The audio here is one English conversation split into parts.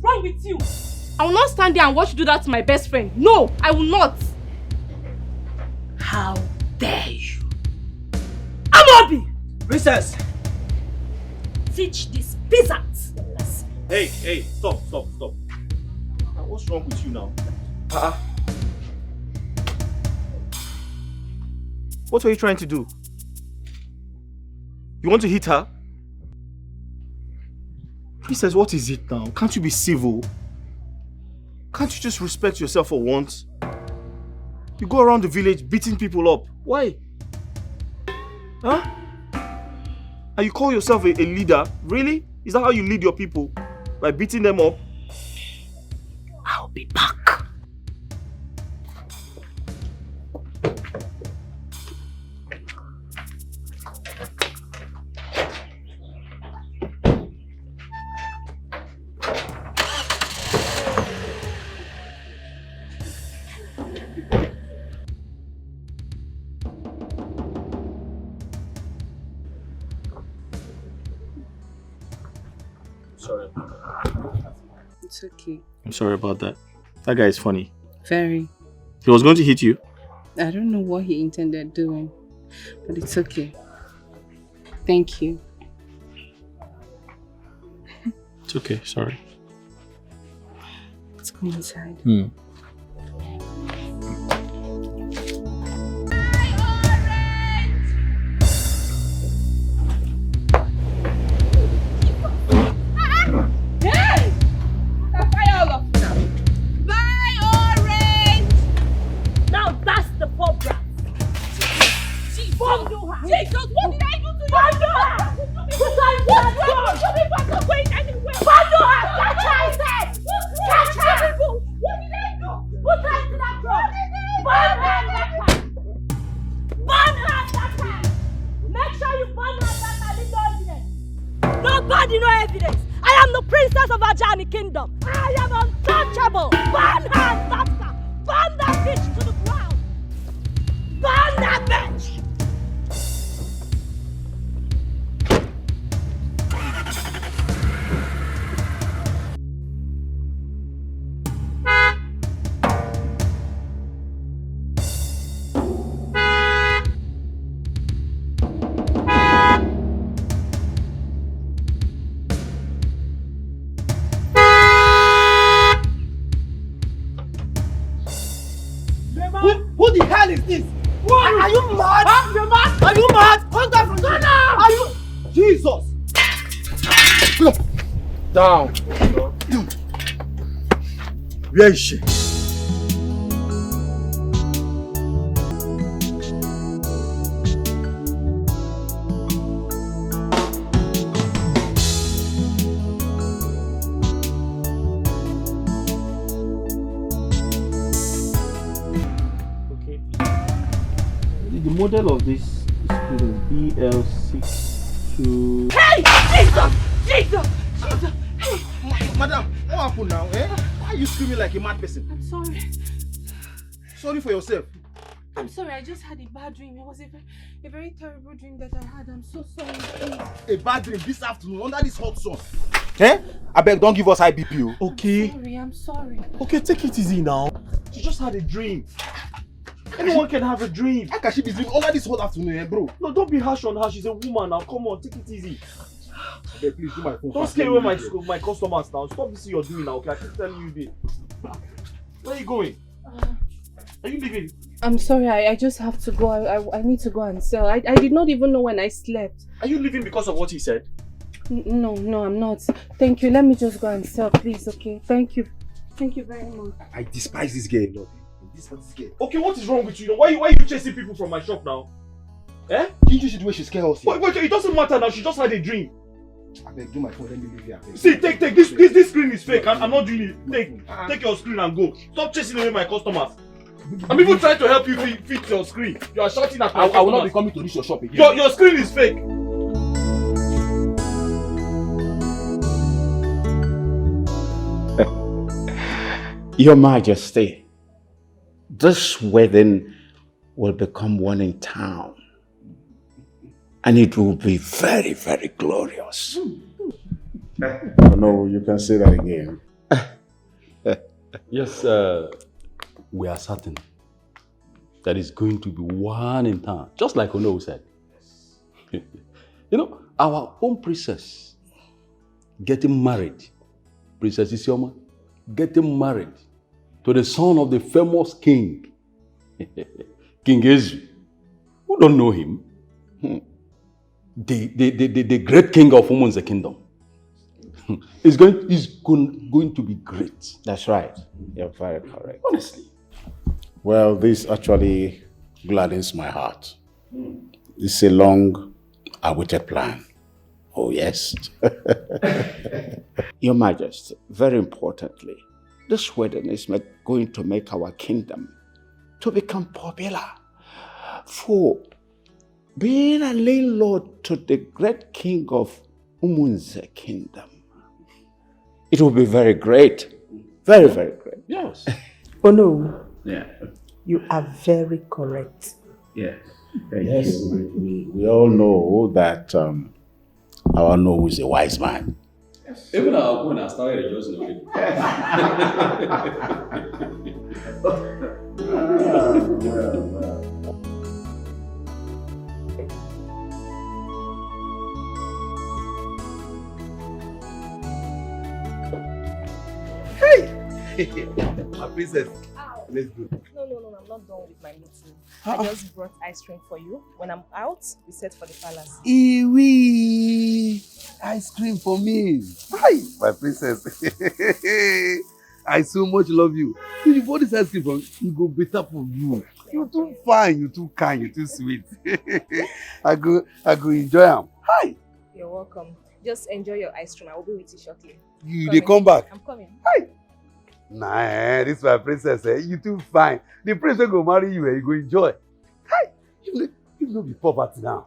wrong with you? I will not stand there and watch you do that to my best friend. No, I will not. How dare you? Amobi! Princess! Teach these peasants. Hey, stop. What's wrong with you now? What are you trying to do? You want to hit her? Princess, what is it now? Can't you be civil? Can't you just respect yourself for once? You go around the village beating people up. Why? Huh? And you call yourself a leader? Really? Is that how you lead your people? By beating them up? I'll be back. Sorry. It's okay. I'm sorry about that. That guy is funny. Very. He was going to hit you? I don't know what he intended doing, but it's okay. Thank you. It's okay, sorry. Let's go inside. Jesus, what did I do to you? Bundle her! What's not going anywhere? Bundle her! Catch her, I said! Catch her! What did I do? Put her into that truck! Burn her and let her! Burn her and let her! Make sure you burn her and let her leave no evidence! Nobody no evidence! I am the princess of Ajani Kingdom! I am untouchable! Burn her and let her! Burn that bitch to the ground! Burn that bitch! Who the hell is this? Are you mad? Huh? You're mad? Are you mad? Come down from there. Are you? Jesus! Down. Where is she? The model of this is BL62. Hey! Jesus! Hey! Madam, what happened now? Eh? Why are you screaming like a mad person? I'm sorry. Sorry for yourself. I'm sorry, I just had a bad dream. It was a very terrible dream that I had. I'm so sorry, please. A bad dream this afternoon under this hot sun. Eh? I beg, don't give us high BP. Okay. I'm sorry. Okay, take it easy now. She just had a dream. Anyone can have a dream. How can she be dreaming under this hot afternoon, eh, bro? No, don't be harsh on her. She's a woman now. Come on, take it easy. Okay, please do my phone. Don't scare away my customers now. Stop this you're doing now, okay? I keep telling you this. Where are you going? Are you leaving? I'm sorry, I just have to go. I need to go and sell. I did not even know when I slept. Are you leaving because of what he said? No, I'm not. Thank you. Let me just go and sell, please, okay? Thank you. Thank you very much. I despise this girl a lot. Okay, what is wrong with you? Why are you chasing people from my shop now? Eh? Didn't you see the way she scared us? Wait, it doesn't matter now. She just had a dream. I beg, do my phone, let me leave here. See, take this screen is fake. I'm not doing it. Take your screen and go. Stop chasing away my customers. I'm even trying to help you fix your screen. You are shouting at my customers. I will not be coming to this your shop again. Your screen is fake. Your Majesty, this wedding will become one in town. And it will be very, very glorious. No, you can say that again. Yes, we are certain that is going to be one in town, just like Ono said. You know, our own princess getting married, Princess Isioma, getting married to the son of the famous king, King Ezu. Who don't know him? The great king of Umunze kingdom. It's going to be great. That's right. You're very correct. Honestly. Well, this actually gladdens my heart. It's a long-awaited plan. Oh, yes. Your Majesty, very importantly, this wedding is going to make our kingdom to become popular. For being a landlord to the great king of Umunze kingdom, it will be very great. Very, very great. Yes. Oh no. Yeah. You are very correct. Yes. Yes, we all know that our No is a wise man. Even our own has started rejoicing already. My princess. Let's go. No, I'm not done with my meeting. I just brought ice cream for you. When I'm out, we set for the palace. Iwi! Ice cream for me. Hi, my princess. I so much love you. So you bought this ice cream for me, it go better for you. You're too fine, you're too kind, you're too sweet. I go enjoy them. Hi. You're welcome. Just enjoy your ice cream. I will be with you shortly. They come back. I'm coming. Hi. Nah, this is my princess. You too fine. The prince will go marry you and you go enjoy. Hi. You know be poverty now.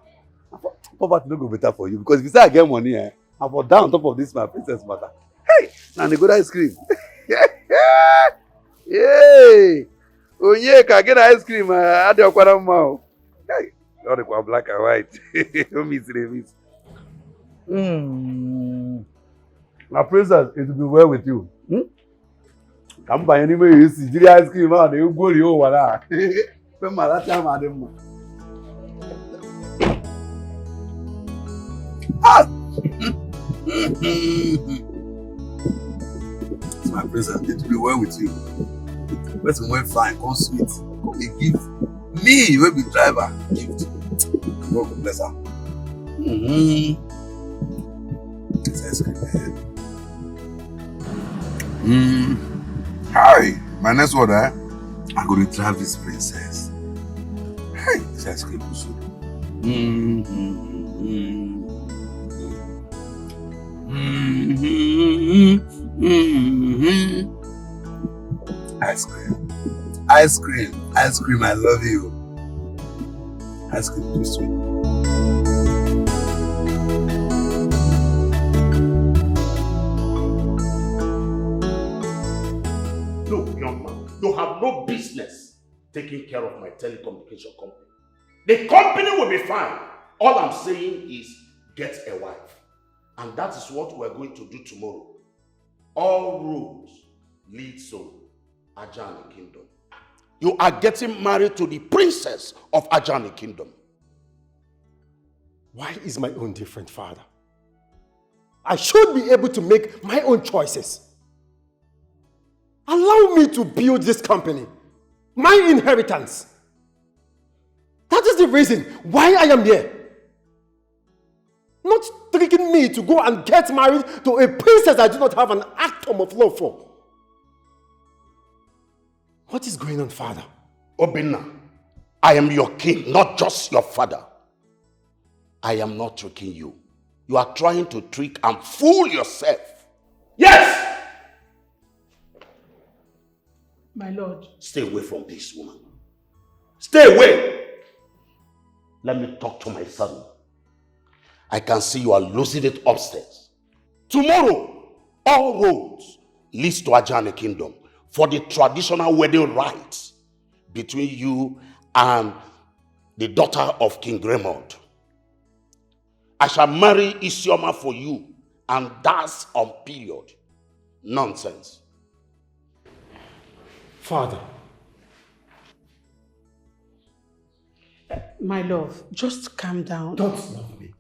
Poverty no go better for you because if you say I get money, I for down on top of this my princess matter. Hey, now they go ice cream. Yay! Oh yeah, can I get ice cream? I do quite a mouth. Hey, all the black and white. Don't miss it, My princess, it will be well with you. Come by anyway, you see the ice cream out, you go to over there. When my last time I didn't. Ah! My princess, it will be well with you. Person went fine, come sweet, come a gift. Me, you will be driver, gift. God bless her. It's ice cream, man. Hi, my next word, I'm going to drive this princess. Hey, this ice cream is so. Ice cream. Ice cream. Ice cream, I love you. Ice cream, too sweet. Look, young man, you have no business taking care of my telecommunication company. The company will be fine. All I'm saying is get a wife. And that is what we're going to do tomorrow. All roads lead to Ajani Kingdom. You are getting married to the princess of Ajani Kingdom. Why is my own different, Father? I should be able to make my own choices. Allow me to build this company, my inheritance. That is the reason why I am here. Not tricking me to go and get married to a princess I do not have an atom of love for. What is going on, Father? Obinna, I am your king, not just your father. I am not tricking you. You are trying to trick and fool yourself. Yes! My lord. Stay away from this woman. Stay away! Let me talk to my son. I can see you are losing it upstairs. Tomorrow, all roads lead to Ajani Kingdom for the traditional wedding rites between you and the daughter of King Raymond. I shall marry Isioma for you, and that's on period. Nonsense. Father. My love, just calm down. Don't love me.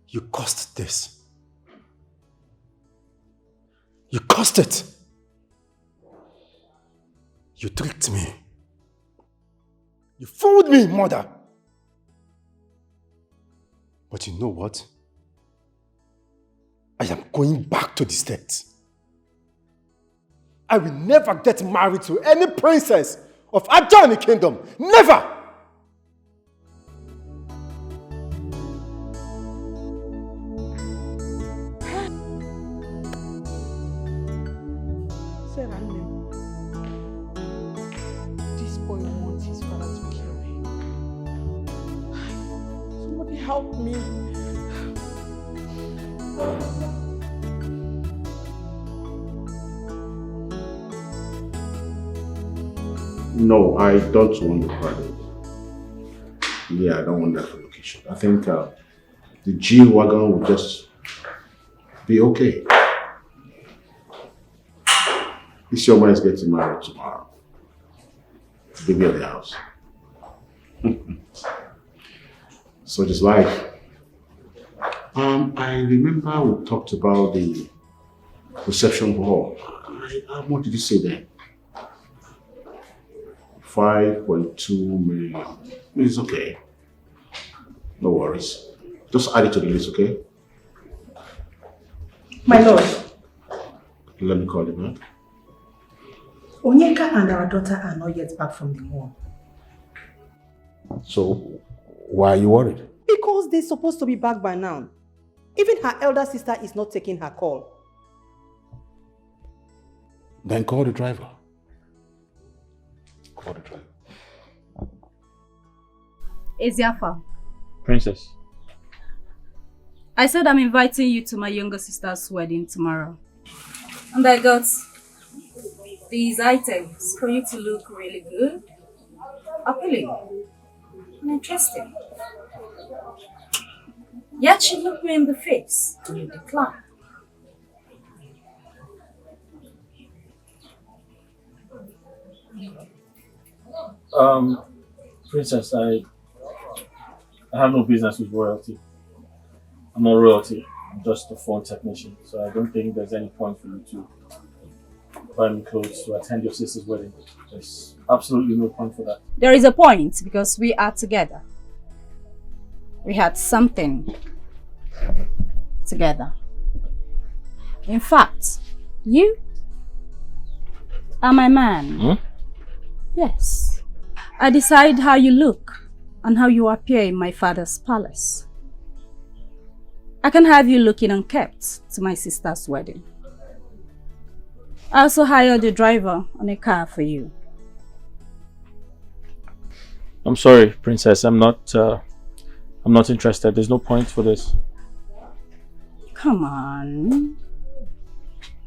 You caused this. You caused it. You tricked me. You fooled me, mother. But you know what? I am going back to the States. I will never get married to any princess of Ajani Kingdom. Never! This boy wants his father to kill him. Somebody help me. No, I don't want the private. Yeah, I don't want that location. I think the G-Wagon will just be okay. This young man is getting married tomorrow. Baby at the house. So just life. I remember we talked about the reception hall. What did you say there? 5.2 million. It's okay. No worries. Just add it to the list, okay? My lord. Let me call you back. Onyeka and our daughter are not yet back from the mall. So, why are you worried? Because they're supposed to be back by now. Even her elder sister is not taking her call. Then call the driver. Call the driver. Eziafa. Princess. I said I'm inviting you to my younger sister's wedding tomorrow. And I got these items for you to look really good, appealing, and interesting. Yet she looked me in the face and you declined. Princess, I have no business with royalty. I'm not royalty. I'm just a phone technician. So I don't think there's any point for you to buy me clothes to attend your sister's wedding. There's absolutely no point for that. There is a point because we are together. We had something together. In fact, you are my man. Hmm? Yes. I decide how you look and how you appear in my father's palace. I can have you looking unkept to my sister's wedding. I also hired a driver on a car for you. I'm sorry, Princess. I'm not interested. There's no point for this. Come on.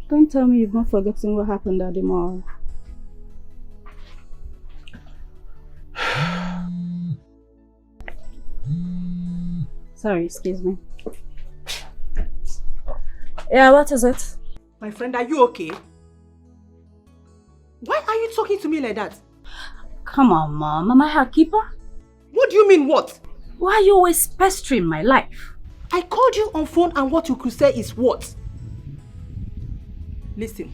Don't tell me you've not forgotten what happened at the mall. Sorry, excuse me. Yeah, what is it? My friend, are you okay? Why are you talking to me like that? Come on, Mom. Am I her keeper? What do you mean, what? Why are you always pestering my life? I called you on phone and what you could say is what? Listen,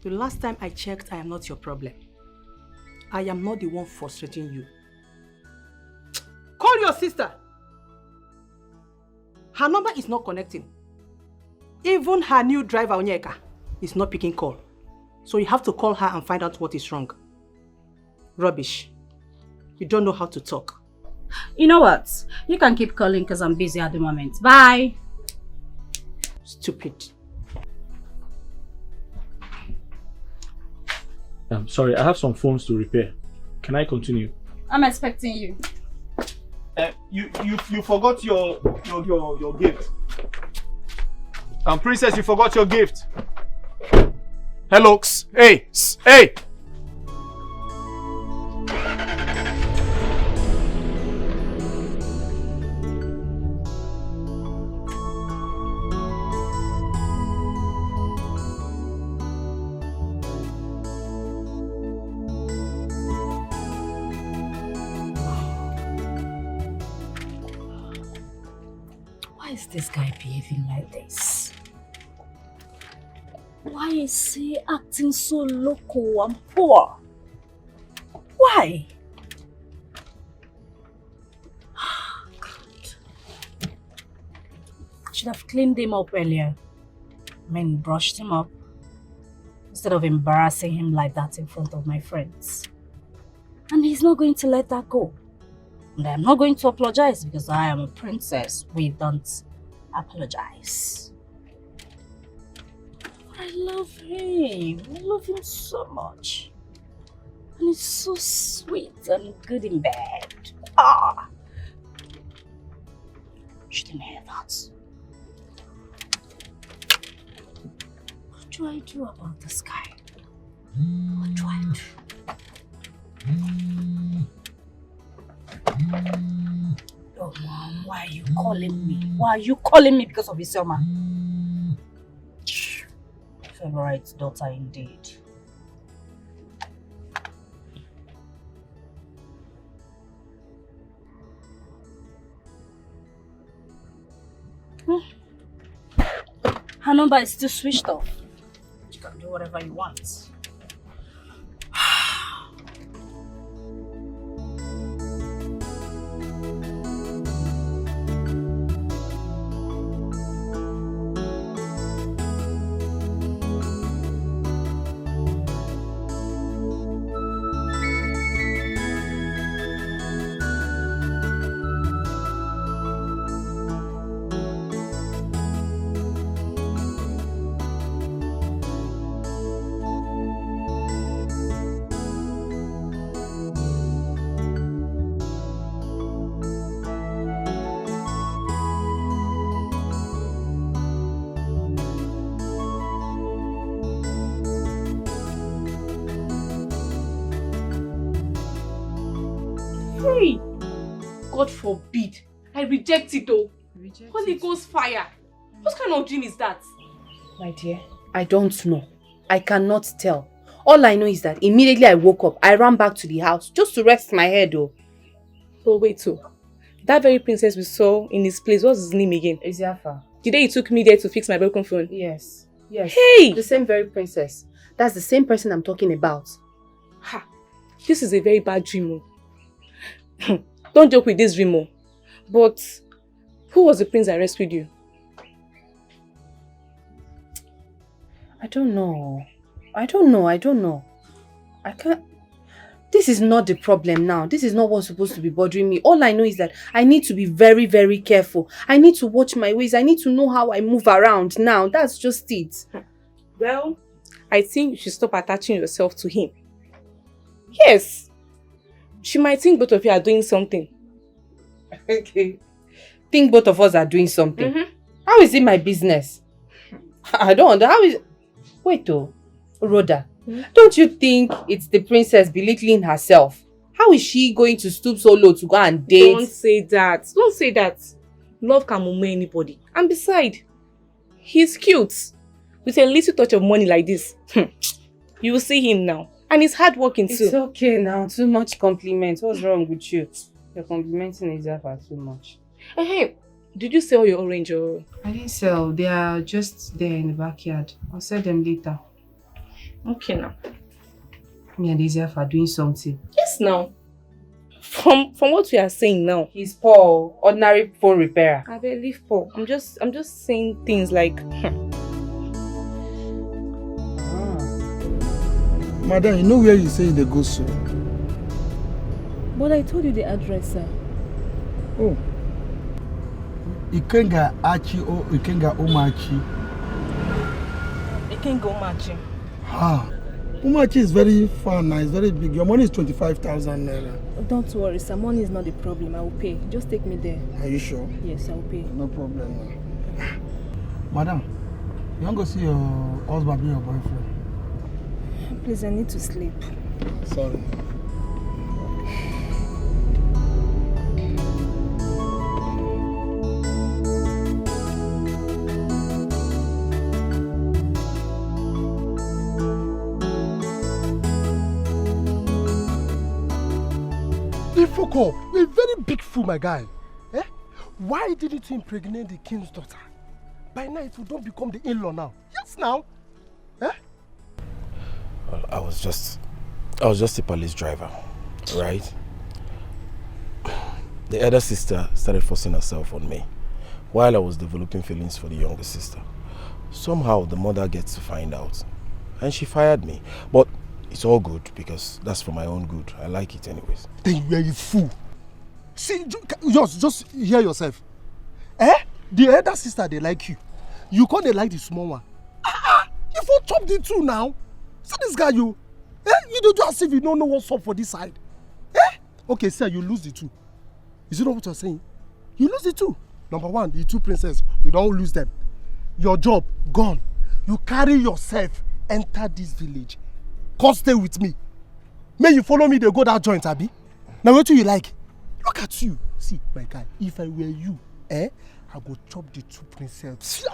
the last time I checked, I am not your problem. I am not the one frustrating you. Call your sister. Her number is not connecting. Even her new driver, Onyeka, is not picking call. So you have to call her and find out what is wrong. Rubbish. You don't know how to talk. You know what? You can keep calling because I'm busy at the moment. Bye. Stupid. I'm sorry, I have some phones to repair. Can I continue? I'm expecting you. You forgot your gift. Princess, you forgot your gift. Hello, hey, hey. Why is this guy behaving like this? Why is he acting so loco and poor? Why? God. I should have cleaned him up earlier. I mean, brushed him up. Instead of embarrassing him like that in front of my friends. And he's not going to let that go. And I'm not going to apologize because I am a princess. We don't apologize. But I love him. I love him so much. And he's so sweet and good in bed. Ah! Shouldn't hear that. What do I do about this guy? What do I do? Oh, Mom, why are you calling me? Why are you calling me because of Iselma? Favorite daughter indeed. Her number is still switched off. You can do whatever you want. God forbid. I reject it though. Holy Ghost fire. What kind of dream is that? My dear, I don't know. I cannot tell. All I know is that immediately I woke up, I ran back to the house just to rest my head though. Oh wait too. That very princess we saw in his place, what's his name again? Eziafa. The day he took me there to fix my broken phone? Yes. Yes. Hey! The same very princess. That's the same person I'm talking about. Ha! This is a very bad dream. Don't joke with this dream. But who was the prince that rescued you? I don't know. I can't... This is not the problem now. This is not what's supposed to be bothering me. All I know is that I need to be very, very careful. I need to watch my ways. I need to know how I move around now. That's just it. Well, I think you should stop attaching yourself to him. Yes. She might think both of you are doing something. Okay. Think both of us are doing something. How is it my business? I don't understand. How is... Wait though. Rhoda. Don't you think it's the princess belittling herself? How is she going to stoop so low to go and date? Don't say that. Don't say that. Love can move anybody. And besides, he's cute. With a little touch of money like this, you will see him now. And he's hardworking too. It's okay now. Too much compliment. What's wrong with you? You're complimenting Eziafa too much. Hey, did you sell your orange or...? I didn't sell. They are just there in the backyard. I'll sell them later. Okay now. Me and Eziafa are doing something. Yes now. From what we are saying now. He's Paul, ordinary phone repairer. I believe Paul. I'm just saying things like... Madam, you know where you say they go so? But I told you the address, sir. Oh. Ikenga Achi or Ikenga Umachi? Ikenga Umachi. Ah. Umachi is very fun now, it's very big. Your money is 25,000 naira. Don't worry, sir. Money is not the problem. I will pay. Just take me there. Are you sure? Yes, I will pay. No problem. Madam, you want to see your husband or your boyfriend? Please, I need to sleep. Sorry. You fuck up. You're a very big fool, my guy. Eh? Why didn't you impregnate the king's daughter? By now it will don't become the in-law now. Yes, now. Eh? Well, I was just a police driver, right? The elder sister started forcing herself on me while I was developing feelings for the younger sister. Somehow the mother gets to find out and she fired me. But it's all good because that's for my own good. I like it anyways. Then you are a fool. See, just hear yourself. The elder sister, they like you. You can't like the small one. You won't chop the two now. See this guy, you. You do as if you don't know what's up for this side. Okay, sir, you lose the two. Is it not what you're saying? You lose the two. Number one, the two princesses, you don't lose them. Your job, gone. You carry yourself, enter this village. Come stay with me. May you follow me, they go that joint, Abi. Now what do you like? Look at you. See, my guy, if I were you, I go chop the two princesses.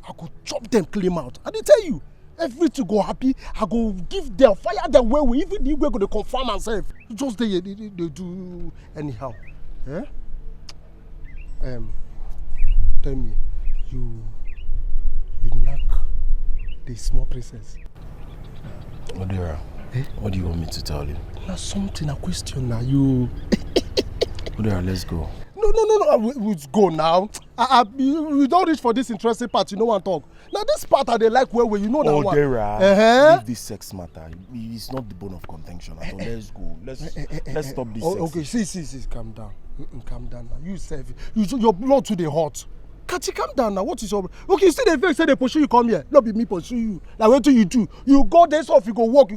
I go chop them clean out. I tell you, everything go happy. I go give them, fire them where we even we're going to confirm ourselves. Just they do anyhow. Tell me, you knock the small princess. Odera, what do you want me to tell you? Now something, a question now, you... Odera, let's go. No, let's go now. We don't reach for this interesting part, you know what I'm talking. Now this part I they like where you know that one. Odera, leave this sex matter. It's not the bone of contention at all. Let's go. Let's stop this sex. Okay, see, calm down. Calm down now. You self, your blood to the heart. Kachi, calm down now. What is your... Okay, you see the face say they pursue you come here. Not be me pursue you. Like what do you do? You go there off, you go walk, you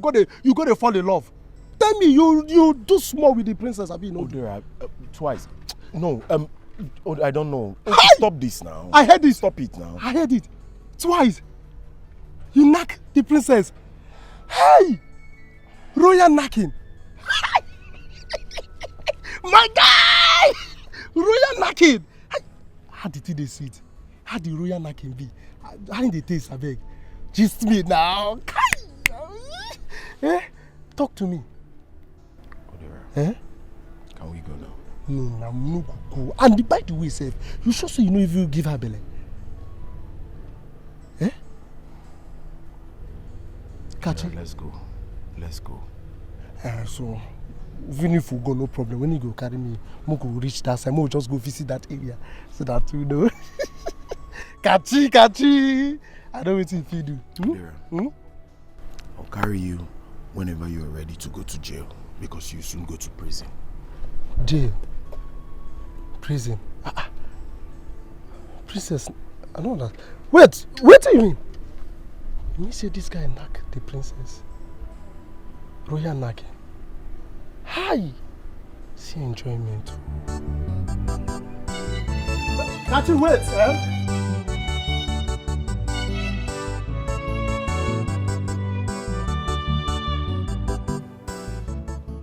go to fall in love. Tell me, you do small with the princess, Abi, no? Odera, twice. No, I don't know. Stop this now. I heard it. Stop it now. I heard it. Twice. You knock the princess. Hey! Royal knocking. My guy! Royal knocking. How did it sweet? How the royal knocking be? How did it taste, I beg? Just me now. Talk to me. Odera, can we go now? No, I'm not go. And by the way, Seth, you sure so you know if you give her belly? Catch it. Let's go. So, even if we go, no problem. When you go carry me, we go reach that side. We'll just go visit that area so that you know. Kachi. I don't want if you do. I'll carry you whenever you are ready to go to jail because you soon go to prison. Jail? Prison? Princess, I know that. Wait, what do you mean? You mean say this guy knock the princess? Royal knocking. Hi! See enjoyment. Can't you wait,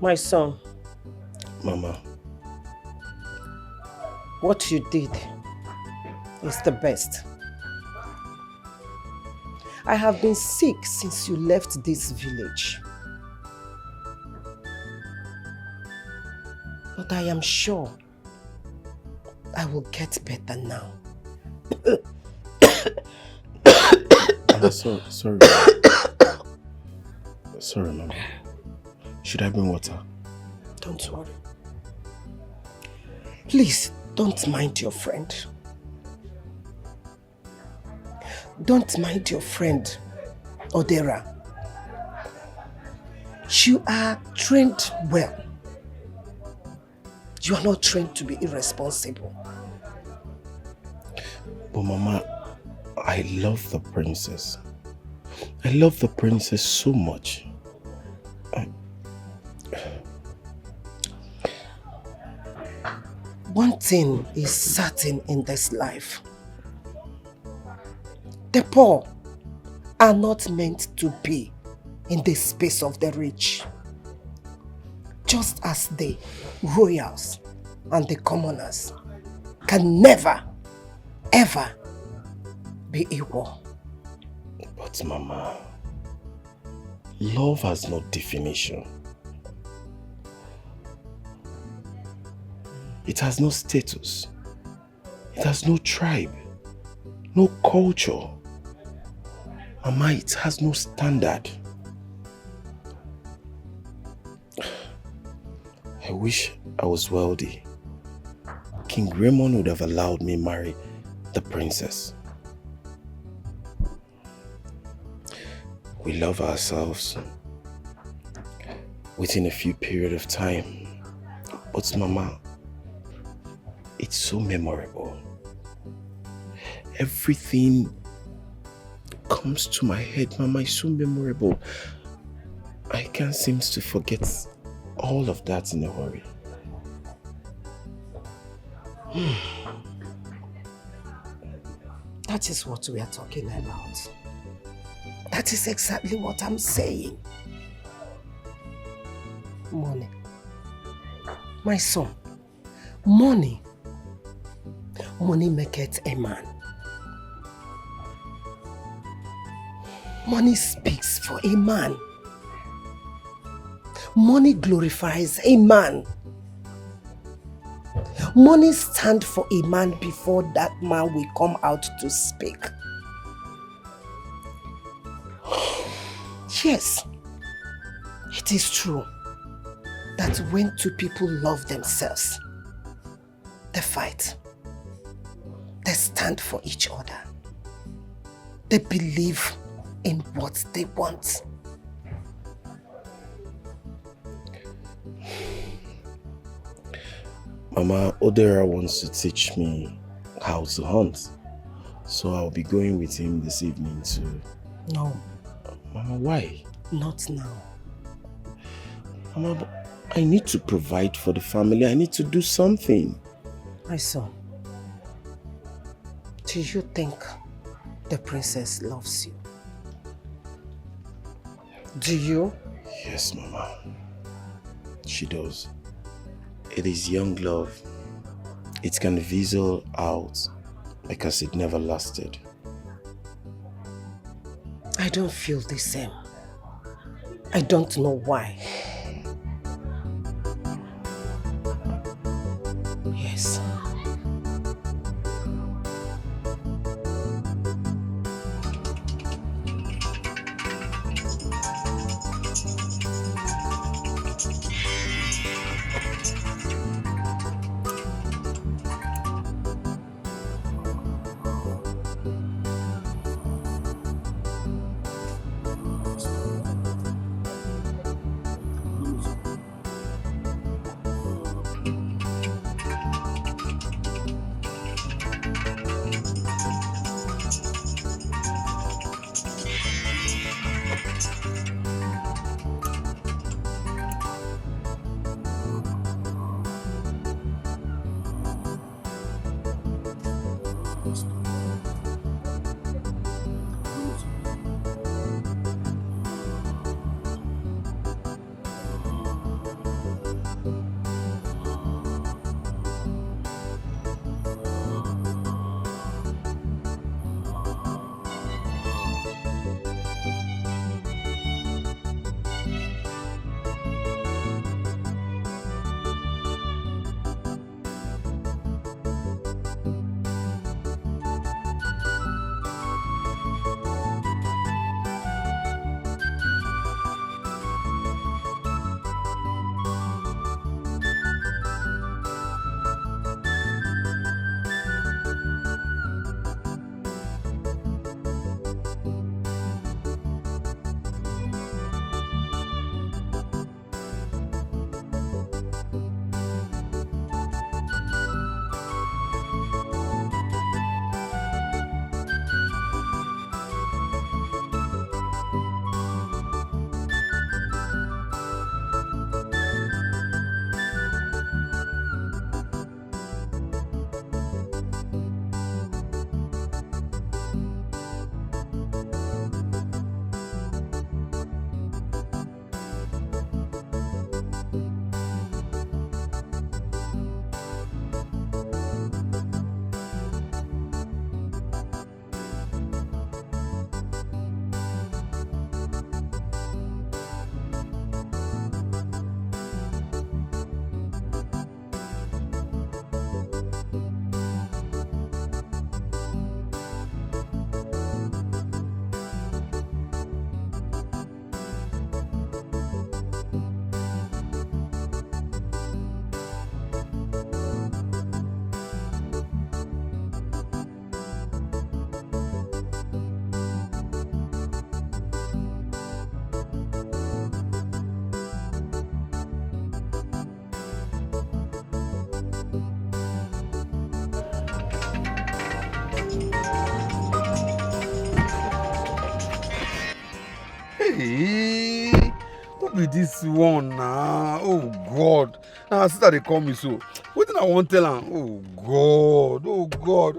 My son. Mama. What you did is the best. I have been sick since you left this village. But I am sure I will get better now. Sorry. Sorry, Mama. Should I bring water? Don't worry. Please, don't mind your friend. Don't mind your friend, Odera. You are trained well. You are not trained to be irresponsible. But Mama, I love the princess. I love the princess so much. One thing is certain in this life. The poor are not meant to be in the space of the rich. Just as the royals and the commoners can never, ever be equal. But Mama, love has no definition. It has no status. It has no tribe, no culture. Mama, it has no standard. I wish I was wealthy. King Raymond would have allowed me marry the princess. We love ourselves within a few period of time. But Mama, it's so memorable. Everything comes to my head, Mama. It's so memorable. I can't seem to forget all of that in a hurry. That is what we are talking about. That is exactly what I'm saying. Money. My son, money. Money maketh a man. Money speaks for a man. Money glorifies a man. Money stands for a man before that man will come out to speak. Yes, it is true that when two people love themselves, they fight. They stand for each other. They believe in what they want. Mama, Odera wants to teach me how to hunt. So I'll be going with him this evening too. No. Mama, why? Not now. Mama, but I need to provide for the family. I need to do something. My son, do you think the princess loves you? Do you? Yes, Mama. She does. It is young love. It can fizzle out because it never lasted. I don't feel the same. I don't know why. Yes. Hey, what be this one now? Oh God. Now I see that they call me so. What did I want to tell am? Oh God, oh God.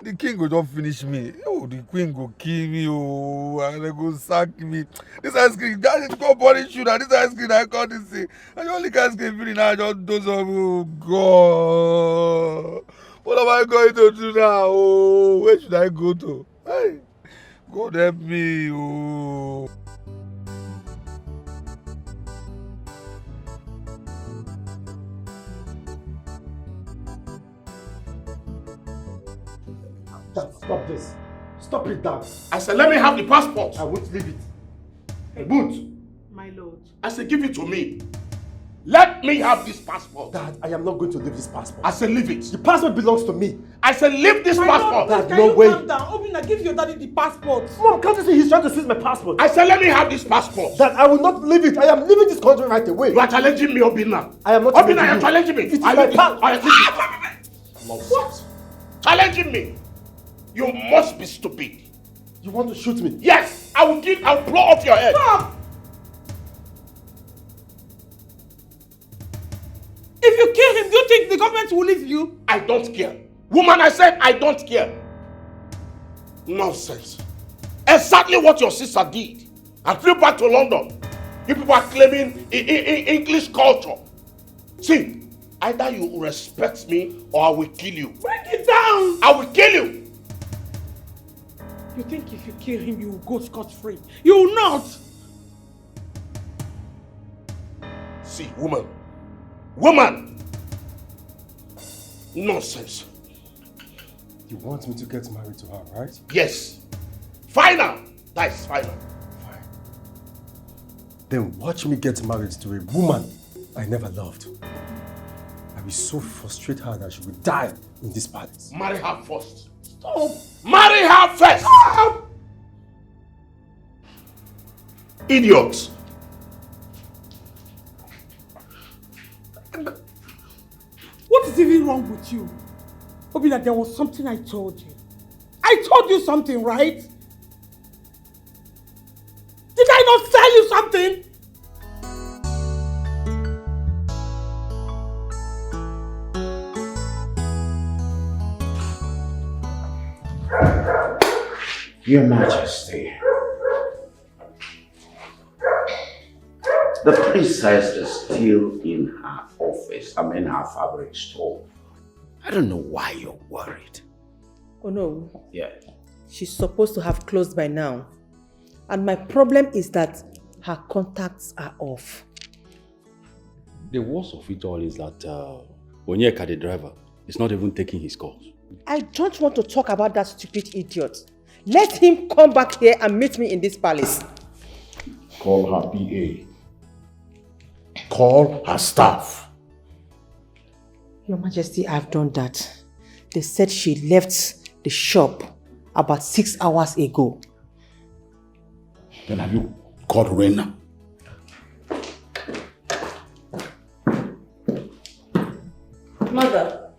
The king go just finish me. Oh, the queen go kill me. Oh, and they go sack me. This ice cream, that is go body shooter. This ice cream, I call this thing. And the only ice cream feeling now, I just doze off. Oh God, what am I going to do now? Oh, where should I go to? Hey, God help me. Oh. Dad, stop this. Stop it, Dad. I said, let me have the passport. I won't leave it. I won't. My lord. I said, give it to me. Let me have this passport. Dad, I am not going to leave this passport. I said, leave it. The passport belongs to me. I said, leave this passport. Lord, Dad, no way. Calm down. Obina, give your daddy the passport. Mom, can't you see he's trying to seize my passport? I said, let me have this passport. Dad, I will not leave it. I am leaving this country right away. You are challenging me, Obina. I am not Obina, you are challenging me. It is my passport. What? Challenging me. You must be stupid. You want to shoot me? Yes, I'll blow off your head. Stop! If you kill him, do you think the government will leave you? I don't care. Woman, I said I don't care. Nonsense. Exactly what your sister did. I flew back to London. You people are claiming English culture. See, either you respect me or I will kill you. Break it down! I will kill you. You think if you kill him, you will go scot-free? You will not! See, woman. Woman! Nonsense. You want me to get married to her, right? Yes. Final. That is final. Fine. Then watch me get married to a woman I never loved. I will so frustrate her that she will die in this palace. Marry her first. Stop. Marry her first. Stop. Idiots. What is even wrong with you? Obina, there was something I told you. I told you something, right? Did I not tell you something? Your Majesty, the princess is still in her office. I'm in her fabric store. I don't know why you're worried. Oh no. Yeah. She's supposed to have closed by now. And my problem is that her contacts are off. The worst of it all is that Onyeka, the driver, is not even taking his calls. I don't want to talk about that stupid idiot. Let him come back here and meet me in this palace. Call her PA. Call her staff. Your Majesty, I've done that. They said she left the shop about 6 hours ago. Then have you called Rena? Mother.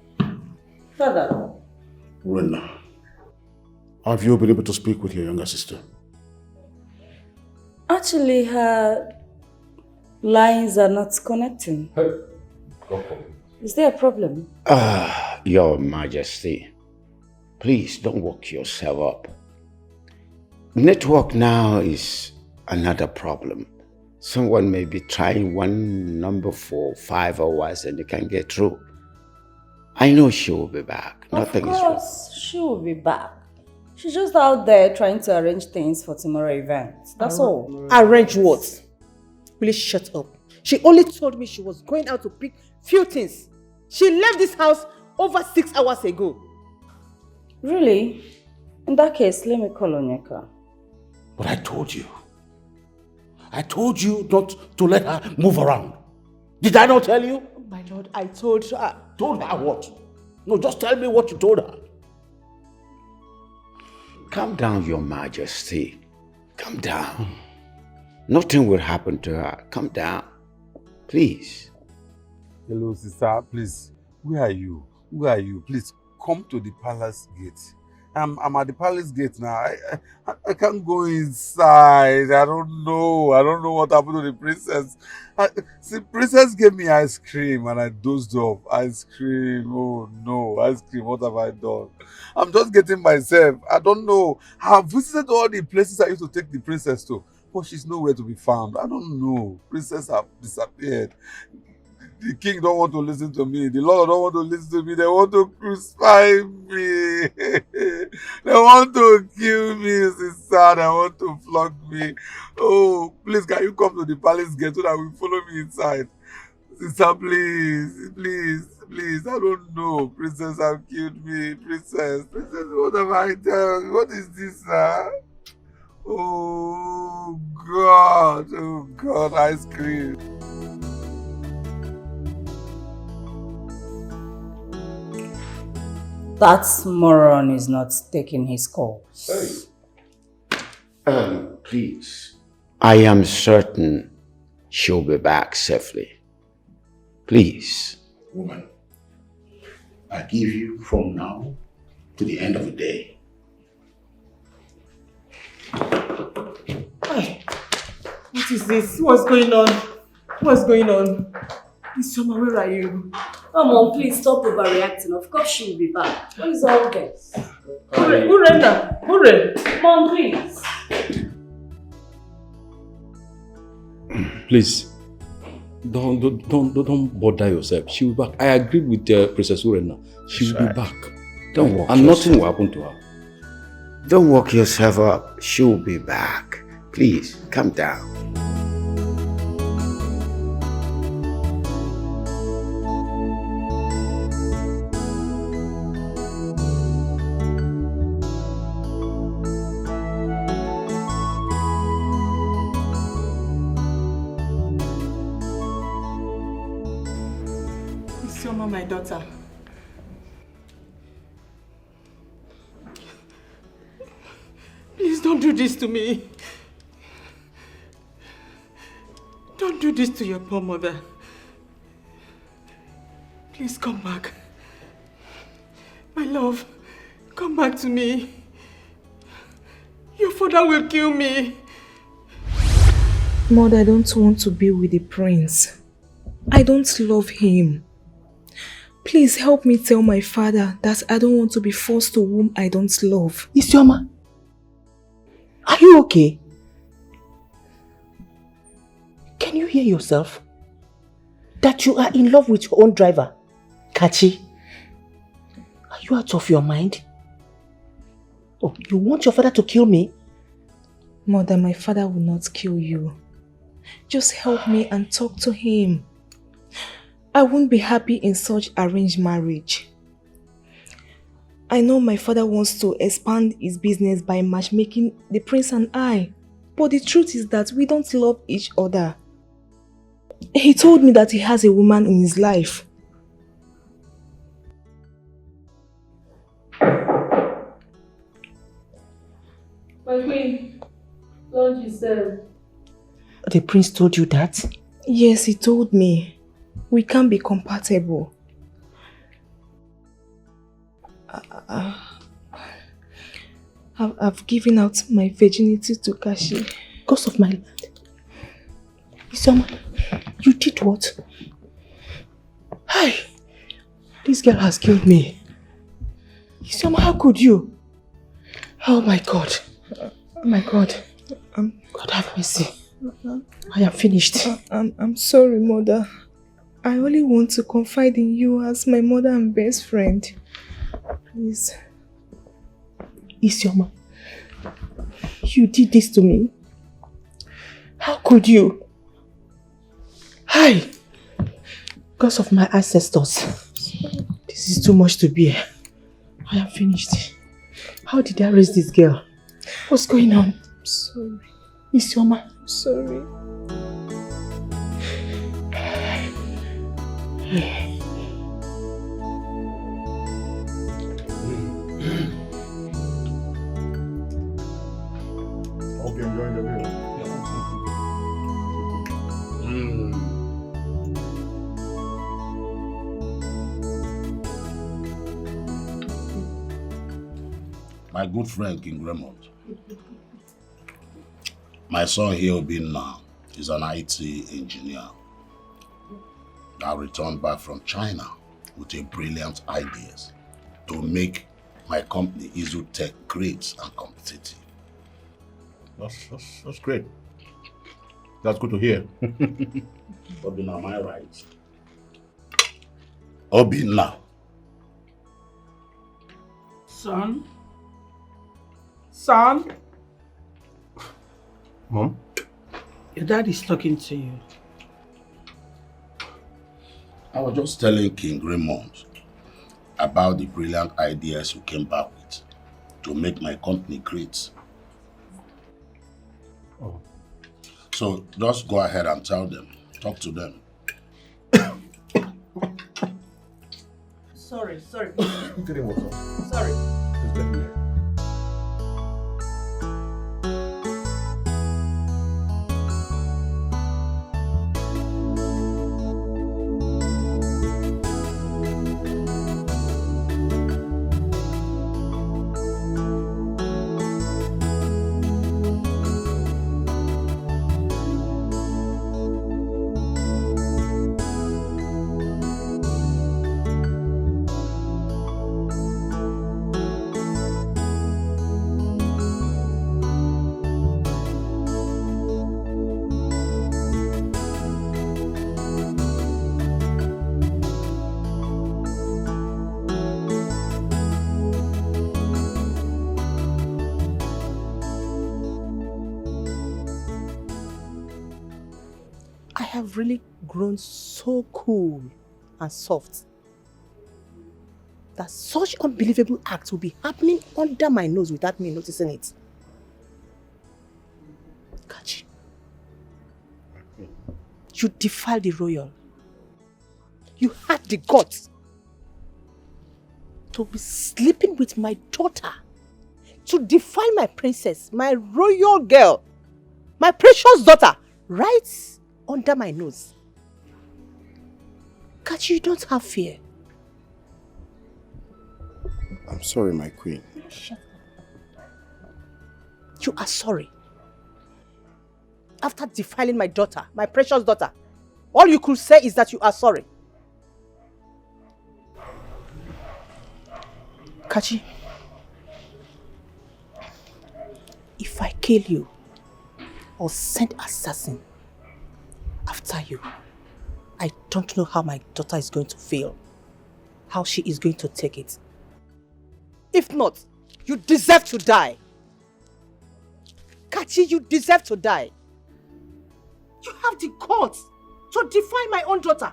Father. Rena, have you been able to speak with your younger sister? Actually, her lines are not connecting. Hey, go for it. Is there a problem? Your Majesty, please don't work yourself up. Network now is another problem. Someone may be trying one number for 5 hours and they can't get through. I know she will be back. Nothing is wrong. Of course, she will be back. She's just out there trying to arrange things for tomorrow's event. That's all. Arrange what? Please shut up. She only told me she was going out to pick few things. She left this house over 6 hours ago. Really? In that case, let me call Onyeka. But I told you not to let her move around. Did I not tell you? Oh my lord, I told her. Told her what? No, just tell me what you told her. Calm down, Your Majesty. Calm down. Nothing will happen to her. Calm down. Please. Hello, sister. Please, where are you? Where are you? Please, come to the palace gate. I'm at the palace gate now. I can't go inside. I don't know. I don't know what happened to the princess. See, princess gave me ice cream and I dozed off. Ice cream. Oh no, ice cream. What have I done? I'm just getting myself. I don't know. I've visited all the places I used to take the princess to, but she's nowhere to be found. I don't know. Princess have disappeared. The king don't want to listen to me. The Lord don't want to listen to me. They want to crucify me. They want to kill me, sister. They want to flog me. Oh, please, can you come to the palace gate so that will follow me inside? Sister, please, please, please. I don't know. Princess have killed me. Princess, what have I done? What is this now? Oh, God, ice cream. That moron is not taking his calls. Please. I am certain she'll be back safely. Please. Woman, I give you from now to the end of the day. Hey, what is this? What's going on? What's going on? Isioma, where are you? Oh, Mom, please stop overreacting. Of course she will be back. What is all this? Hurry. Mom, please. Please, don't bother yourself. She will be back. I agreed with Princess Urena. She will be back. Don't work and yourself. nothing will happen to her. Don't work yourself up. She'll be back. Please, calm down. Isioma, my daughter. Please don't do this to me. Don't do this to your poor mother. Please come back. My love, come back to me. Your father will kill me. Mother, I don't want to be with the prince. I don't love him. Please help me tell my father that I don't want to be forced to whom I don't love. Isioma, are you okay? Can you hear yourself? That you are in love with your own driver, Kachi? Are you out of your mind? Oh, you want your father to kill me? Mother, my father will not kill you. Just help me and talk to him. I won't be happy in such arranged marriage. I know my father wants to expand his business by matchmaking the prince and I. But the truth is that we don't love each other. He told me that he has a woman in his life. My queen, lunch is served. The prince told you that? Yes, he told me. We can't be compatible. I've given out my virginity to Kashi. Because of my land. Isioma, you did what? Hi! This girl has killed me. Isioma, how could you? Oh my God. Oh my God. God have mercy. I am finished. I'm sorry, Mother. I only want to confide in you as my mother and best friend. Please. Isioma, you did this to me? How could you? Hi! Because of my ancestors. This is too much to bear. I am finished. How did I raise this girl? What's going on? I'm sorry. Isioma. I'm sorry. Hope you're enjoying the meal. my good friend King Raymond. My son here, Obinna, is an IT engineer that returned back from China with a brilliant ideas to make my company Izutech great and competitive. That's great. That's good to hear. Obinna, am I right? Obinna. Son? Son? Mom? Your dad is talking to you. I was just telling King Raymond about the brilliant ideas you came back with to make my company great. Oh. So just go ahead and tell them, talk to them. Sorry. Sorry. I have really grown so cool and soft that such unbelievable acts will be happening under my nose without me noticing it. Kachi, you defiled the royal. You had the guts to be sleeping with my daughter, to defile my princess, my royal girl, my precious daughter, right under my nose. Kachi, you don't have fear. I'm sorry, my queen. Shut up. You are sorry. After defiling my daughter, my precious daughter, all you could say is that you are sorry. Kachi, if I kill you or send assassin after you, I don't know how my daughter is going to feel, how she is going to take it. If not, you deserve to die. Kachi, you deserve to die. You have the guts to defile my own daughter.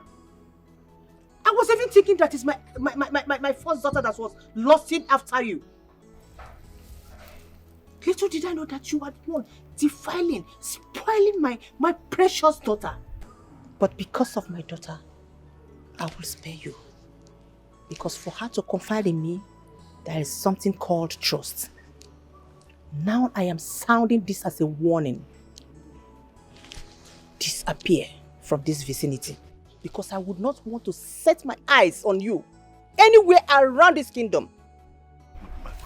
I was even thinking that is my first daughter that was lost in after you. Little did I know that you had one defiling, spoiling my precious daughter. But because of my daughter, I will spare you. Because for her to confide in me, there is something called trust. Now I am sounding this as a warning. Disappear from this vicinity. Because I would not want to set my eyes on you anywhere around this kingdom.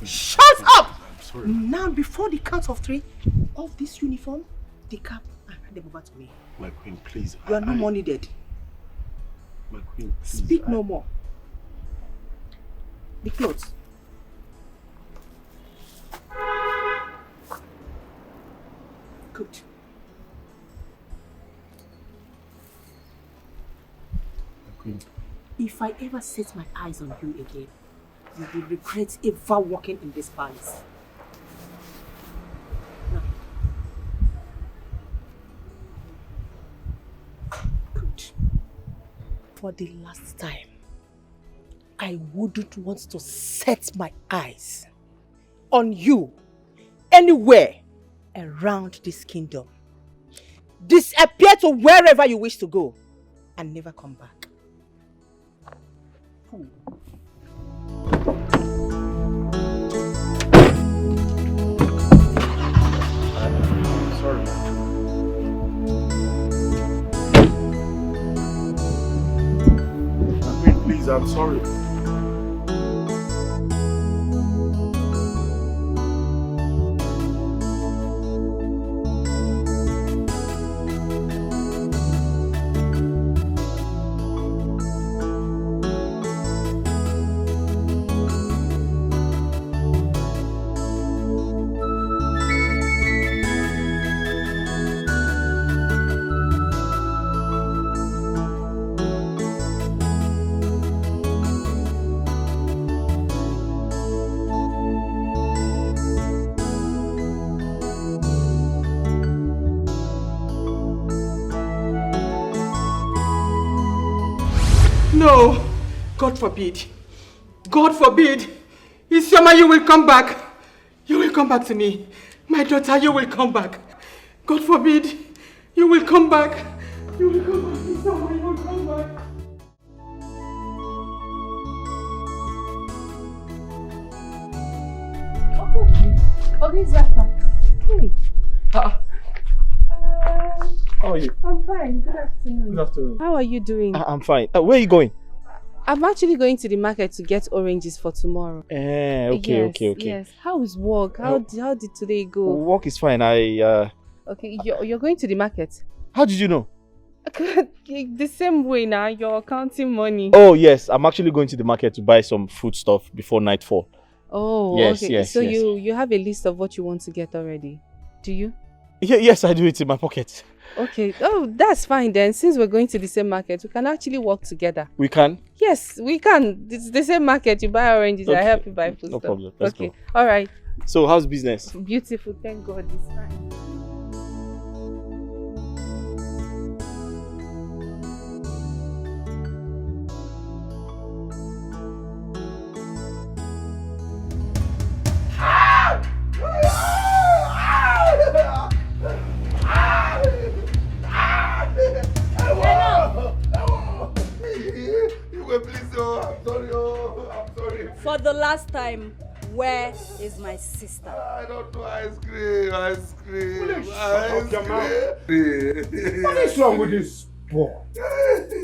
Shut up! I'm sorry. Now, before the count of 3, of this uniform, the cap, and hand them over to me. My queen, please. You are no more needed. My queen, please. Speak no more. The clothes. Good. My queen. If I ever set my eyes on you again, you will regret ever walking in this palace. Now. Good. For the last time, I wouldn't want to set my eyes on you anywhere around this kingdom. Disappear to wherever you wish to go and never come back. Fool. Sorry. My queen, please, I'm sorry. No. God forbid. God forbid. Isioma, you will come back. You will come back to me. My daughter, you will come back. God forbid. You will come back. You will come back. Isioma, you will come back. Oh, this is Rafa. Hey. How are you? I'm fine. Good afternoon. Good afternoon. How are you doing? I'm fine. Where are you going? I'm actually going to the market to get oranges for tomorrow. Okay. Yes. How is work? How did today go? Work is fine. Okay, you're going to the market? How did you know? The same way now, you're counting money. Oh yes, I'm actually going to the market to buy some food stuff before nightfall. Oh, yes, okay. Yes, so yes. you have a list of what you want to get already? Do you? Yes, I do. It's in my pocket. Okay. Oh, that's fine then. Since we're going to the same market, we can actually work together. We can? Yes, we can. It's the same market. You buy oranges, I help you buy food No stuff. problem. Let's okay. go. All right. So how's business? Beautiful. Thank God. It's fine. For the last time, where is my sister? I don't know. Ice cream. What is wrong with this boy?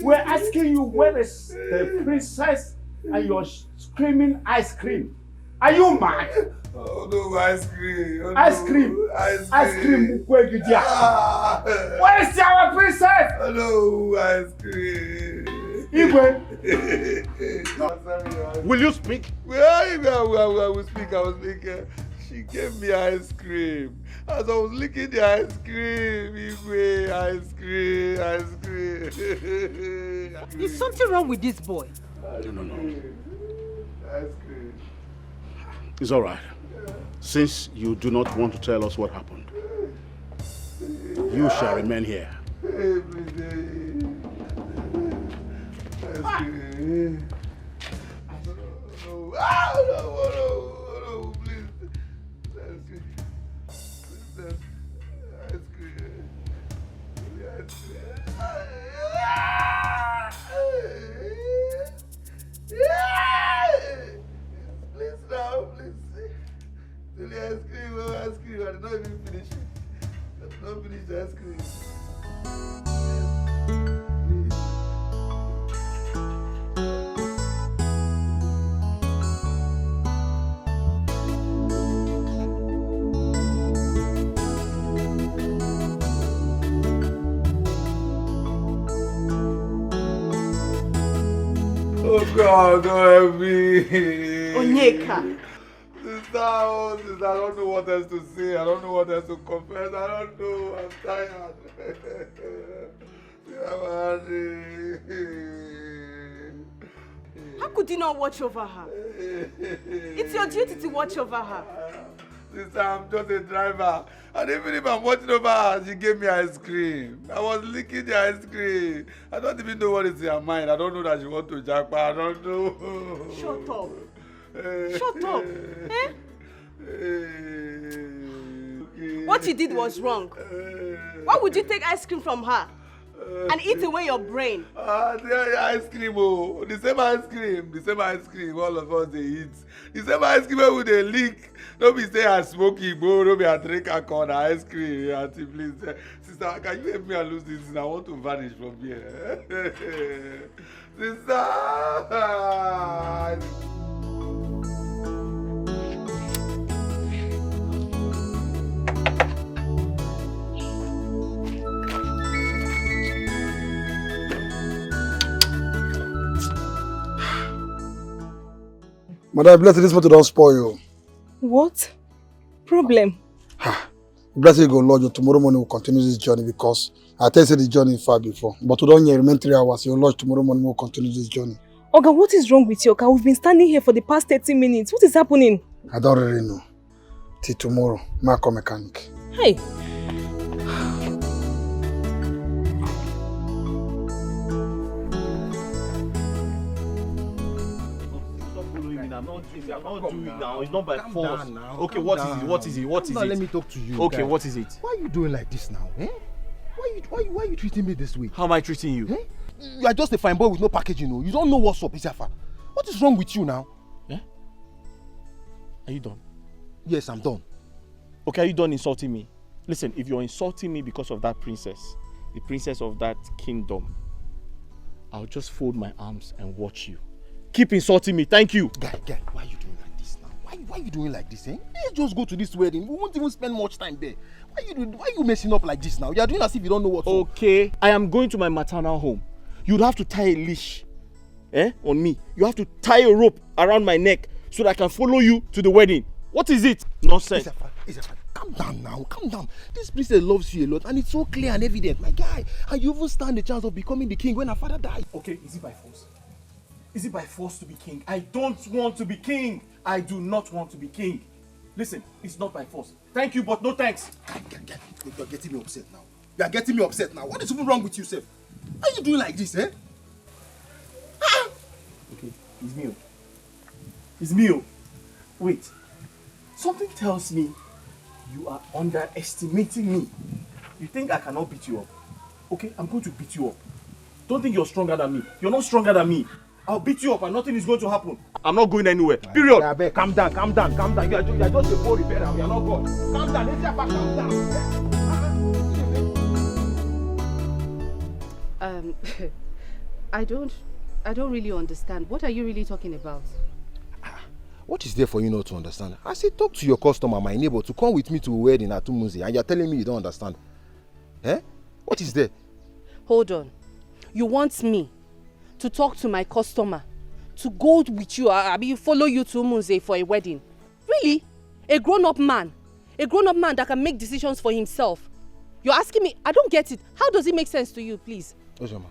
We're asking you where is the princess and you're screaming ice cream. Are you mad? Oh no, ice cream. Oh, ice cream. Ice cream. Where is our princess? Oh no, ice cream. Igwe. Will you speak? I will speak. She gave me ice cream. As I was licking the ice cream, Igwe, ice cream. Is something wrong with this boy? No. Ice cream. It's all right. Since you do not want to tell us what happened, you shall remain here. Every day. Ice cream. No, please. Ice cream. Ice cream. Please now, please. Tell the ice cream. I did not even finish it. I did not finish the ice cream. Oh God, don't help me. Onyeka. Sister, I don't know what else to say. I don't know what else to confess. I don't know. I'm tired. How could you not watch over her? It's your duty to watch over her. Sister, I'm just a driver. And even if I'm watching over her, she gave me ice cream. I was licking the ice cream. I don't even know what is in her mind. I don't know that she wants to jackpot. I don't know. Shut up. Shut up. Eh? What you did was wrong. Why would you take ice cream from her and eat away your brain? The ice cream, oh. The same ice cream all of us they eat. The same ice cream wey we dey lick. Don't be say I smoke igbo, don't be I drink alcohol, ice cream. Auntie, please. Sister, can you help me and lose this? I want to vanish from here. Sister! Madam, bless this motor don't spoil you. What? Problem? Bless you go lodge you. Tomorrow morning we'll continue this journey because I tell you the journey is far before. But we don't remain 3 hours. You'll lodge tomorrow morning we'll continue this journey. Oga, what is wrong with you, Oga? We've been standing here for the past 30 minutes. What is happening? I don't really know. Till tomorrow, Marco mechanic. Hey. We are not doing it now. It's not by Calm force. down now. Okay, Calm what down. is it? What is it? What is Now it? let me talk to you. Okay, guy. what is it? Why are you doing like this now? Eh? Why are you treating me this way? How am I treating you? Eh? You are just a fine boy with no packaging. You don't know what's up, Isafa. What is wrong with you now? Yeah? Are you done? Yes, I'm done. Okay, are you done insulting me? Listen, if you're insulting me because of that princess, the princess of that kingdom, I'll just fold my arms and watch you. Keep insulting me. Thank you. Guy, why are you doing like this now? Why are you doing like this, eh? Let's just go to this wedding. We won't even spend much time there. Why are you messing up like this now? You are doing as if you don't know what's up. Okay, I am going to my maternal home. You'd have to tie a leash on me. You have to tie a rope around my neck so that I can follow you to the wedding. What is it? Nonsense. Isafa, calm down now. Calm down. This princess loves you a lot and it's so clear and evident, my guy. And you even stand the chance of becoming the king when her father died. Okay, is it by force? Is it by force to be king? I don't want to be king. I do not want to be king. Listen, it's not by force. Thank you, but no thanks. You're getting me upset now. You are getting me upset now. What is even wrong with you, Seth? Why are you doing like this, eh? Okay, it's me. It's me. Wait. Something tells me you are underestimating me. You think I cannot beat you up? Okay, I'm going to beat you up. Don't think you're stronger than me. You're not stronger than me. I'll beat you up and nothing is going to happen. I'm not going anywhere. Period. Yeah, calm down. You are just a poor repairer. We are not God. Calm down. Let's calm down. I don't really understand. What are you really talking about? What is there for you not to understand? I said talk to your customer, my neighbor, to come with me to a wedding at Tumuzi, and you're telling me you don't understand. Eh? What is there? Hold on. You want me to talk to my customer, to go with you, follow you to Munze for a wedding? Really? A grown-up man that can make decisions for himself. You're asking me, I don't get it. How does it make sense to you, please? Ozoma,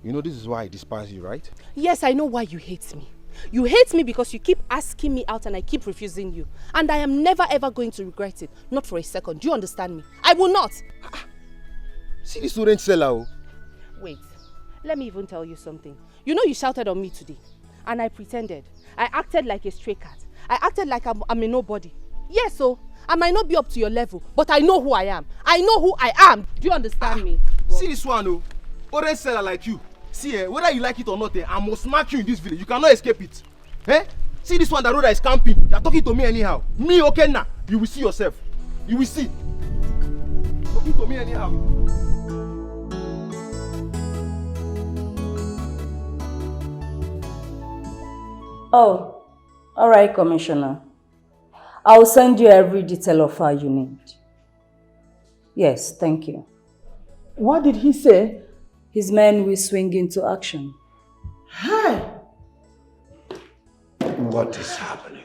you know this is why I despise you, right? Yes, I know why you hate me. You hate me because you keep asking me out and I keep refusing you. And I am never ever going to regret it. Not for a second. Do you understand me? I will not. See this orange seller. Wait. Let me even tell you something. You know you shouted on me today. And I pretended. I acted like a stray cat. I acted like I'm a nobody. Yes, so I might not be up to your level, but I know who I am. I know who I am. Do you understand me? See this one, orange seller like you. See, whether you like it or not, I must smack you in this village. You cannot escape it. Eh? See this one, the road that is camping. You are talking to me anyhow. Me, okay, now. You will see yourself. You will see. Talking to me anyhow. Oh, all right, Commissioner. I'll send you every detail of her you need. Yes, thank you. What did he say? His men will swing into action. Hi. What is happening?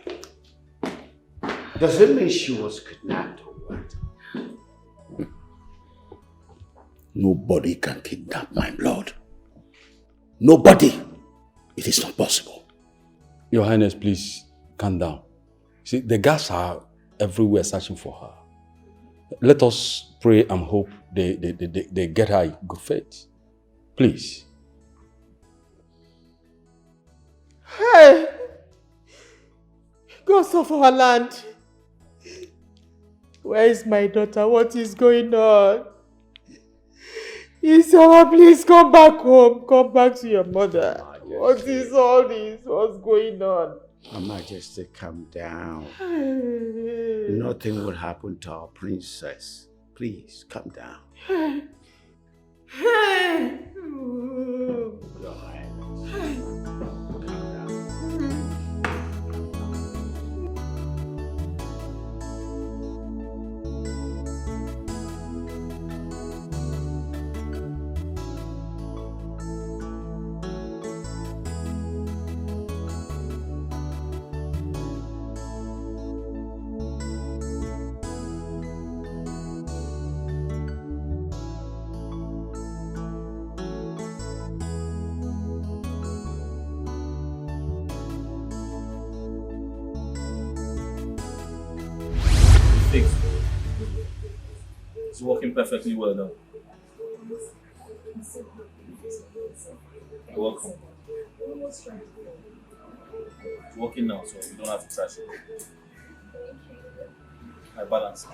Does it mean she was kidnapped or what? Nobody can kidnap my blood. Nobody. It is not possible. Your Highness, please calm down. See, the guards are everywhere searching for her. Let us pray and hope they get her in good faith. Please. Hey! Gods of our land. Where is my daughter? What is going on? Isama, please come back home. Come back to your mother. What is all this? What's going on? Her Majesty, calm down. Nothing will happen to our princess. Please, calm down. It's working perfectly well now. You're welcome. working now, so we don't have to crash it. My balance.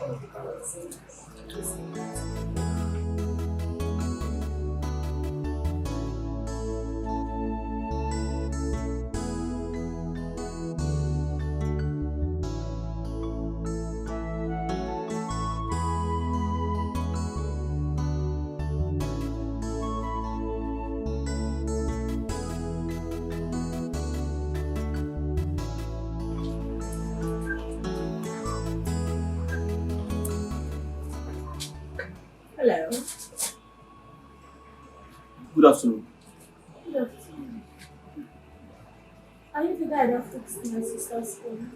Hello. Good afternoon. Good afternoon. Are you the guy that fixed my sister's phone?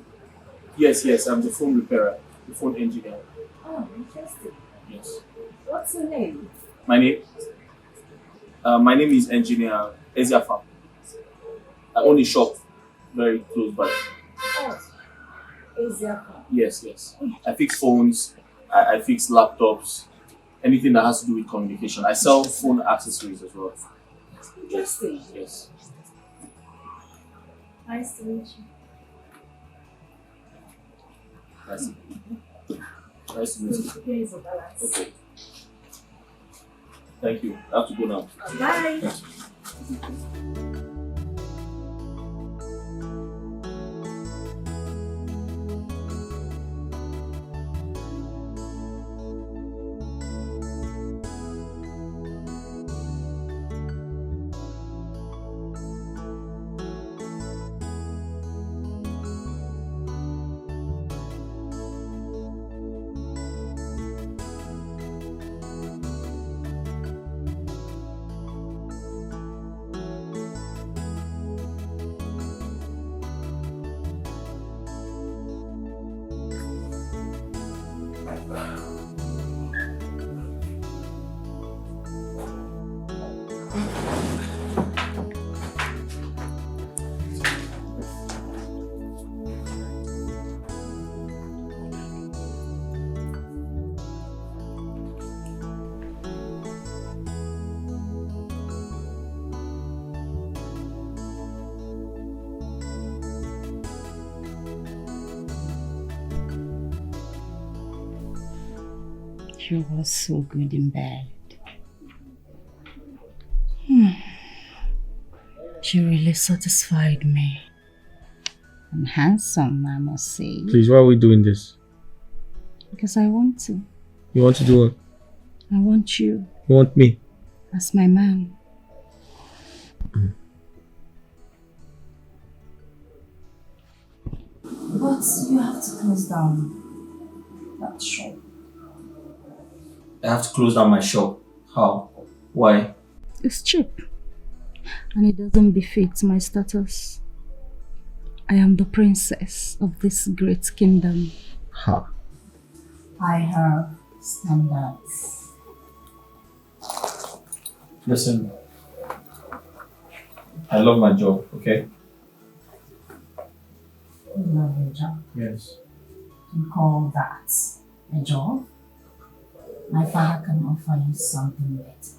Yes, I'm the phone repairer, the phone engineer. Oh, interesting. Yes. What's your name? My name is Engineer Eziafa. I own a shop very close by. Oh, Eziafa. Yes. I fix phones, I fix laptops, anything that has to do with communication. I sell phone accessories as well. Interesting. Yes. Nice to meet you. Nice to meet you. Here's a balance. Okay. Thank you. I have to go now. Bye. You were so good in bed. She really satisfied me. And handsome, I must say. Please, why are we doing this? Because I want to. You want to do what? I want you. You want me? As my man. But you have to close down that shop. I have to close down my shop. How? Why? It's cheap. And it doesn't befit my status. I am the princess of this great kingdom. Ha. I have standards. Listen, I love my job, okay? You love your job. Yes. You call that a job? My father can offer you something better.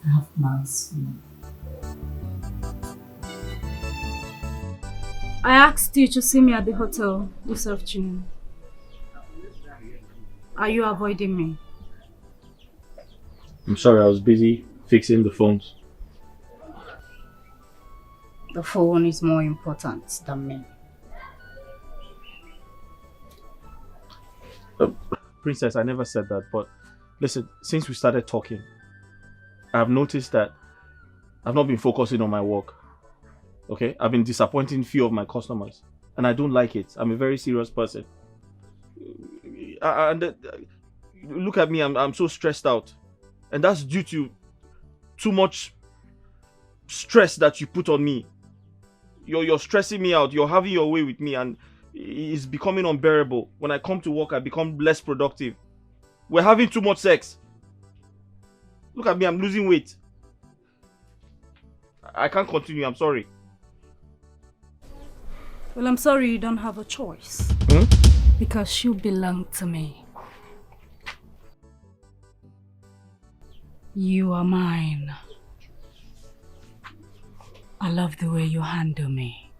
I have plans for you. I asked you to see me at the hotel this afternoon. Are you avoiding me? I'm sorry, I was busy fixing the phones. The phone is more important than me. Princess, I never said that, but listen, since we started talking, I've noticed that I've not been focusing on my work. Okay? I've been disappointing few of my customers, and I don't like it. I'm a very serious person. Look at me, I'm so stressed out. And that's due to too much stress that you put on me. You're stressing me out, you're having your way with me, and it's becoming unbearable. When I come to work, I become less productive. We're having too much sex. Look at me, I'm losing weight. I can't continue, I'm sorry. Well, I'm sorry you don't have a choice. Because you belong to me. You are mine. I love the way you handle me.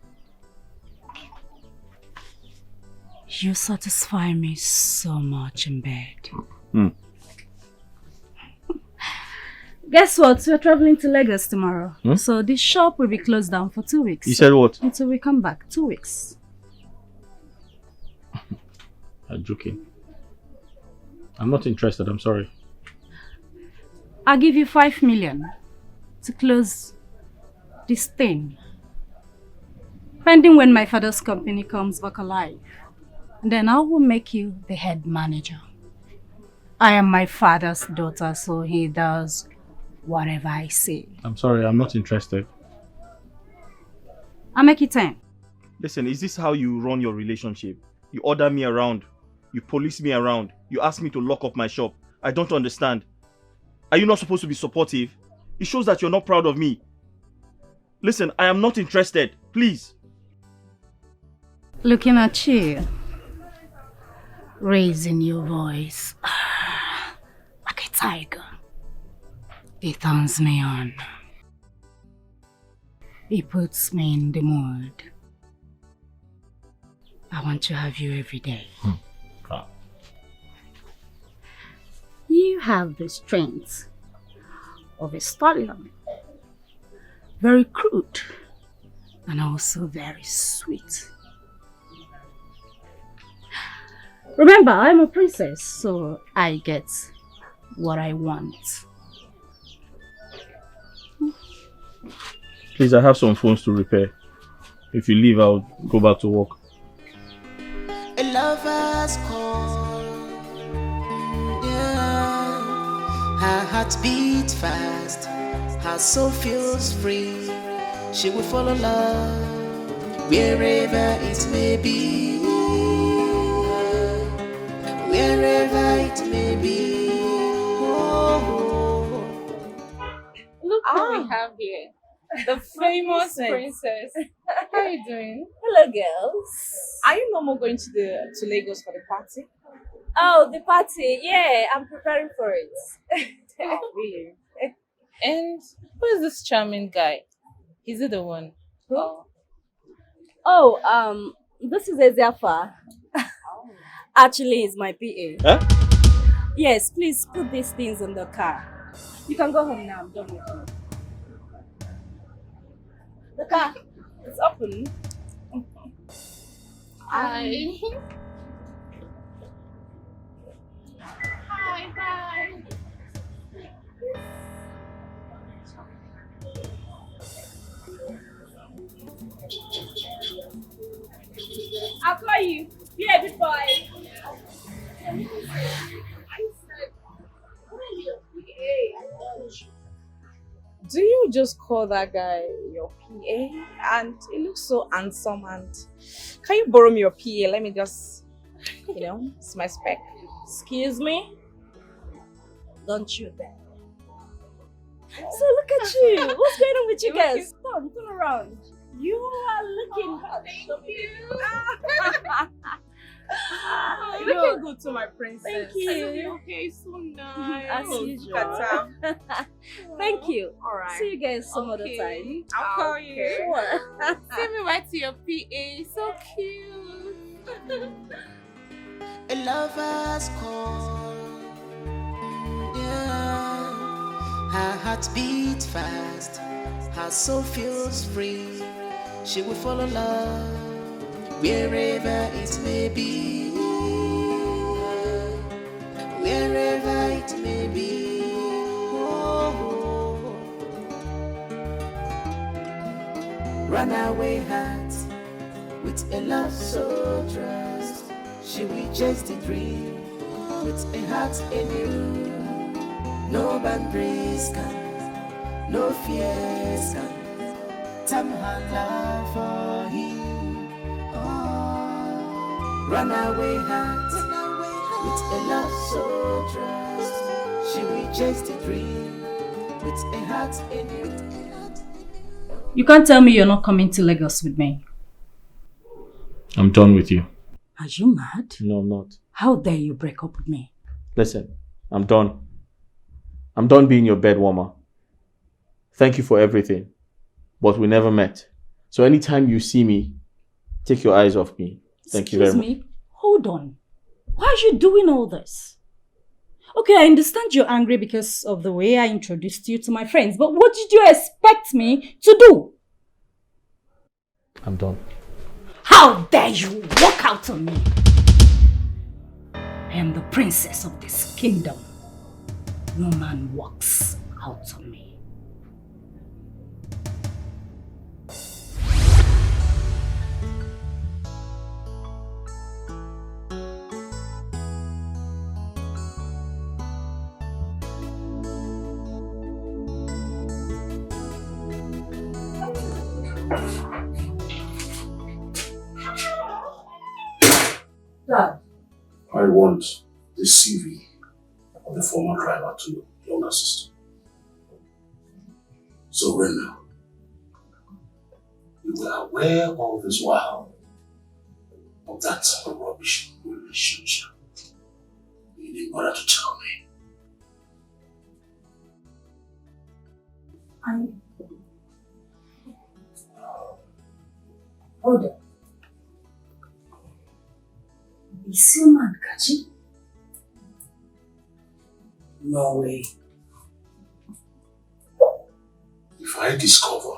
You satisfy me so much in bed. Guess what? We're traveling to Lagos tomorrow. So this shop will be closed down for 2 weeks. You said what? Until we come back. 2 weeks. I'm joking. I'm not interested, I'm sorry. I'll give you 5 million to close this thing. Pending when my father's company comes back alive. Then I will make you the head manager. I am my father's daughter, so he does whatever I say. I'm sorry, I'm not interested. I'll make it 10. Listen, is this how you run your relationship? You order me around. You police me around. You ask me to lock up my shop. I don't understand. Are you not supposed to be supportive? It shows that you're not proud of me. Listen, I am not interested. Please. Looking at you. Raising your voice. Like a tiger. It turns me on. It puts me in the mood. I want to have you every day. You have the strength of a stallion. Very crude and also very sweet. Remember, I'm a princess, so I get what I want. Please, I have some phones to repair. If you leave, I'll go back to work. A lover's call. Yeah. Her heart beats fast. Her soul feels free. She will follow love wherever it may be. Wherever it may be. Oh. Look what we have here. The famous princess. How are you doing? Hello, girls. Are you no more going to Lagos for the party? Oh, the party. Yeah, I'm preparing for it. Really? And who is this charming guy? Is he the one? Who? Oh, this is Eziafa. Actually, he's my PA. Huh? Yes, please put these things in the car. You can go home now. I'm done with you. The car, it's open. Hi. Hi, bye. I'll call you. Yeah, before I said, Do you just call that guy your PA? And he looks so handsome. And can you borrow me your PA? Let me just, it's my spec. Excuse me? Don't you dare. So look at you. What's going on with you guys? Turn around. You are looking hot. Thank you. Looking good to my princess. Thank you. Okay, so nice. As usual. Thank you. All right. See you guys some other time. I'll call you. Sure. Send me right to your PA. So cute. A lover's call. Yeah. Her heart beats fast. Her soul feels free. She will follow love wherever it may be. Wherever it may be. Oh. Runaway heart with a love so trust. She will chase the dream with a heart anew. No boundaries can, no fears can turn her love for him. Oh. Runaway heart with a love so trust. She will chase the dream with a heart anew. You can't tell me you're not coming to Lagos with me. I'm done with you. Are you mad? No, I'm not. How dare you break up with me? Listen, I'm done. I'm done being your bed warmer. Thank you for everything. but we never met. So anytime you see me, take your eyes off me. Thank you very much. Excuse me, hold on. Why are you doing all this? Okay, I understand you're angry because of the way I introduced you to my friends, but what did you expect me to do? I'm done. How dare you walk out on me? I am the princess of this kingdom. No man walks out on me. Dad. I want the CV of the former driver to your younger sister. So Rena, you were aware all this while of that rubbish relationship. You didn't bother to tell me. Hold on. Is your man Kachi? No way. If I discover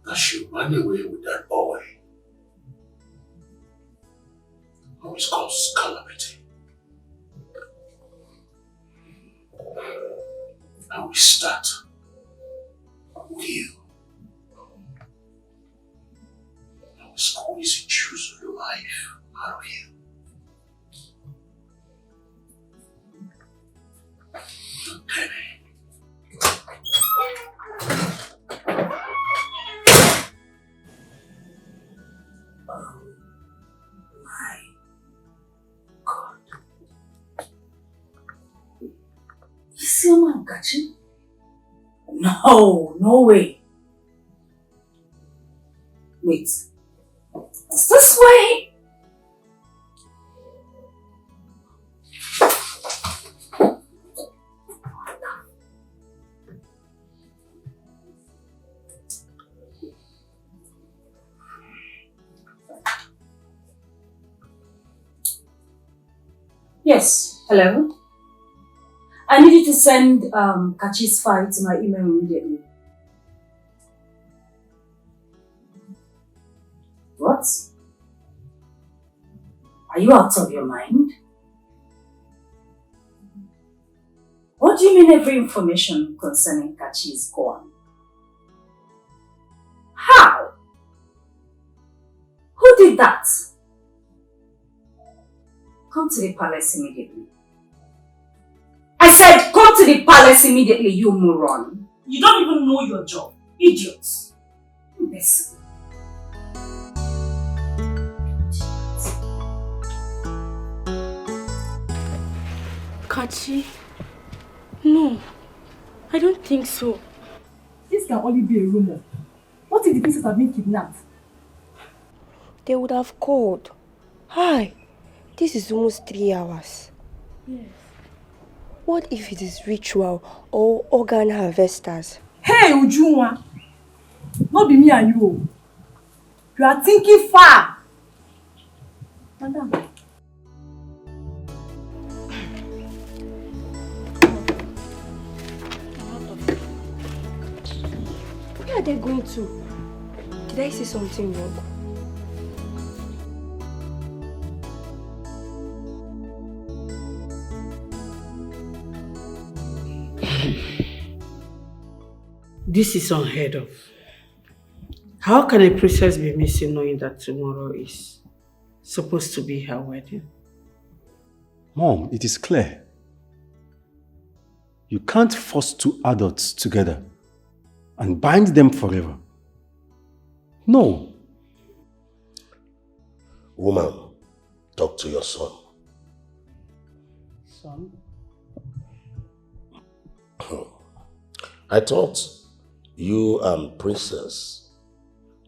that she ran away with that boy, I will cause calamity. I will start with you. I will squeeze the juice of your life out of you. Penny. Is your man Kachi? No, no way. Wait. Is this way? Yes, hello. I need you to send Kachi's file to my email immediately. What? Are you out of your mind? What do you mean every information concerning Kachi is gone? How? Who did that? Come to the palace immediately. I said, come to the palace immediately, you moron. You don't even know your job. Idiots. Imbecile. Kachi? No, I don't think so. This can only be a rumor. What if the princess have been kidnapped? They would have called. Hi, this is almost 3 hours. Yes. What if it is ritual or organ harvesters? Hey, Ujunwa! Not be me and you. You are thinking far. Madam. Where are they going to? Did I say something wrong? This is unheard of. How can a princess be missing knowing that tomorrow is supposed to be her wedding? Mom, it is clear. You can't force two adults together and bind them forever. No. Woman, talk to your son. Son? I thought you and Princess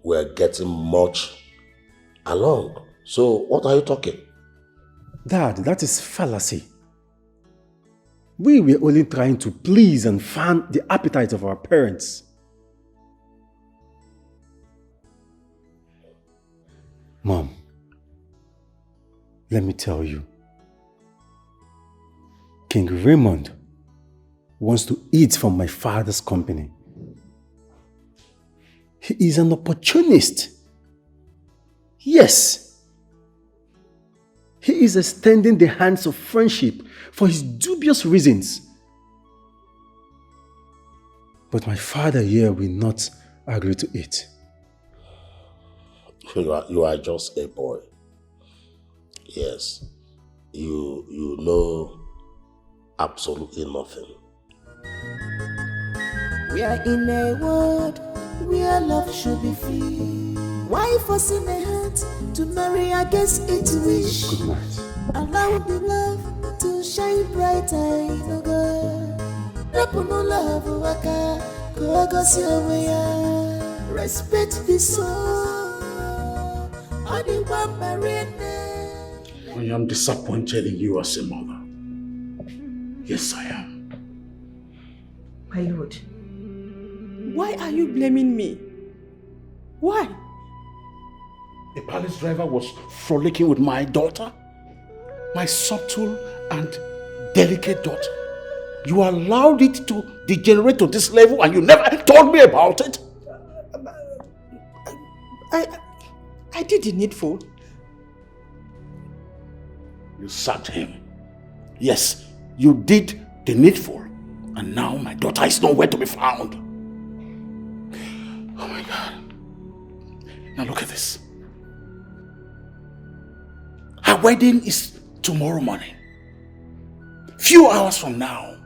were getting much along. So what are you talking? Dad, that is fallacy. We were only trying to please and fan the appetite of our parents. Let me tell you, King Raymond wants to eat from my father's company. He is an opportunist. Yes. He is extending the hands of friendship for his dubious reasons. But my father here will not agree to it. You are just a boy. Yes. You know absolutely nothing. We are in a world where love should be free. Why forcing a heart to marry against its wish? Good night. Allow the love to shine brighter in a God. Rapuno love waka, kogosi omeya. Respect the soul. Anyone marine. I am disappointed in you as a mother. Yes, I am. My lord, Why are you blaming me? Why? The palace driver was frolicking with my daughter, my subtle and delicate daughter. You allowed it to degenerate to this level and you never told me about it. I did the needful. You sacked him. Yes, you did the needful. And now my daughter is nowhere to be found. Oh my God. Now look at this. Her wedding is tomorrow morning. Few hours from now.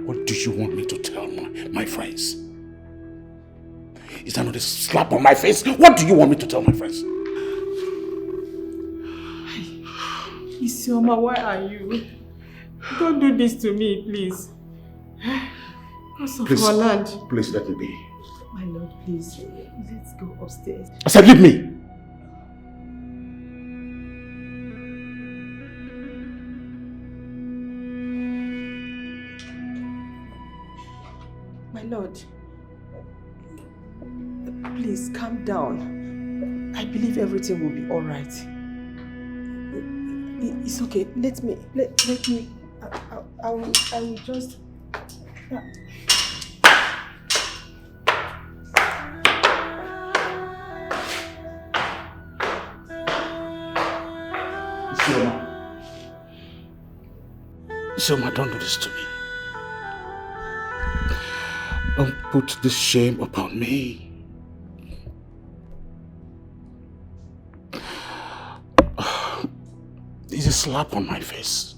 What do you want me to tell my friends? Is that not a slap on my face? What do you want me to tell my friends? Isioma, why are you? Don't do this to me, please. Because of our land. Please let me be. My lord, please. Let's go upstairs. I said leave me. My lord, please calm down. I believe everything will be all right. It's okay. Let me. I will just. Isioma, don't do this to me. Don't put this shame upon me. It's a slap on my face.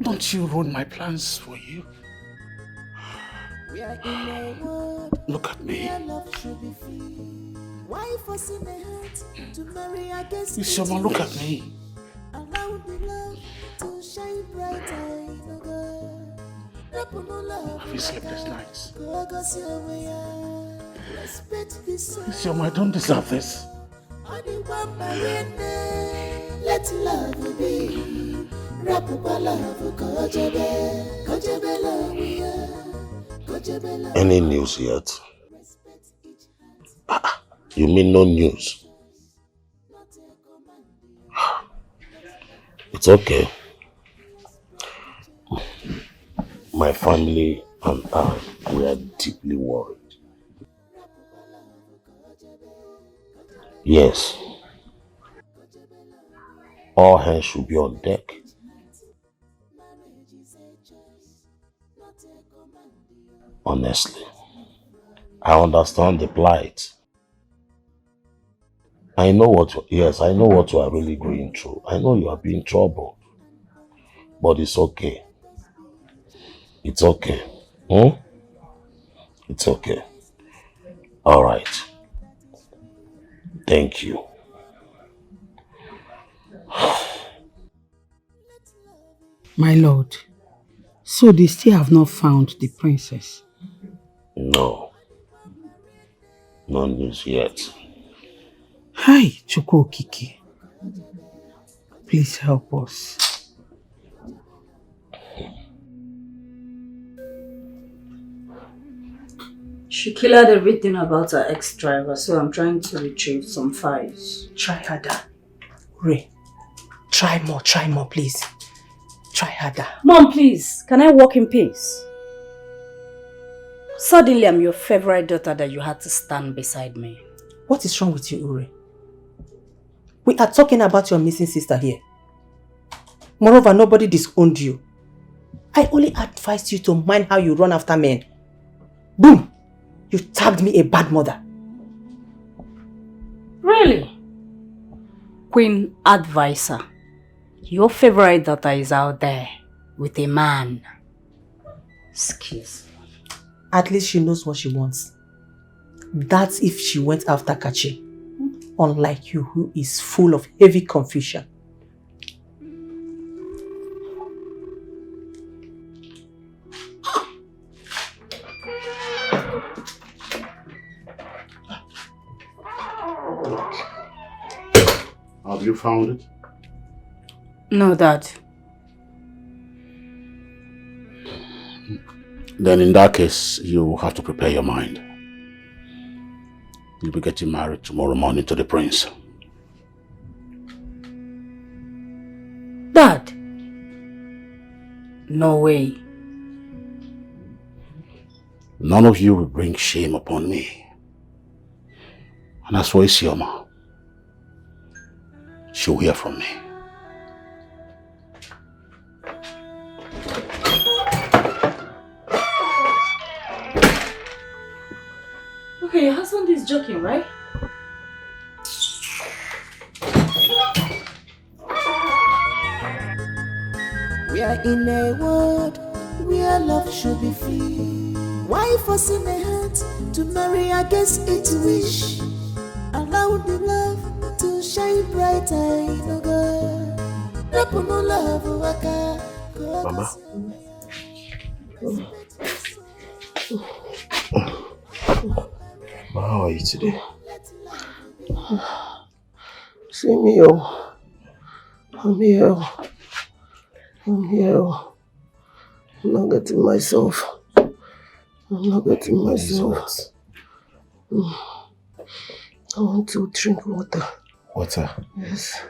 Don't you ruin my plans for you? Look at me. Why forcing a heart to marry against Isioma, look at me. Allow the love to shine brighter in a God. Rapuno love. Have you slept this night? Kogosi omeya. Respect the soul. Isioma, I don't deserve this. Anyone marine. Let love be. Rapuba love kojebe. Kojebe love we are. Kojebe love. Any news yet? You mean no news? It's okay. My family and I, we are deeply worried. Yes. All hands should be on deck. Honestly, I understand the plight. I know what you are really going through. I know you are being troubled. But it's okay. It's okay. It's okay. All right. Thank you. My lord, so they still have not found the princess? No. No news yet. Hi, Chukwu Okike. Please help us. She cleared everything about her ex-driver, so I'm trying to retrieve some files. Try harder. Ray, try more, please. Try harder. Mom, please, can I walk in peace? Suddenly, I'm your favorite daughter that you had to stand beside me. What is wrong with you, Uri? We are talking about your missing sister here. Moreover, nobody disowned you. I only advised you to mind how you run after men. Boom! You tagged me a bad mother. Really? Queen Advisor, your favorite daughter is out there with a man. Excuse me. At least she knows what she wants. That's if she went after Kachi. Unlike you, who is full of heavy confusion. Have you found it? No, Dad. Then in that case, you have to prepare your mind. You'll be getting married tomorrow morning to the prince. Dad? No way. None of you will bring shame upon me. And as for Isioma, she'll hear from me. Okay, your husband is joking, right? We are in a world where love should be free. Why forcing a heart to marry against its wish? Allow the love to shine brighter in a girl. No love, Mama. How are you today? See me, oh. I'm here. I'm here. I'm not getting myself. I want to drink water. Water? Yes.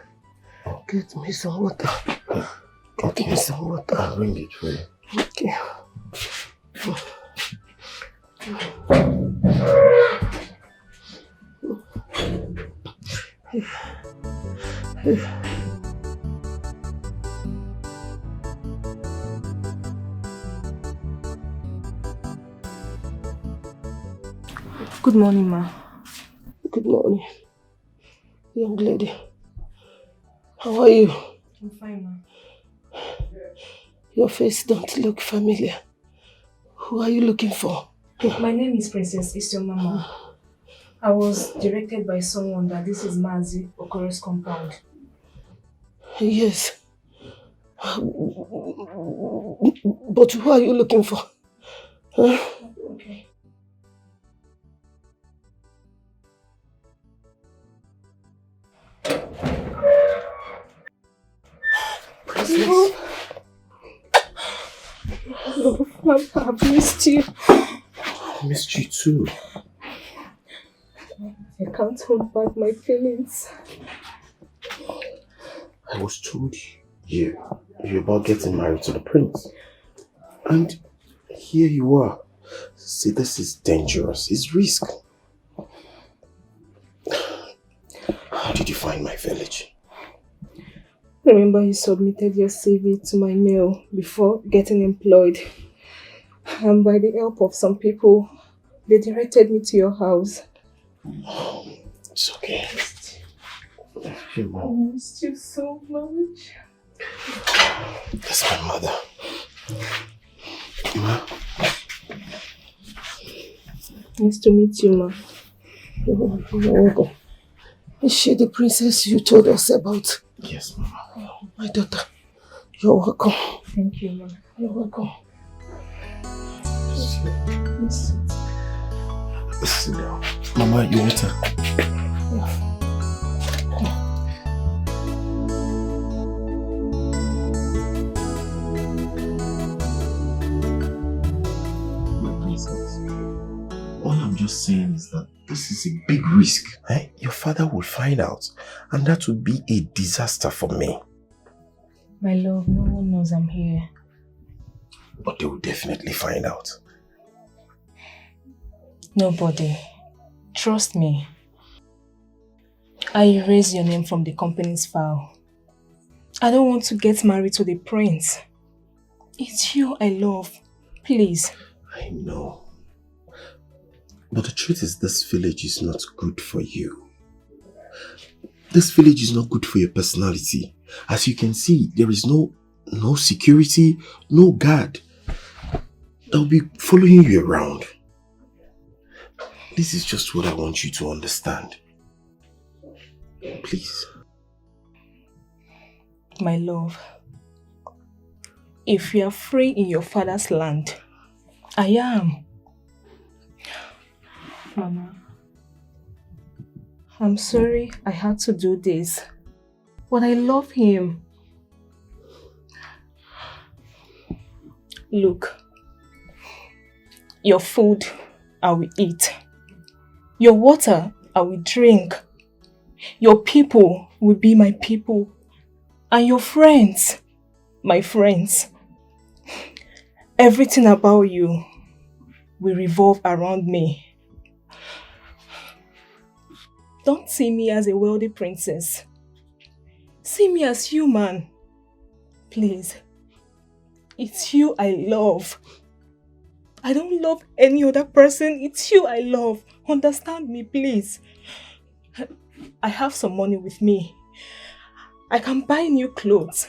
Get me some water. Okay. Get me some water. I'll bring it for you. Okay. Good morning, ma. Good morning, young lady. How are you? I'm fine, ma. Your face don't look familiar. Who are you looking for? My name is Princess Isioma, ma. I was directed by someone that this is Mazi Okoro's compound. Yes. But who are you looking for? Huh? Okay. Princess. Oh, I've missed you. I missed you too. I can't hold back my feelings. I was told you about getting married to the prince. And here you are. See, this is dangerous. It's risk. How did you find my village? Remember you submitted your CV to my mail before getting employed. And by the help of some people, they directed me to your house. It's okay. I missed you so much. That's my mother. Ma? Nice to meet you, ma. You're welcome. Is she the princess you told us about? Yes, Mama. My daughter. You're welcome. Thank you, ma. You're welcome. Sit down. Mama, your water. All I'm just saying is that this is a big risk. Your father will find out, and that would be a disaster for me. My love, no one knows I'm here. But they will definitely find out. Nobody. Trust me. I erase your name from the company's file. I don't want to get married to the prince. It's you I love. Please. I know. But the truth is, this village is not good for you. This village is not good for your personality. As you can see, there is no security, no guard that will be following you around. This is just what I want you to understand. Please. My love, if you are free in your father's land, I am. Mama, I'm sorry I had to do this, but I love him. Look, your food I will eat, your water I will drink, your people will be my people, and your friends, my friends. Everything about you will revolve around me. Don't see me as a wealthy princess. See me as human. Please. It's you I love. I don't love any other person. It's you I love. Understand me, please. I have some money with me. I can buy new clothes,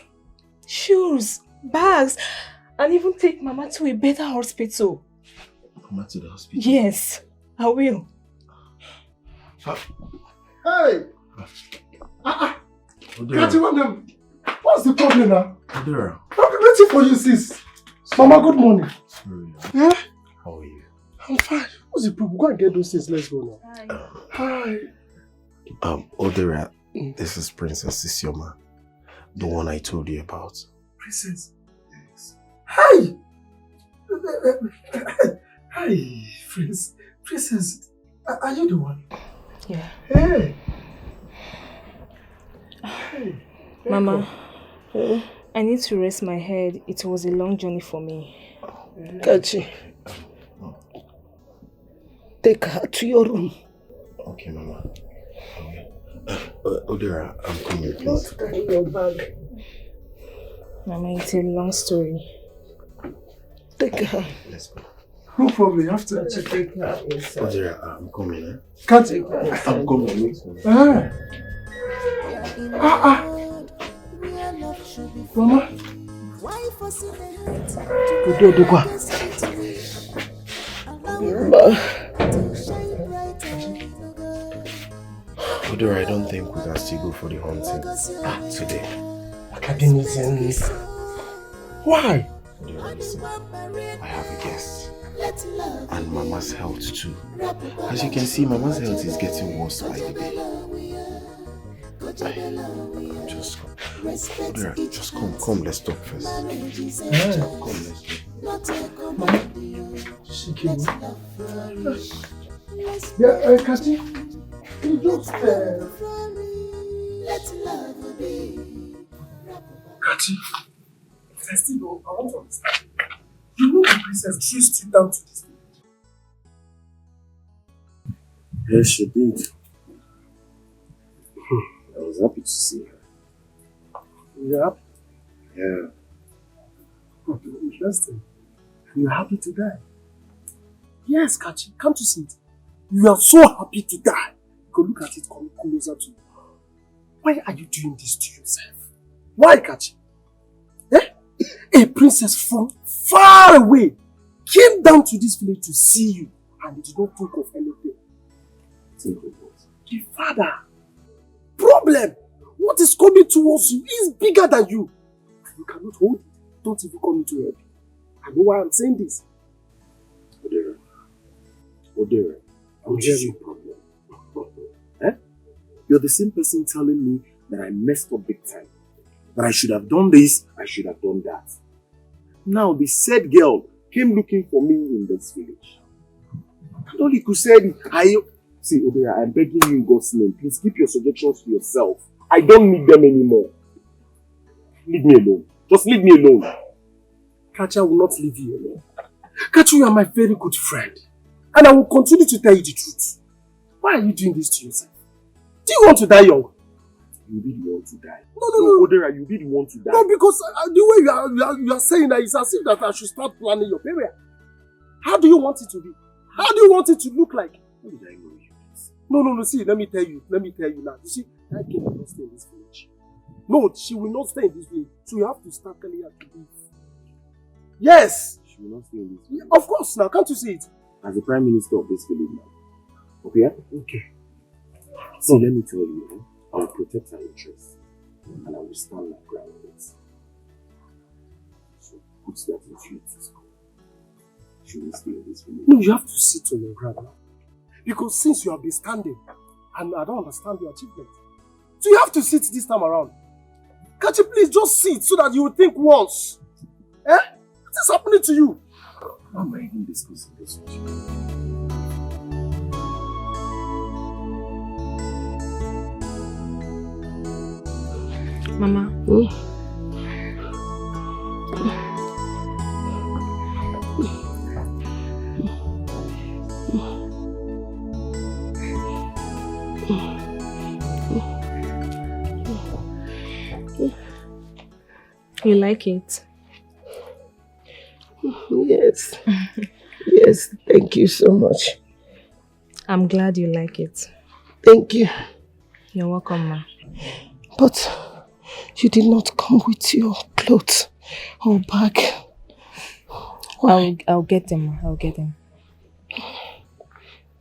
shoes, bags, and even take Mama to a better hospital. Mama to the hospital? Yes, I will. Hey! Cathy, what's the problem now? Odera. I'm waiting for you, sis. Mama, good morning. Sorry. Yeah? How are you? I'm fine. What's the problem? Go and get those things. Let's go now. Hi. Odera, this is Princess Isioma, the one I told you about. Princess? Yes. Hi! Hi, Princess. Are you the one? Yeah. Hey! Mama, I need to rest my head. It was a long journey for me. Kachi, take her to your room. Okay, Mama. Odera, I'm coming, please. Don't carry your bag. Mama, it's a long story. Take her. Let's go. No problem, you have to take her inside. Odera, I'm coming, eh? Kachi, I'm coming. Mama. Odera, I don't think we can still go for the hunting today. Academicians. Why? Odera, listen. I have a guest. And Mama's health too. As you can see, Mama's health is getting worse by the day. Just come. Odera, just come, let's talk first. Come, let's talk. Mama, she came. Yeah, Kachi, you just Kachi, I still don't, I want to understand. You know the princess chased you down to this village? Yes, she did. I was happy to see her. Yeah. Yeah. Okay, interesting. You're happy to die? Yes, Kachi, come to see it. You are so happy to die. Go look at it, come closer to you. Why are you doing this to yourself? Why, Kachi? A princess from far away came down to this village to see you, and you did not think of anything. Think of what? The father. Problem. What is coming towards you is bigger than you. You cannot hold it. Don't even come into help. I know why I'm saying this. Odera, what is your problem? You're the same person telling me that I messed up big time. That I should have done this, I should have done that. Now the said girl came looking for me in this village. Loli could say, see, Odeya, I'm begging you in God's name, please keep your suggestions to yourself. I don't need them anymore. Leave me alone. Just leave me alone. Kacha will not leave you alone. Kacha, you are my very good friend. And I will continue to tell you the truth. Why are you doing this to yourself? Do you want to die young? You really want to die. No, Odera, you really want to die. No, because the way you are saying that, it's as if that I should start planning your burial. How do you want it to be? How do you want it to look like? How did I know you? No, see, let me tell you now. You see, that girl will not stay in this village. No, she will not stay in this village. So you have to start telling her to leave. Yes! She will not stay in this village. Of course, now, can't you see it? As the Prime Minister of this village now. Okay? Okay. See, let me tell you, I will protect her interests. And I will stand my ground on it. So put that into your discourse. She will stay in this village. No, you have to sit on your ground now. Because since you have been standing, and I don't understand your achievement. So you have to sit this time around. Can't you please just sit so that you will think once? Eh? What is happening to you? Why am I even discussing this with you? Mama. You like it? Yes. Yes, thank you so much. I'm glad you like it. Thank you. You're welcome, ma. But you did not come with your clothes or bag. Why? I'll get them, ma. I'll get them.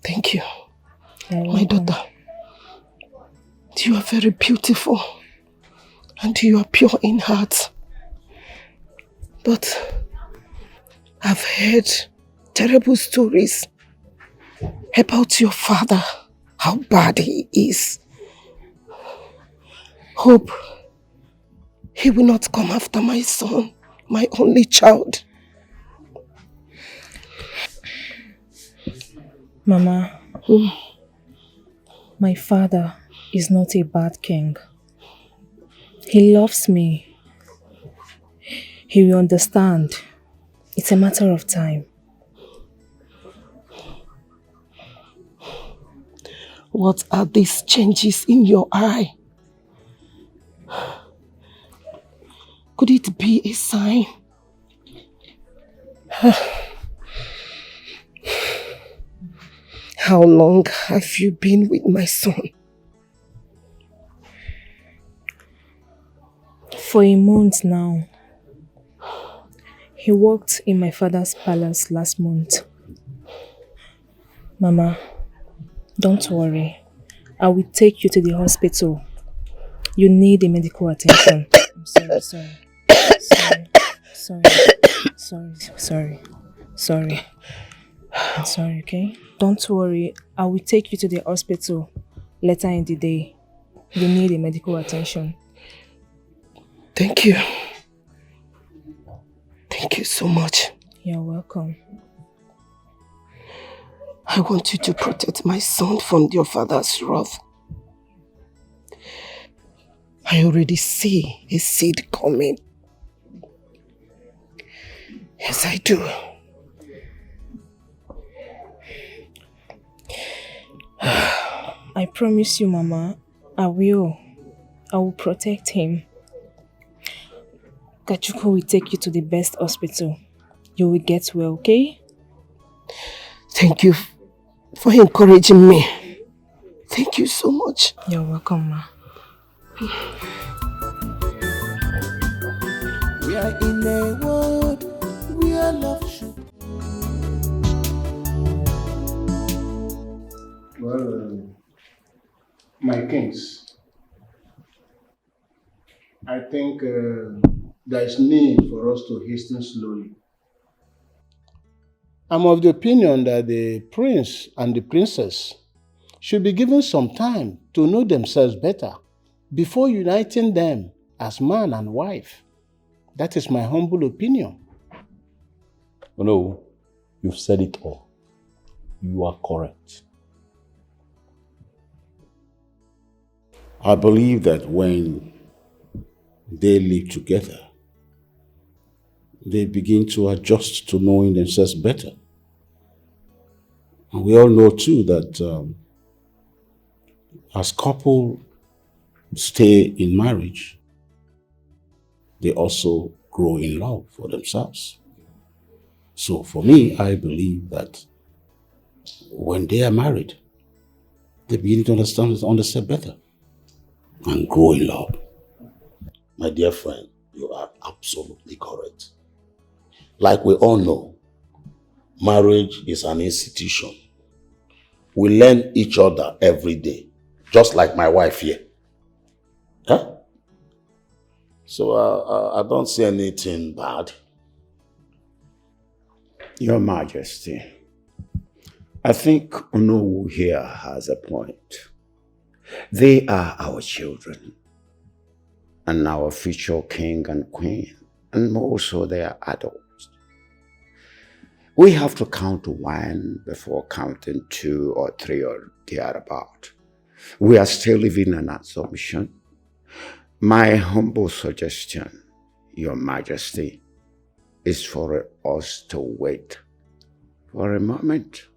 Thank you. My daughter, you are very beautiful and you are pure in heart. But I've heard terrible stories about your father, how bad he is. Hope he will not come after my son, my only child. Mama, my father is not a bad king. He loves me. He will understand. It's a matter of time. What are these changes in your eye? Could it be a sign? How long have you been with my son? For a month now. He worked in my father's palace last month. Mama, don't worry. I will take you to the hospital. You need a medical attention. I'm sorry. I'm sorry, okay? Don't worry. I will take you to the hospital later in the day. You need a medical attention. Thank you. Thank you so much. You're welcome. I want you to protect my son from your father's wrath. I already see a seed coming. Yes, I do. I promise you, Mama, I will protect him. Kachuko will take you to the best hospital. You will get well, okay? Thank you for encouraging me. Thank you so much. You're welcome, Ma. We are in a world where love should. Well, my kings, I think there is need for us to hasten slowly. I'm of the opinion that the prince and the princess should be given some time to know themselves better before uniting them as man and wife. That is my humble opinion. Oh no, you've said it all. you are correct. I believe that when they live together, they begin to adjust to knowing themselves better. And we all know too that as couple stay in marriage, they also grow in love for themselves. So for me, I believe that when they are married, they begin to understand themselves better and grow in love. My dear friend, you are absolutely correct. Like we all know, marriage is an institution. We learn each other every day, just like my wife here. Huh? So I don't see anything bad. Your Majesty, I think Onowu here has a point. They are our children and our future king and queen, and also they are adults. We have to count to one before counting two or three or thereabout. We are still living an assumption. My humble suggestion, Your Majesty, is for us to wait for a moment.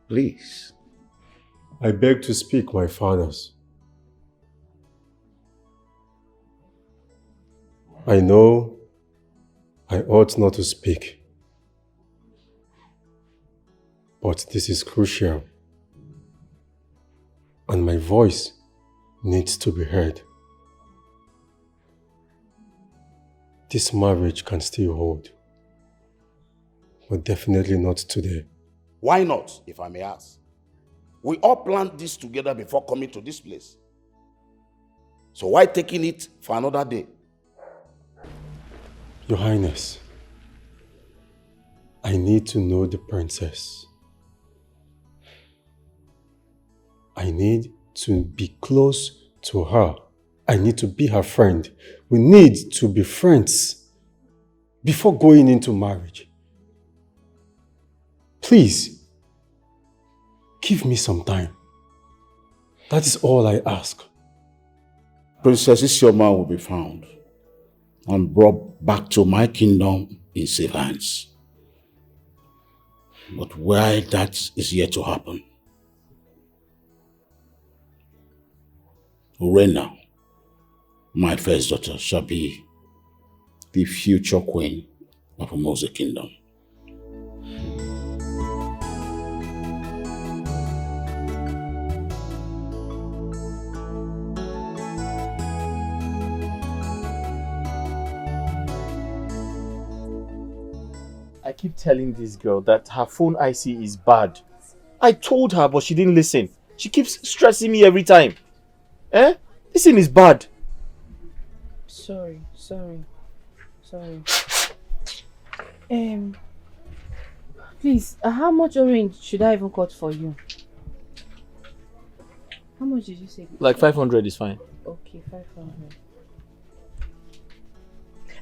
Please. I beg to speak, my fathers. I know I ought not to speak, but this is crucial, and my voice needs to be heard. This marriage can still hold, but definitely not today. Why not, if I may ask? We all planned this together before coming to this place. So why taking it for another day? Your Highness, I need to know the princess. I need to be close to her. I need to be her friend. We need to be friends before going into marriage. Please, give me some time. That is all I ask. Princess Isioma will be found and brought back to my kingdom in safe hands. But why that is yet to happen. Urena, my first daughter, shall be the future queen of Mose Kingdom. I keep telling this girl that her phone IC is bad. I told her, but she didn't listen. She keeps stressing me every time. Eh? This thing is bad. Sorry. Please, how much orange should I even cut for you? How much did you say? Like 500 is fine. Okay,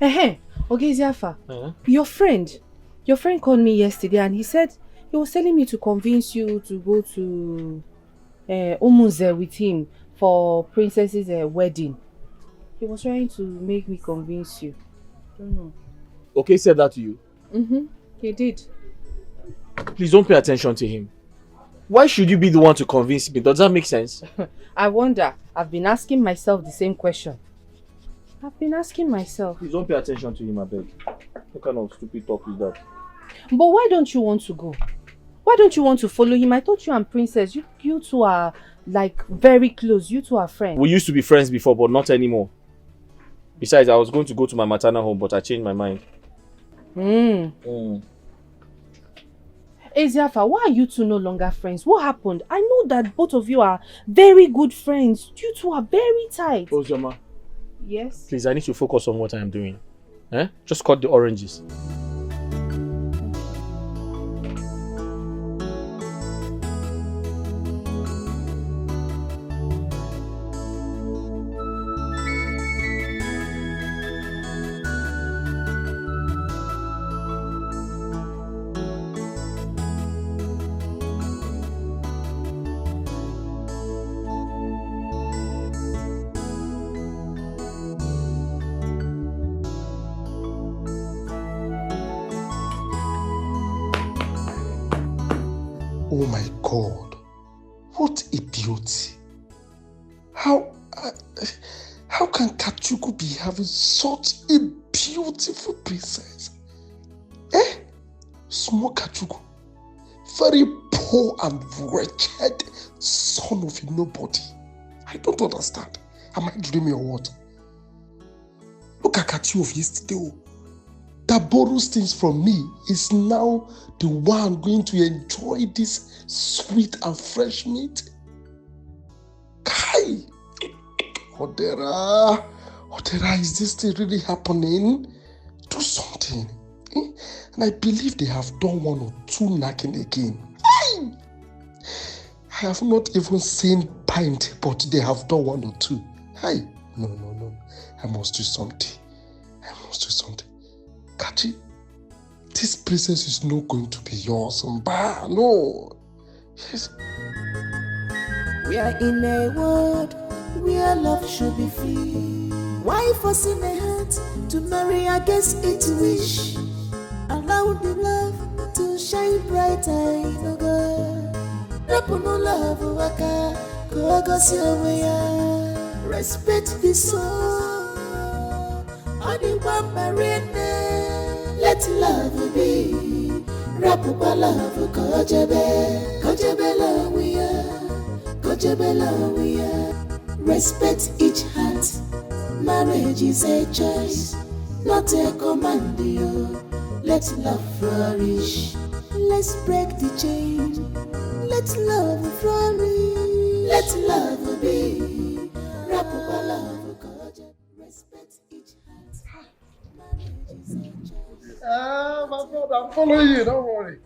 500. Okay, Ziafa. Your friend called me yesterday and he said he was telling me to convince you to go to Umuze with him for Princess's wedding. He was trying to make me convince you. Don't know. Okay, said that to you? He did. Please don't pay attention to him. Why should you be the one to convince me? Does that make sense? I wonder. I've been asking myself the same question. Please don't pay attention to him, I beg. What kind of stupid talk is that? But why don't you want to go? Why don't you want to follow him? I thought you and Princess, you two are like very close. You two are friends. We used to be friends before, but not anymore. Besides, I was going to go to my maternal home, but I changed my mind. Eziafa, why are you two no longer friends? What happened? I know that both of you are very good friends. You two are very tight. Ozoma. Yes? Please, I need to focus on what I am doing. Just cut the oranges. my God. What a beauty. How can Kachuku be having such a beautiful princess? Small Kachuku. Very poor and wretched son of a nobody. I don't understand. Am I dreaming or what? Look at Kachu of yesterday. That borrows things from me is now the one going to enjoy this sweet and fresh meat. Kai! Odera, is this thing really happening? Do something. And I believe they have done one or two knocking again. I have not even seen pint, but they have done one or two. No. I must do something. Kachi, this princess is not going to be yours. No. Yes. We are in a world where love should be free. Why forcing a heart to marry against its wish? Allow the love to shine brighter in a girl. Rapuno love waka, Kogosia. Respect the soul. Only one marine. Let love be. Rapupa love, Kojebe love we are. Kojebe we are. Respect each heart. Marriage is a choice, not a command. Let love flourish. Let's break the chain. Let love flourish. Let love be. Rapupa love, respect each heart. Marriage is a choice. My brother, I'm following you. Don't worry.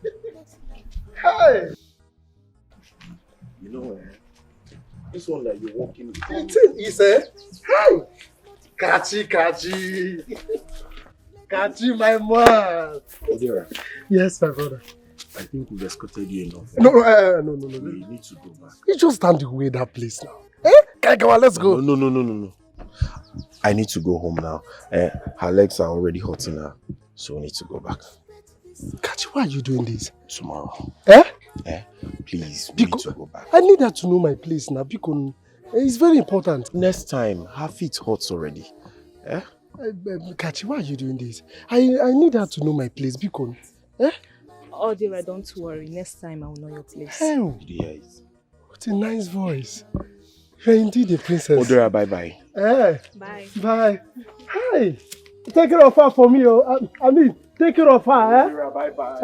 Hey. You know, this one that you're walking with. He said, hey. Kachi. Kachi, my man. Odera. Yes, my brother. I think we've escorted you enough. No. We need to go back. You just stand away that place now. Come on, let's go. No. I need to go home now. Her legs are already hurting her, so we need to go back. Kachi, why are you doing this? Tomorrow. Please, we need to go back. I need her to know my place now because it's very important. Next time, her feet hurts already. Kachi, why are you doing this? I need her to know my place because... Oh dear, don't worry. Next time I will know your place. Oh, yes. What a nice voice. You're indeed a princess. Odera, bye-bye. Bye. Hi. Take care of her for me. I mean, take care of her. Odera, bye-bye.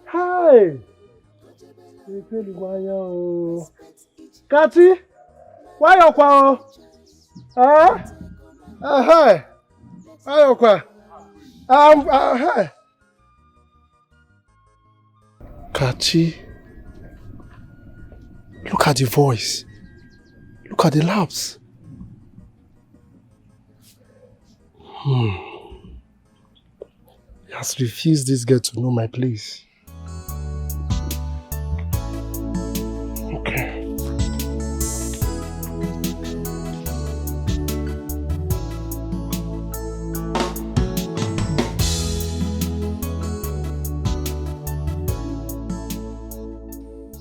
Hi. Kachi, why you kwa? Hi. Why you kwa? Hi. Kachi, look at the voice. Look at the laps. He has refused this girl to know my place. Okay.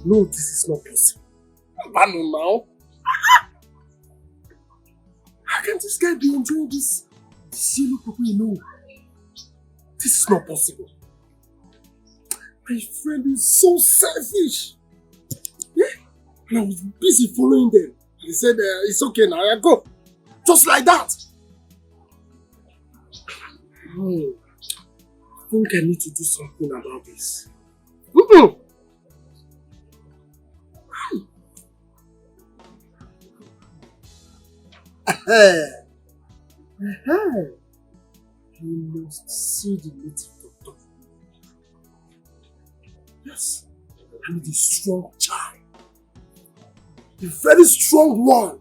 No, this is not possible. Banu now. How can this guy be enjoying this yellow purple, you know? This is not possible. My friend is so selfish. And I was busy following them. He said, it's okay now, I go. Just like that. I think I need to do something about this. You must see the native doctor. Yes, I need a strong child. A very strong one.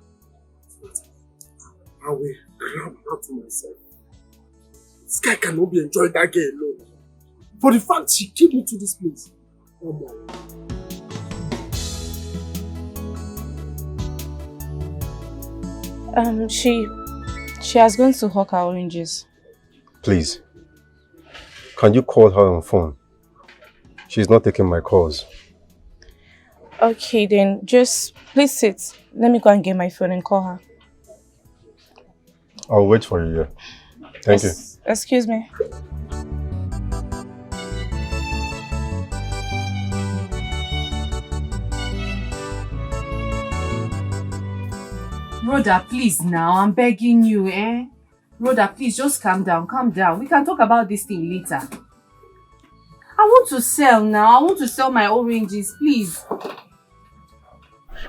I will grab her to myself. This guy cannot be enjoying that girl alone. For the fact she kept me to this place. Oh my. She has gone to hawk her oranges. Please, can you call her on phone? She's not taking my calls. Okay, then just please sit. Let me go and get my phone and call her. I'll wait for you here. Thank you. Excuse me. Rhoda, please now, I'm begging you, eh? Rhoda, please just calm down, calm down. We can talk about this thing later. I want to sell now. I want to sell my oranges, please.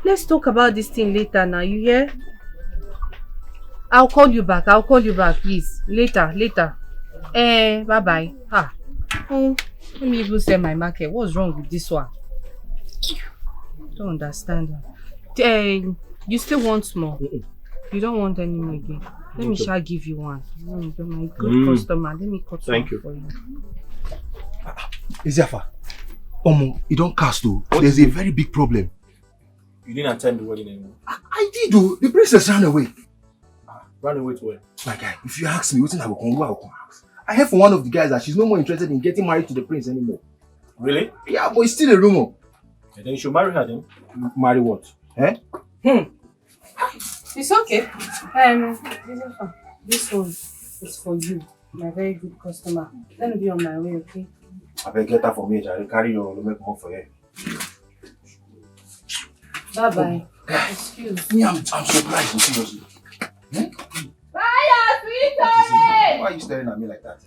Let's talk about this thing later now, you hear? I'll call you back, please. Later. Bye-bye. Let me even sell my market. What's wrong with this one? Don't understand. You still want more? You don't want any more again? Let me shall give you one. You're my good customer. Let me cut one for you. Ezeafa, Omo, you don't cast though. There's a very big problem. You didn't attend the wedding anymore. I did though. The princess ran away. Ran away to where? My guy, if you ask me, I will ask. I heard from one of the guys that she's no more interested in getting married to the prince anymore. Really? Yeah, but it's still a rumor. And then you should marry her then. Marry what? Eh? It's okay. This one is for you, my very good customer. Let me be on my way, okay? I better get that for me. I carry your make more for you. Bye-bye. Excuse me. I'm surprised, seriously. Bye, Why are you staring at me like that?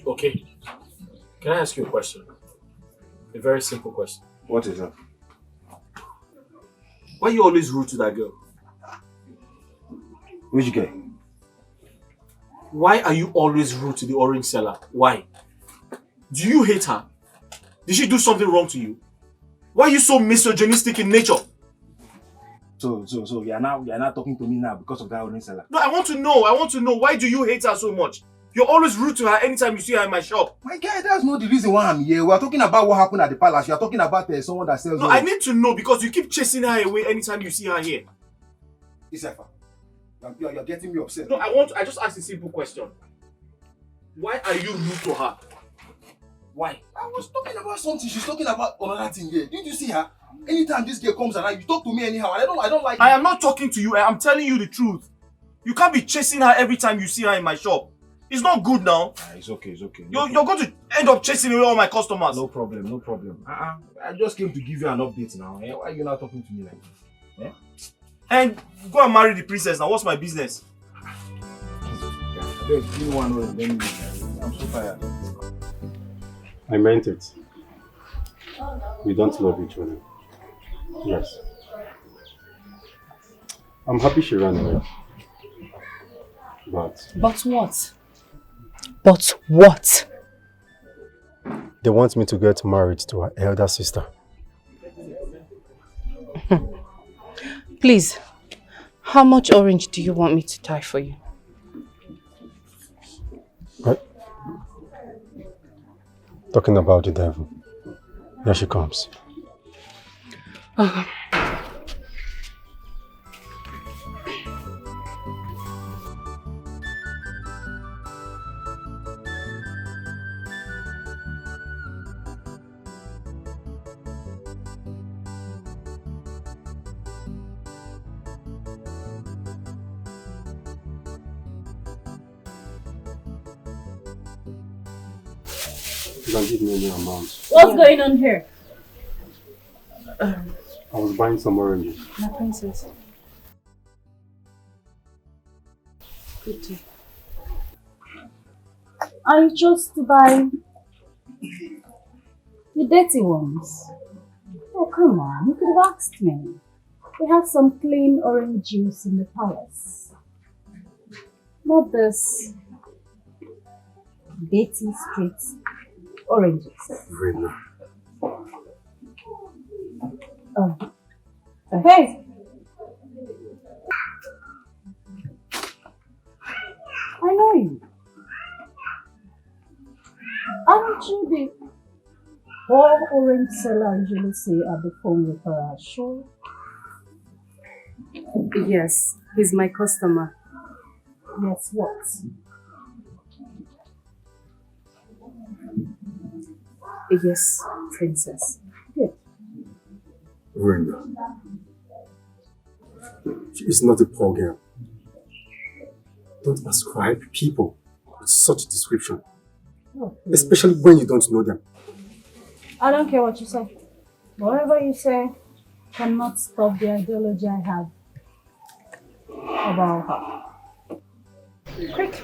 Okay. Can I ask you a question? A very simple question. What is that? Why are you always rude to that girl? Which girl? Why are you always rude to the orange seller? Why? Do you hate her? Did she do something wrong to you? Why are you so misogynistic in nature? So you're not talking to me now because of that orange seller? No, I want to know. Why do you hate her so much? You're always rude to her anytime you see her in my shop. My guy, that's not the reason why I'm here. We're talking about what happened at the palace. You're talking about someone that sells... No, I need to know because you keep chasing her away anytime you see her here. Ezeafa, you're getting me upset. No, I just asked a simple question. Why are you rude to her? Why? I was talking about something. She's talking about another thing here. Didn't you see her? Anytime this girl comes around, you talk to me anyhow. I don't like it. I am not talking to you. I am telling you the truth. You can't be chasing her every time you see her in my shop. It's not good now. It's okay. You're going to end up chasing away all my customers. No problem. I just came to give you an update now. Eh? Why are you not talking to me like this? Eh? And go and marry the princess now. What's my business? Babe, give me one roll. Then I'm so tired. I meant it. We don't love each other. Yes. I'm happy she ran away. But what? But what? They want me to get married to her elder sister. Please, how much orange do you want me to tie for you? What? Talking about the devil. Here she comes. Okay. You can give me any amount. What's going on here? I was buying some oranges. My princess. Good tea. I chose to buy the dirty ones. Oh, come on, you could have asked me. We have some clean orange juice in the palace. Not this dirty street oranges. Really? Oh. Hey! I know you. Aren't you the poor orange seller I usually see at the phone with her show? Yes, he's my customer. Yes, what? Yes, princess. Good. Brenda. She is not a poor girl. Don't ascribe people with such a description. Especially when you don't know them. I don't care what you say. Whatever you say cannot stop the ideology I have about her. Quick.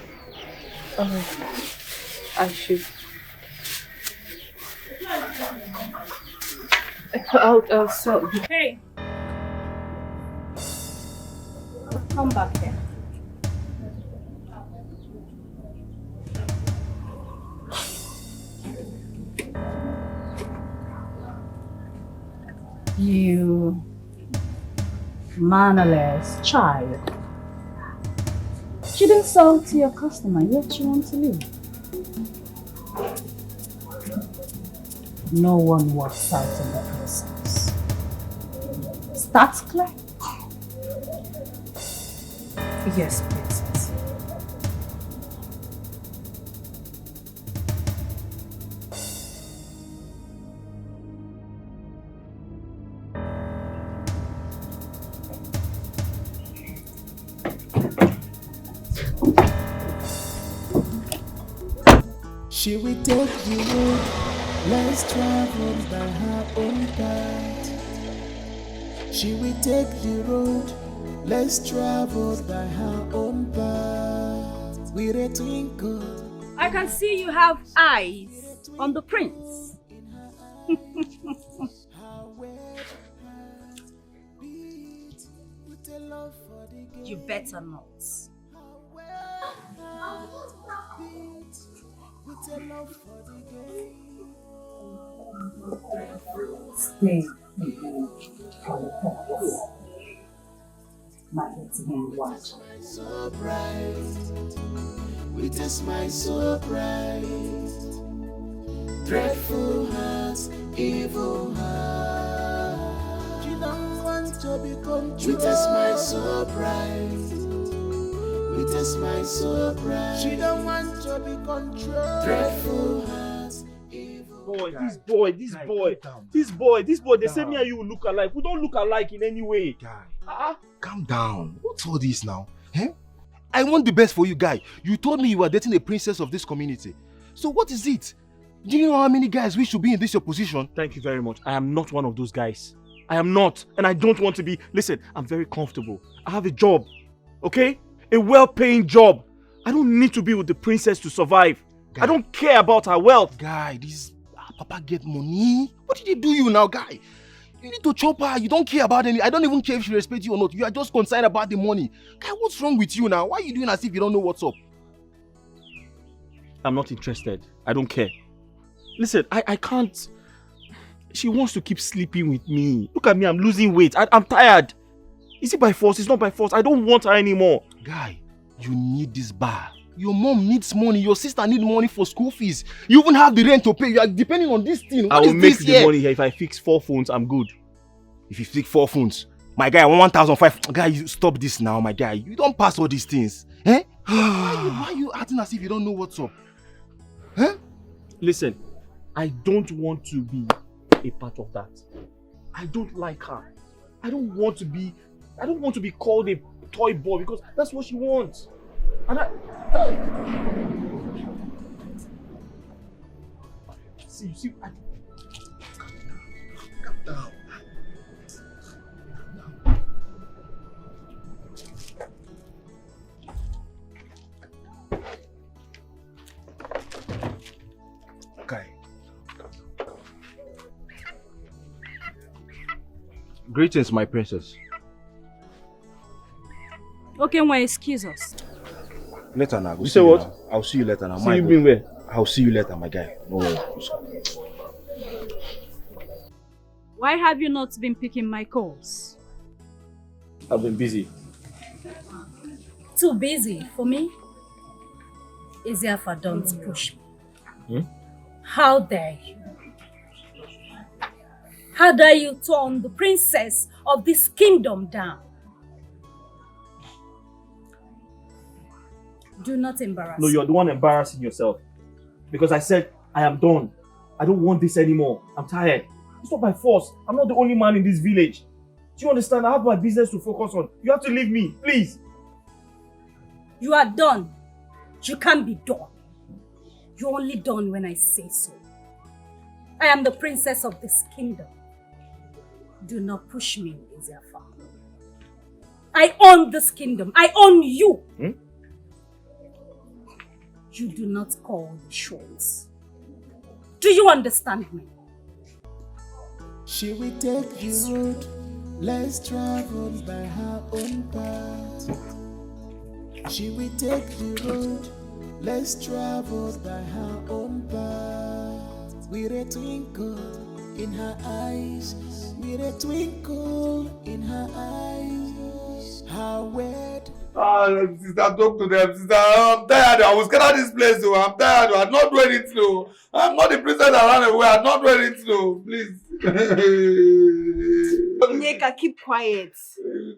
I should. So. Hey! Come back here. You mannerless child. She didn't sell to your customer, yet you want to leave. No one walks out in the process. That's clear? Yes, princess. She will take the road less traveled by her own path. She will take the road less traveled by her own path. With a twinkle. I can see you have eyes on the prince. You better not. Stay my little watch. So bright, with a smile so bright, dreadful hearts, evil hearts. She don't want to be controlled. With a smile so bright, with a smile so bright. She don't want to be controlled. Dreadful hearts, evil. This boy, they say me and you will look alike. We don't look alike in any way. Guy, calm down. What's all this now? Eh? I want the best for you, guy. You told me you were dating a princess of this community. So what is it? Do you know how many guys we should be in this your position? Thank you very much. I am not one of those guys. I am not. And I don't want to be. Listen, I'm very comfortable. I have a job. Okay? A well-paying job. I don't need to be with the princess to survive. Guy, I don't care about her wealth. Guy, this Papa get money. What did he do you now, guy? You need to chop her. You don't care about any. I don't even care if she respects you or not. You are just concerned about the money. Guy, what's wrong with you now? Why are you doing as if you don't know what's up? I'm not interested. I don't care. Listen, I can't. She wants to keep sleeping with me. Look at me, I'm losing weight. I'm tired. Is it by force? It's not by force. I don't want her anymore. Guy, you need this bar. Your mom needs money. Your sister needs money for school fees. You even have the rent to pay. You are depending on this thing. I will make the money here. If I fix 4 phones, I'm good. If you fix 4 phones, my guy, 1,500. Guy, you stop this now, my guy. You don't pass all these things. Eh? Why are you acting as if you don't know what's up? Huh? Listen, I don't want to be a part of that. I don't like her. I don't want to be called a toy boy because that's what she wants. And see, calm down. Okay. Greetings, my princess. Okay, well, excuse us. Later now. You say what? I'll see you later now. See you been where? I'll see you later, my guy. No worries. Why have you not been picking my calls? I've been busy. Too busy for me? Easier for don't push me. How dare you? How dare you turn the princess of this kingdom down? Do not embarrass me. No, you're the one embarrassing yourself. Because I said, I am done. I don't want this anymore. I'm tired. It's not by force. I'm not the only man in this village. Do you understand? I have my business to focus on. You have to leave me, please. You are done. You can't be done. You're only done when I say so. I am the princess of this kingdom. Do not push me, Ezeafa. I own this kingdom. I own you. You do not call the shots. Do you understand me? She will take the road less traveled by her own path. She will take the road less traveled by her own path. With a twinkle in her eyes, with a twinkle in her eyes, her word. Sister, talk to them. Sister, I'm tired. I was scared of this place. So I'm tired. I'm not doing it slow. I'm not the princess that ran away. I'm not doing it slow. Please. Onyeka, keep quiet.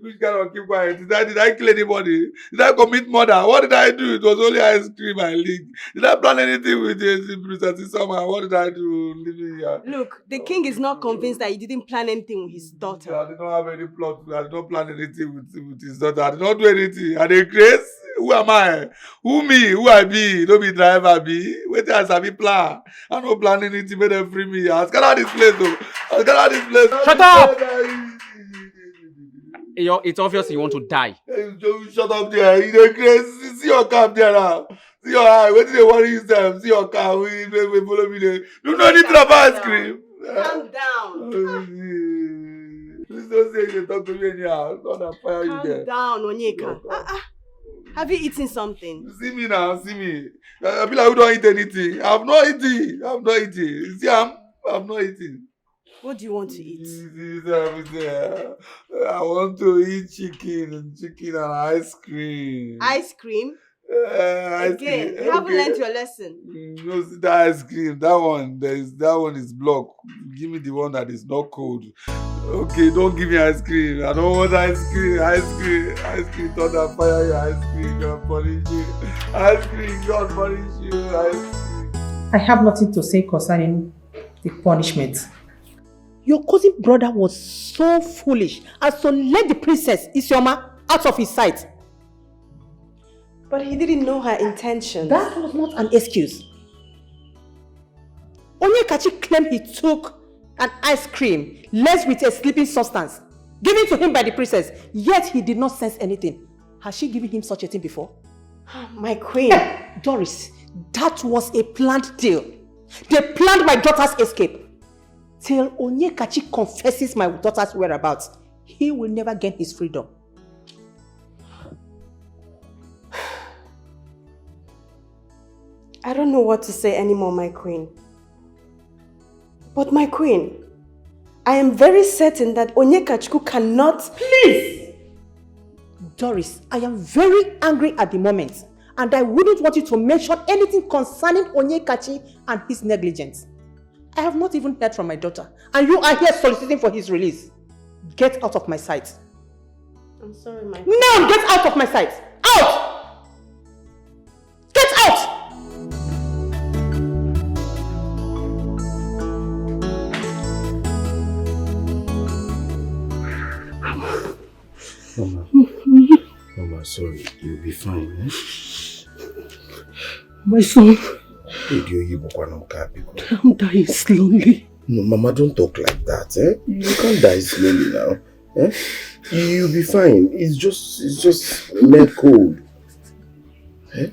Which kind of keep quiet? Did I kill anybody? Did I commit murder? What did I do? It was only ice cream I leaked. Did I plan anything with the Princess Isoma? What did I do? Leave me here. Look, the king is not convinced that he didn't plan anything with his daughter. I did not have any plot. I did not plan anything with his daughter. I did not do anything. Are they crazy? Who am I? Who me? Who I be? Don't be driver be. Wait till I sabi plan. I don't plan anything. Make them free me. I scared of this place though. I scared of this place. Shut up! It's obvious you want to die. Shut up there. You're crazy. See your car there now. See your eye. Wait till they worry yourself. See your car. We follow me there. You know anything about ice cream. Calm down. Please don't say you talk to me anyhow. It's not that fire you there. Calm down, Onyeka. Have you eaten something? See me now, see me. I feel like we don't eat anything. I've not eaten. See, I'm not eating. What do you want to eat? I want to eat chicken and ice cream. Ice cream? Ice Again, cream. you haven't learned your lesson. No, see that ice cream. That one is blocked. Give me the one that is not cold. Okay, don't give me ice cream. I don't want ice cream. Ice cream. Thunder fire your ice cream. God punish you. Ice cream. God punish you. Ice cream. I have nothing to say concerning the punishment. Your cousin brother was so foolish as to let the princess Isioma out of his sight. But he didn't know her intentions. That was not an excuse. Onyekachi claimed he took an ice cream laced with a sleeping substance given to him by the princess, yet he did not sense anything. Has she given him such a thing before? My queen. Doris, that was a planned deal. They planned my daughter's escape. Till Onyekachi confesses my daughter's whereabouts, he will never gain his freedom. I don't know what to say anymore, my queen. But my queen, I am very certain that Onyekachi cannot... Please! Doris, I am very angry at the moment, and I wouldn't want you to mention anything concerning Onyekachi and his negligence. I have not even heard from my daughter, and you are here soliciting for his release. Get out of my sight. I'm sorry, my queen. No, get out of my sight! Out! Get out! Mama, sorry. You'll be fine, eh? My son, I'm dying slowly. No, Mama, don't talk like that, eh? You can't die slowly now, eh? You'll be fine. It's just mere cold. Eh?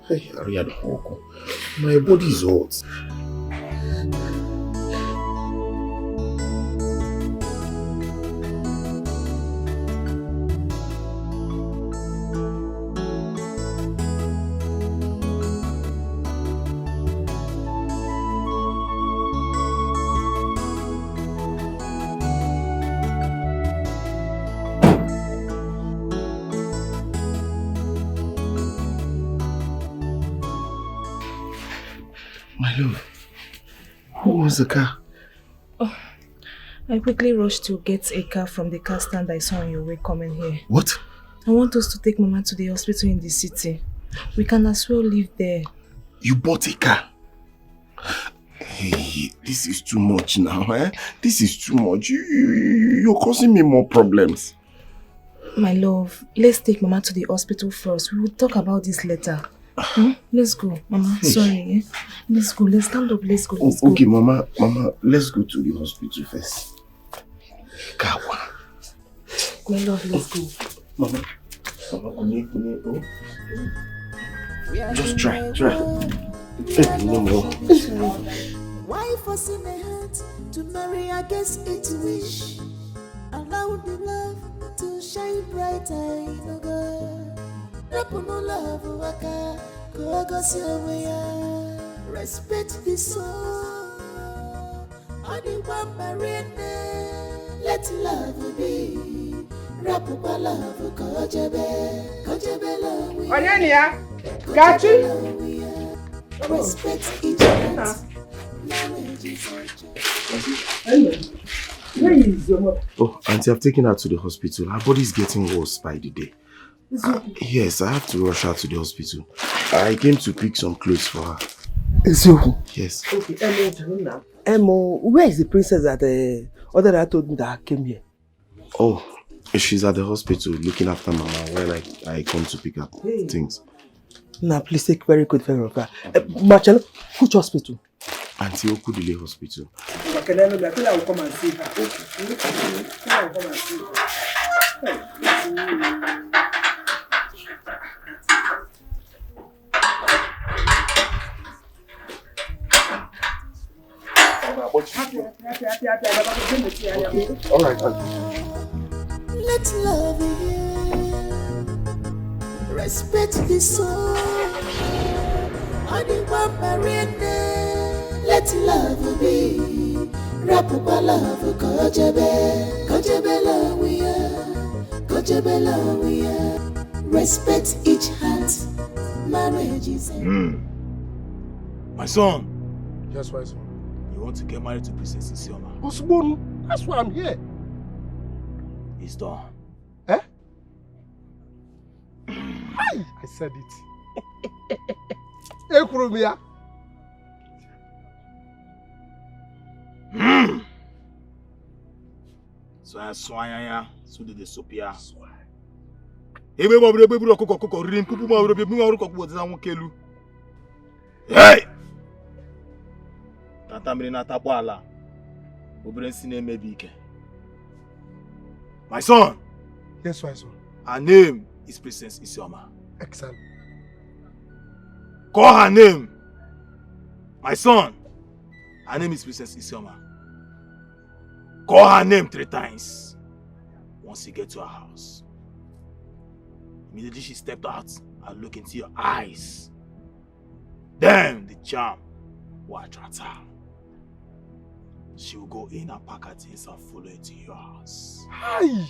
Hey, Ariadne, my body is hot. The car? Oh, I quickly rushed to get a car from the car stand I saw on your way coming here. What? I want us to take Mama to the hospital in the city. We can as well live there. You bought a car? Hey, this is too much now, eh? This is too much. You're causing me more problems. My love, let's take Mama to the hospital first. We will talk about this later. Let's go, Mama. Sorry, eh? Let's go. Let's stand up. Let's go. Let's Okay, go. Mama, let's go to the hospital first. Kawa. My love, let's go. Mama, just try. No more. Why forcing a heart to marry against its wish? Allow the love to shine brighter in a girl. Rapuno love waka, kogos your respect the soul. Only one marine, let love be. Rapupa love, kojebe love. Onyania, got you? Respect each other. Where is your mother? Oh, Auntie, I've taken her to the hospital. Her body is getting worse by the day. Yes, I have to rush her to the hospital. I came to pick some clothes for her. Yes. Okay, Emo, where is the princess that the other guy told me that came here? Oh, she's at the hospital looking after Mama while I come to pick up things. Now, please take very good care of her. Marcelo, which hospital? Auntie Okudile Hospital. I feel I will come and see her. I will come and see her. All right, Auntie. Let love begin. Respect the soul. Only one marine. Let love be. Rapupa love, kojebe love we are. Kojebe love we are. Respect each heart. Marriage is My son. Yes, my son. You want to get married to Princess Isioma? Osborne, that's why I'm here. It's done. Eh? I said it. Hey, Kurumia. So I swanya, so did the Sophia. Ebe mo bre bebu kokoko rin pupu mo bre bebu mo kokoko za won kelu. Hey! Tata mri na tapo ala. Obre nsi na emebi ike. My son. Yes, my son. Her name is Princess Isioma. Excellent. Call her name. My son. Her name is Princess Isioma. Call her name 3 times. Once you get to her house. Immediately she stepped out and looked into your eyes. Then the charm will attract her. She will go in and pack her things and follow you to your house. Hi!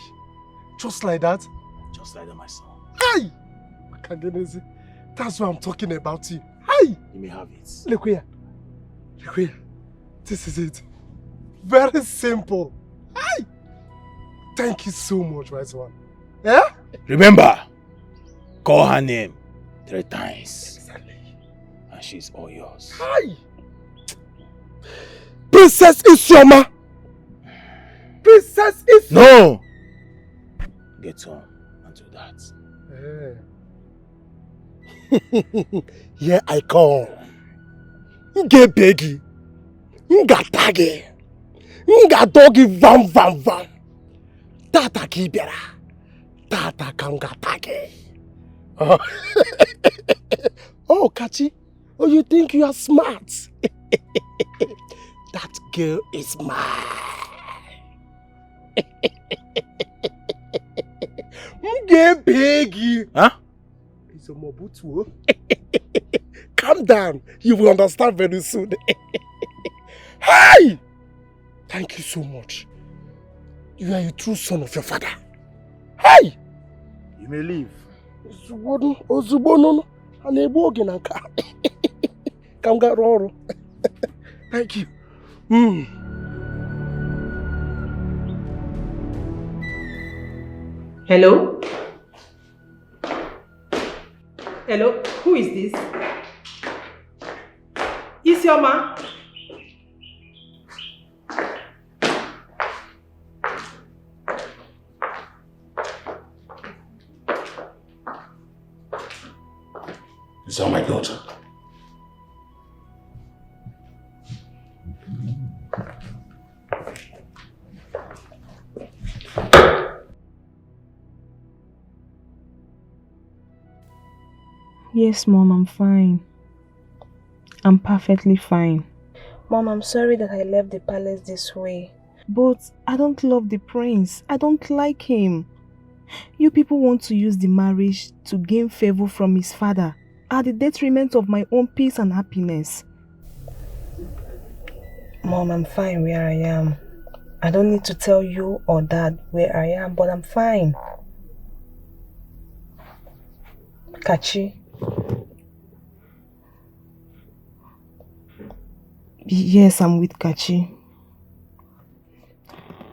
Just like that? Just like that, my son. Hi! That's what I'm talking about you. Hi! You may have it. Look here. Look here. This is it. Very simple. Hi! Thank you so much, my son. Yeah? Remember, call her name 3 times. Exactly. And she's all yours. Hi! Princess Isioma! Princess Isioma! No! Get on and do that. Here I come. Get beggy. Got taggy. Got doggy vam vam vam. Tata kibera. Tata kanga taggy. Oh, Kachi. Oh, you think you are smart? That girl is mine. Get beggy. Huh? It's a Mobutu. Calm down. You will understand very soon. Hey! Thank you so much. You are a true son of your father. Hey! You may leave. Thank you. Hello? Hello? Who is this? Isioma? Is that my daughter? Yes, Mom, I'm fine. I'm perfectly fine. Mom, I'm sorry that I left the palace this way. But I don't love the prince. I don't like him. You people want to use the marriage to gain favor from his father at the detriment of my own peace and happiness. Mom, I'm fine where I am. I don't need to tell you or Dad where I am, but I'm fine. Kachi. Yes, I'm with Kachi.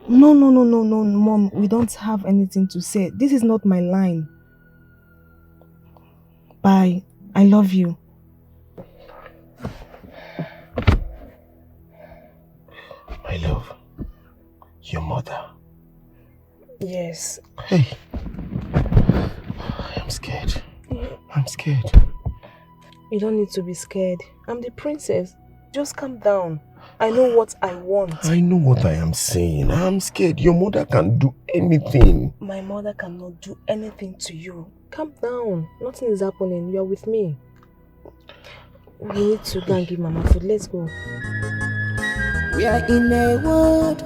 No, Mom, we don't have anything to say. This is not my line. Bye. I love you. My love, your mother. Yes. Hey, I'm scared. I'm scared. You don't need to be scared. I'm the princess. Just calm down. I know what I want. I know what I am saying. I'm scared. Your mother can do anything. My mother cannot do anything to you. Calm down. Nothing is happening. You are with me. We need to go and give Mama food. Let's go. We are in a world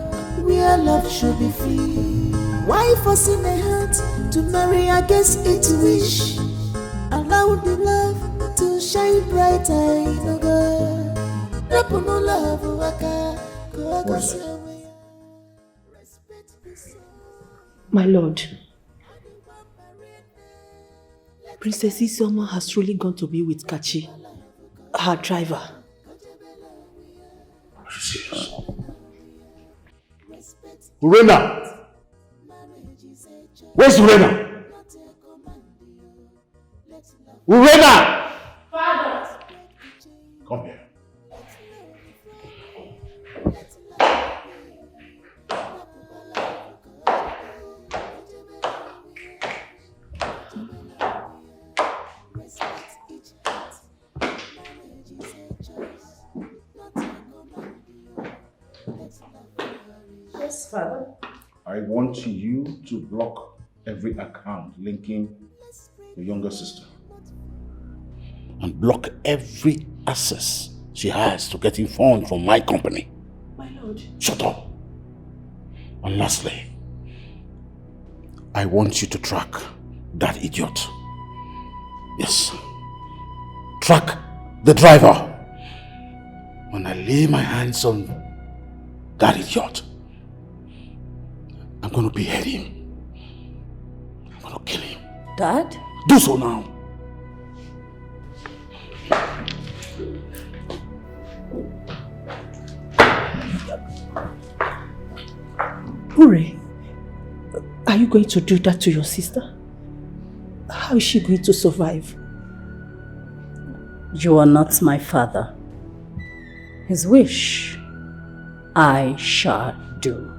where love should be free. Why forcing a heart to marry against its wish? Allow the love to shine brighter in a girl. My lord, Princess Isioma has truly gone to be with Kachi, her driver. Urena! Where's Urena? Urena! Father! Come here. Yes, Father. I want you to block every account linking your younger sister. And block every access she has to getting funds from my company. My lord. Shut up. And lastly, I want you to track that idiot. Yes. Track the driver. When I lay my hands on that idiot, I'm going to behead him. I'm going to kill him. Dad? Do so now. Ure, are you going to do that to your sister? How is she going to survive? You are not my father. His wish, I shall do.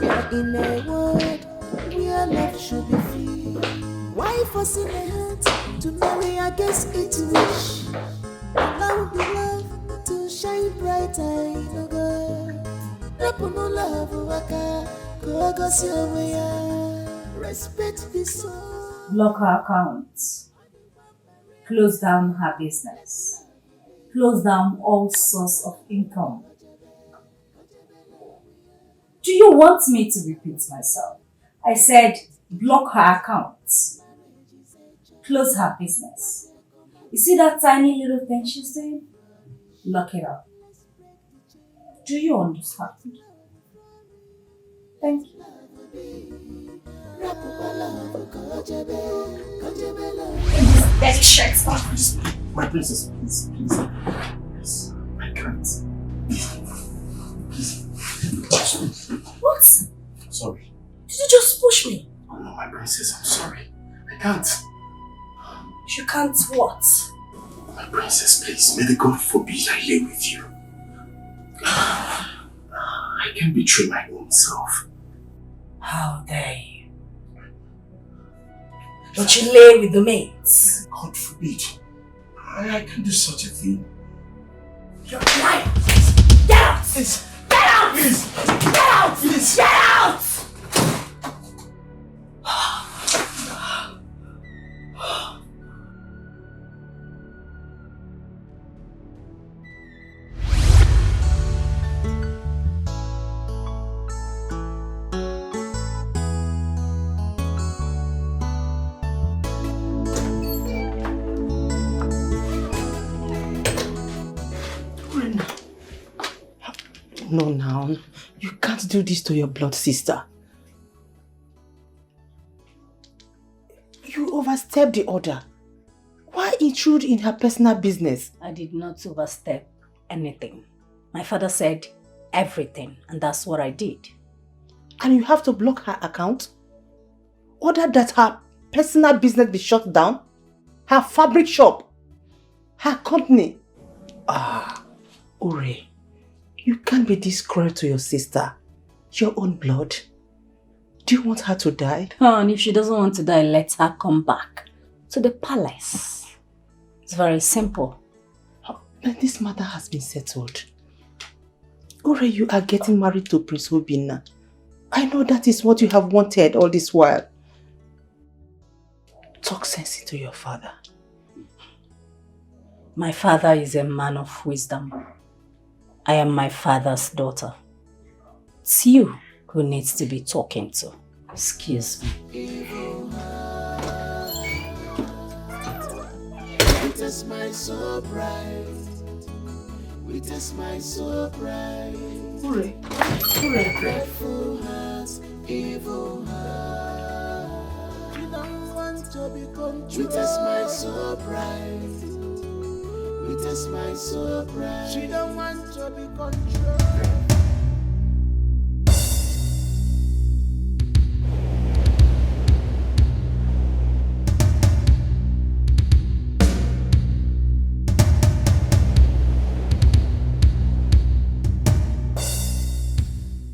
We are in a world where love should be free. Why forcing a heart to marry against its wish? Allow the love to shine brighter in a girl. Respect the soul. Block her accounts. Close down her business. Close down all source of income. Do you want me to repeat myself? I said block her accounts. Close her business. You see that tiny little thing she's doing? Lock it up. Do you understand? Thank you. Dirty shirts off. My princess, please. Please. I can't. What? Sorry. Did you just push me? Oh no, my princess, I'm sorry. I can't. You can't what? My princess, please, may the God forbid I lay with you. I can't betray my own self. How dare you? Don't you lay with the mates? God forbid. I can't do such a thing. You're lying! Get out! Please. Get out! Please. Get out! Please. Get out! No, now. You can't do this to your blood sister. You overstepped the order. Why intrude in her personal business? I did not overstep anything. My father said everything, and that's what I did. And you have to block her account? Order that her personal business be shut down? Her fabric shop? Her company? Ure, you can't be this cruel to your sister. Your own blood. Do you want her to die? Oh, and if she doesn't want to die, let her come back to the palace. It's very simple. But this matter has been settled. Ure, you are getting married to Prince Obinna. I know that is what you have wanted all this while. Talk sense into your father. My father is a man of wisdom. I am my father's daughter. It's you who needs to be talking to. Excuse me. Witness my so bright. Witness my so bright. Ure. Dreadful hearts, evil heart. You don't want to be controlled. Witness my so bright. Witness my so bright. She don't want to be controlled.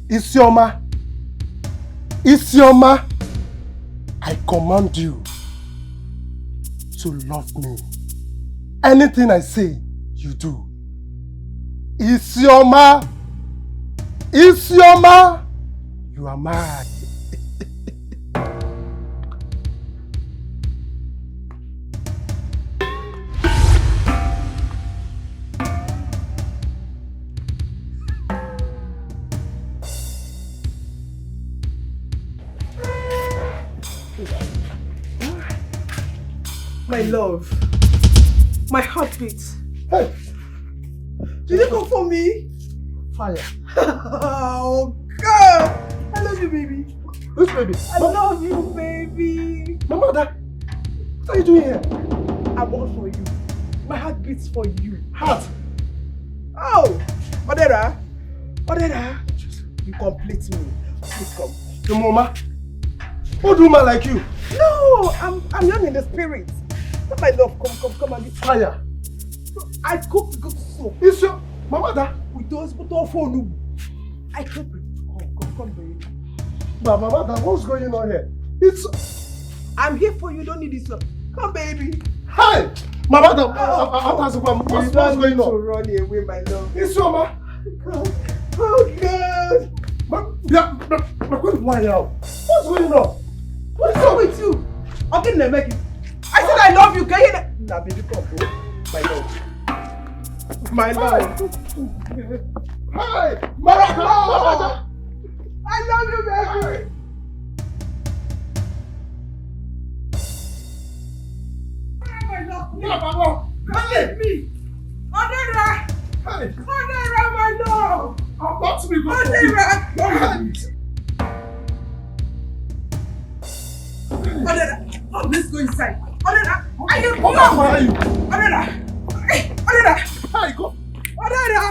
Isioma, Isioma, I command you to love me. Anything I say, you do. Isioma, Isioma, you are mine. My love. My heartbeat. Hey! Did you come for me? Fire. Oh, God! I love you, baby. Which baby? I love you, baby. My mother, what are you doing here? I'm all for you. My heart beats for you. Heart? Oh! Odera! Odera! You complete me. Please come. Your mama? What do man like you? No! I'm young in the spirit. My love, come and get fire. I cooked good soup. It's your mother. With those put off on you. I cooked it. Come, baby. But mother, what's going on here? I'm here for you, don't need this up. Come, baby. Hi! Mother, what's going on? You don't need to run away, my love. It's your mama. Oh, God. What's going on? What's wrong with you? I'm getting a make it. I said I love you. Can you hear that? Nah, baby, come, bro. My love. My love. Hi! Mother! I love you, baby. My love. Come with me. Odera. Odera, my love. I'm about to be good. Odera. Odera. Oh, let's go inside. Odera. Are you? Where are you? Odera. Hey, Odera. Hi, go. Odera.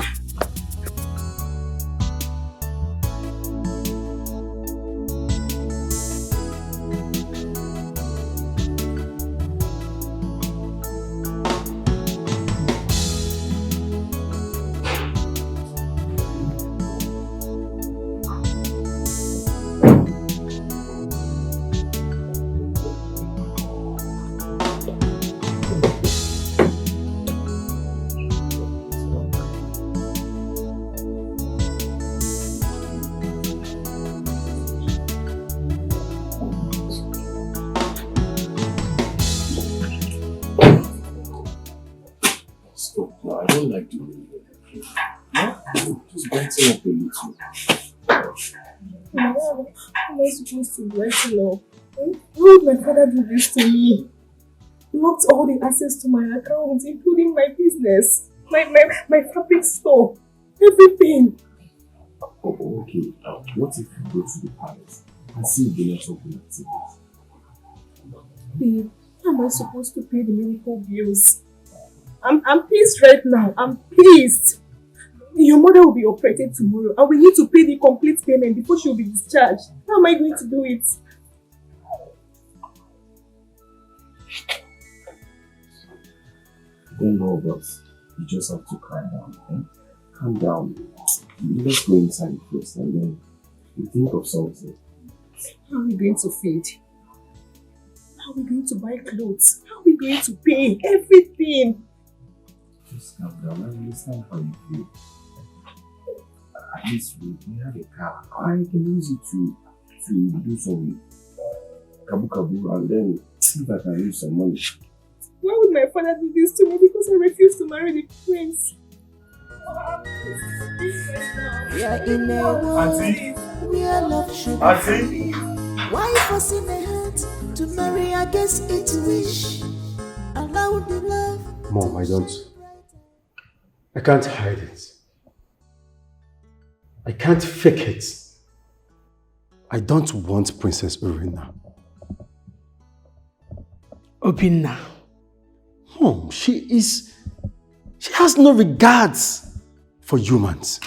Just brighten up a little. How am I supposed to brighten up? Why would my father do this to me? He locked all the access to my account, including my business, my fabric store, everything. Oh, okay. What if you go to the palace and see if they are something activities? Babe, how am I supposed to pay the medical bills? I'm pissed right now. I'm pissed. Your mother will be operated tomorrow and we need to pay the complete payment before she will be discharged. How am I going to do it? Don't know, but you just have to calm down. Okay? Calm down. Let's go inside first and then we think of something. How are we going to feed? How are we going to buy clothes? How are we going to pay everything? Just calm down. I understand how you feel. At least we have a car. I can use it to do some kabu and then see if I can use some money. Why would my father do this to me? Because I refused to marry the prince. We are in a world where love should be. Why forcing a heart to marry against its wish? Allow the love. Mom, I can't hide it. I can't fake it. I don't want Princess Urina. Obinna. Mom, she has no regards for humans.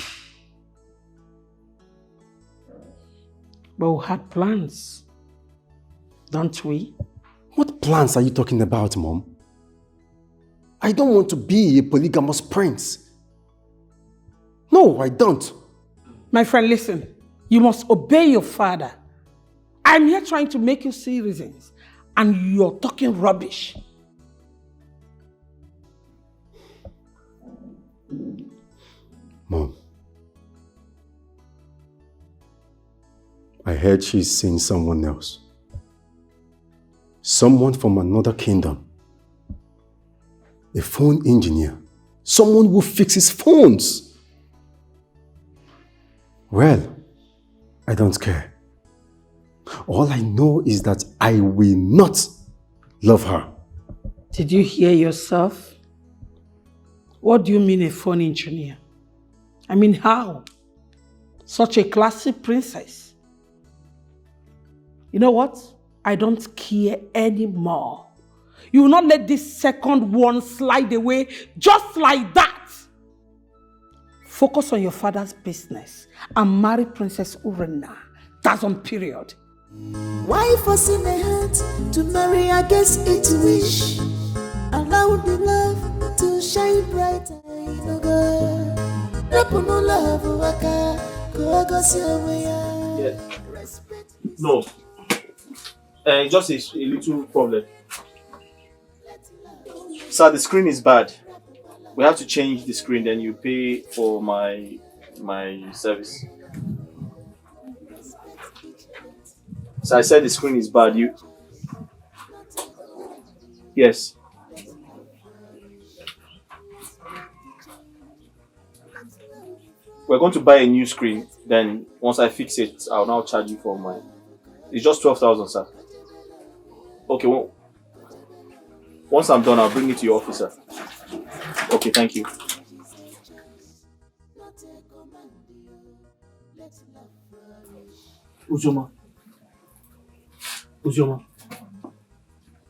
But we had plans, don't we? What plans are you talking about, Mom? I don't want to be a polygamous prince. No, I don't. My friend, listen. You must obey your father. I'm here trying to make you see reasons, and you're talking rubbish. Mom, I heard she's seeing someone else. Someone from another kingdom. A phone engineer. Someone who fixes phones. Well, I don't care. All I know is that I will not love her. Did you hear yourself? What do you mean a phone engineer? I mean how? Such a classy princess. You know what? I don't care anymore. You will not let this second one slide away just like that. Focus on your father's business and marry Princess Urina. That's on period. Why forcing a heart to marry against its wish? Allow the love to shine brighter. Yes. No. Just a little problem. Sir, the screen is bad. We have to change the screen, then you pay for my service. So I said the screen is bad. Yes. We're going to buy a new screen. Then once I fix it, I'll now charge you for mine. It's just 12,000, sir. Okay. Well, once I'm done, I'll bring it to your office, sir. Okay, thank you. Uzoma,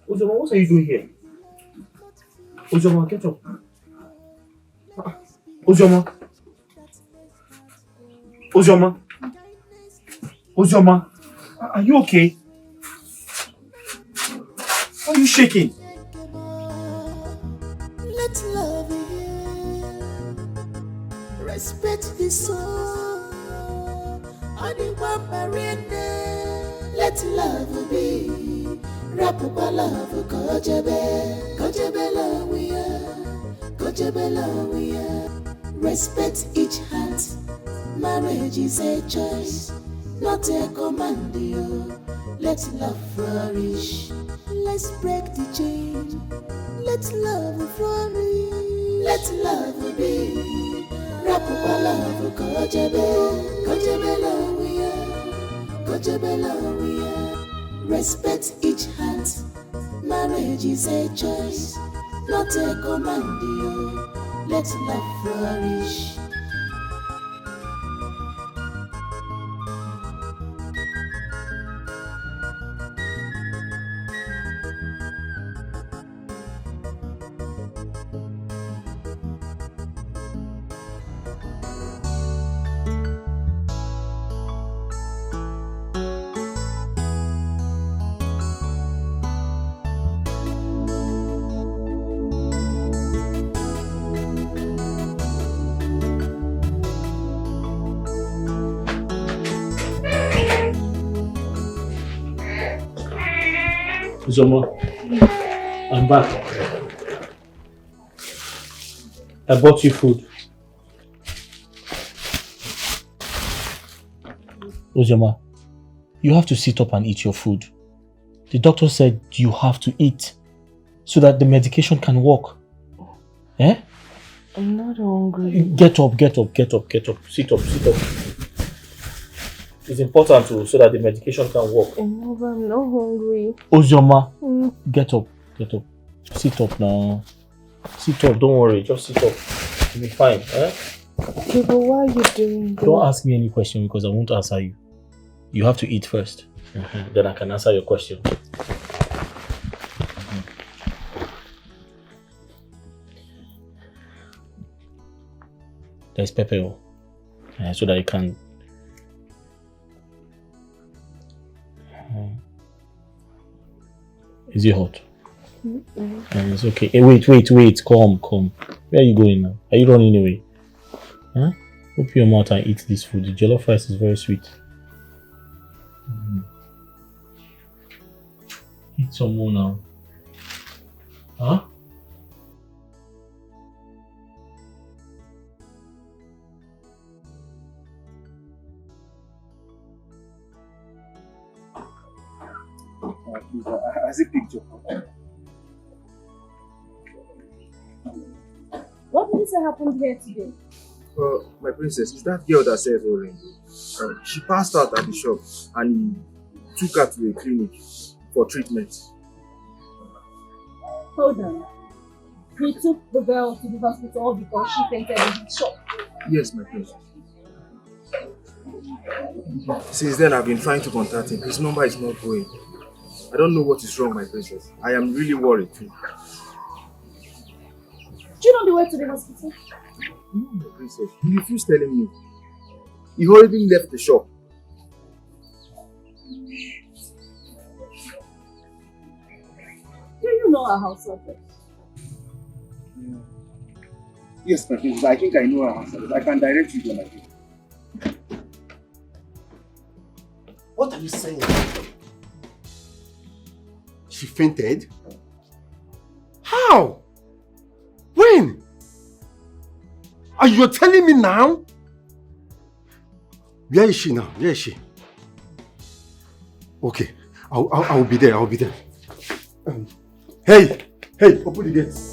what are you doing here? Uzoma, get up. Uzoma, are you okay? Why are you shaking? Let love be here. Respect the soul. Let love be. Rapupa love, kojebe love we are. Respect each heart. Marriage is a choice, not a command. Let love flourish. Let's break the chain. Let love flourish. Let love be. Rapupala Kojebe, Kojebela we are. Respect each heart. Marriage is a choice, not a command. Let love flourish. Zoma, I'm back. I bought you food. Uzoma, you have to sit up and eat your food. The doctor said you have to eat so that the medication can work. Eh? I'm not hungry. Get up. Sit up. It's important so that the medication can work. No, but I'm not hungry. Uzoma, get up. Sit up now. Sit up, don't worry, just sit up. You'll be fine. Eh? Okay, but why are you doing this? Don't ask me any question because I won't answer you. You have to eat first. Then I can answer your question. There's pepper so that you can. Is it hot? It's okay. Hey, wait. Come. Where are you going now? Are you running away? Huh? Open your mouth and eat this food. The jollof rice is very sweet. Eat some more now. Huh? As a picture. What did you say happened here today? My princess, it's that girl that sells orange. She passed out at the shop and he took her to a clinic for treatment. Hold on. He took the girl to the hospital because she fainted in his shop. Yes, my princess. Since then, I've been trying to contact him. His number is not going. I don't know what is wrong, my princess. I am really worried too. Do you know the way to the hospital? No, my princess. He refused telling me. He already left the shop. Do you know our house address? Yes, my princess. I think I know her answer. I can direct you to my place. What are you saying? She fainted? How? When? Are you telling me now? Where is she now? Where is she? Okay, I'll be there. Hey, open the gates.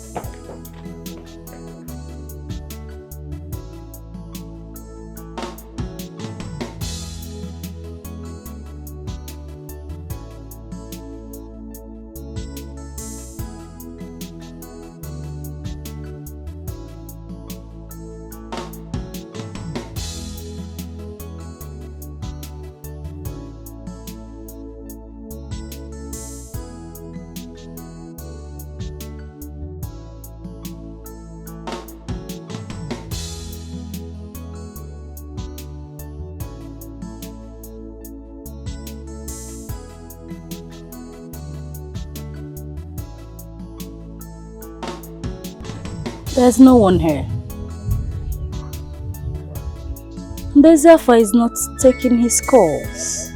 There's no one here. The Zephyr is not taking his calls.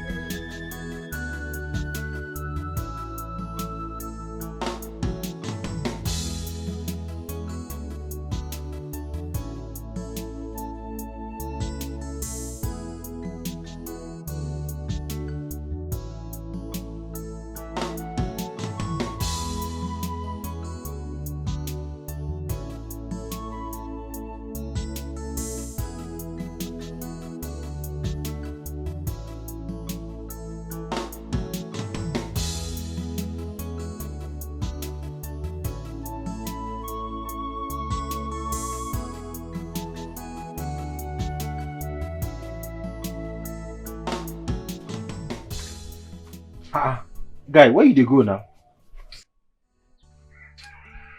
Guy, where you dey go now?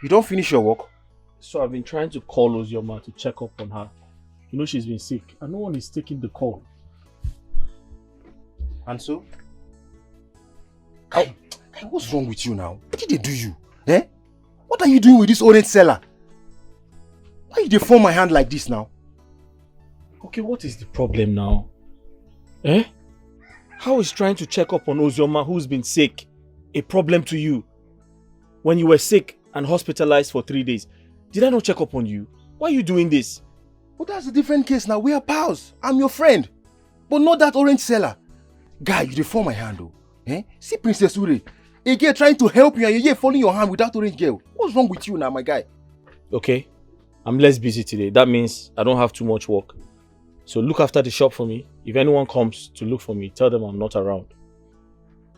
You don't finish your work? So I've been trying to call Ozioma to check up on her. You know she's been sick and no one is taking the call. And so? Guy, what's wrong with you now? What did they do you? Eh? What are you doing with this orange seller? Why you dey form my hand like this now? Okay, what is the problem now? Eh? How is trying to check up on Ozioma who's been sick a problem to you? When you were sick and hospitalized for 3 days, did I not check up on you? Why are you doing this? But that's a different case now. We are pals. I'm your friend. But not that orange seller. Guy, you dey form my hand though. Eh? See Princess Ure. A girl trying to help you and you're following your hand with that orange girl. What's wrong with you now, my guy? Okay, I'm less busy today. That means I don't have too much work. So look after the shop for me. If anyone comes to look for me, tell them I'm not around.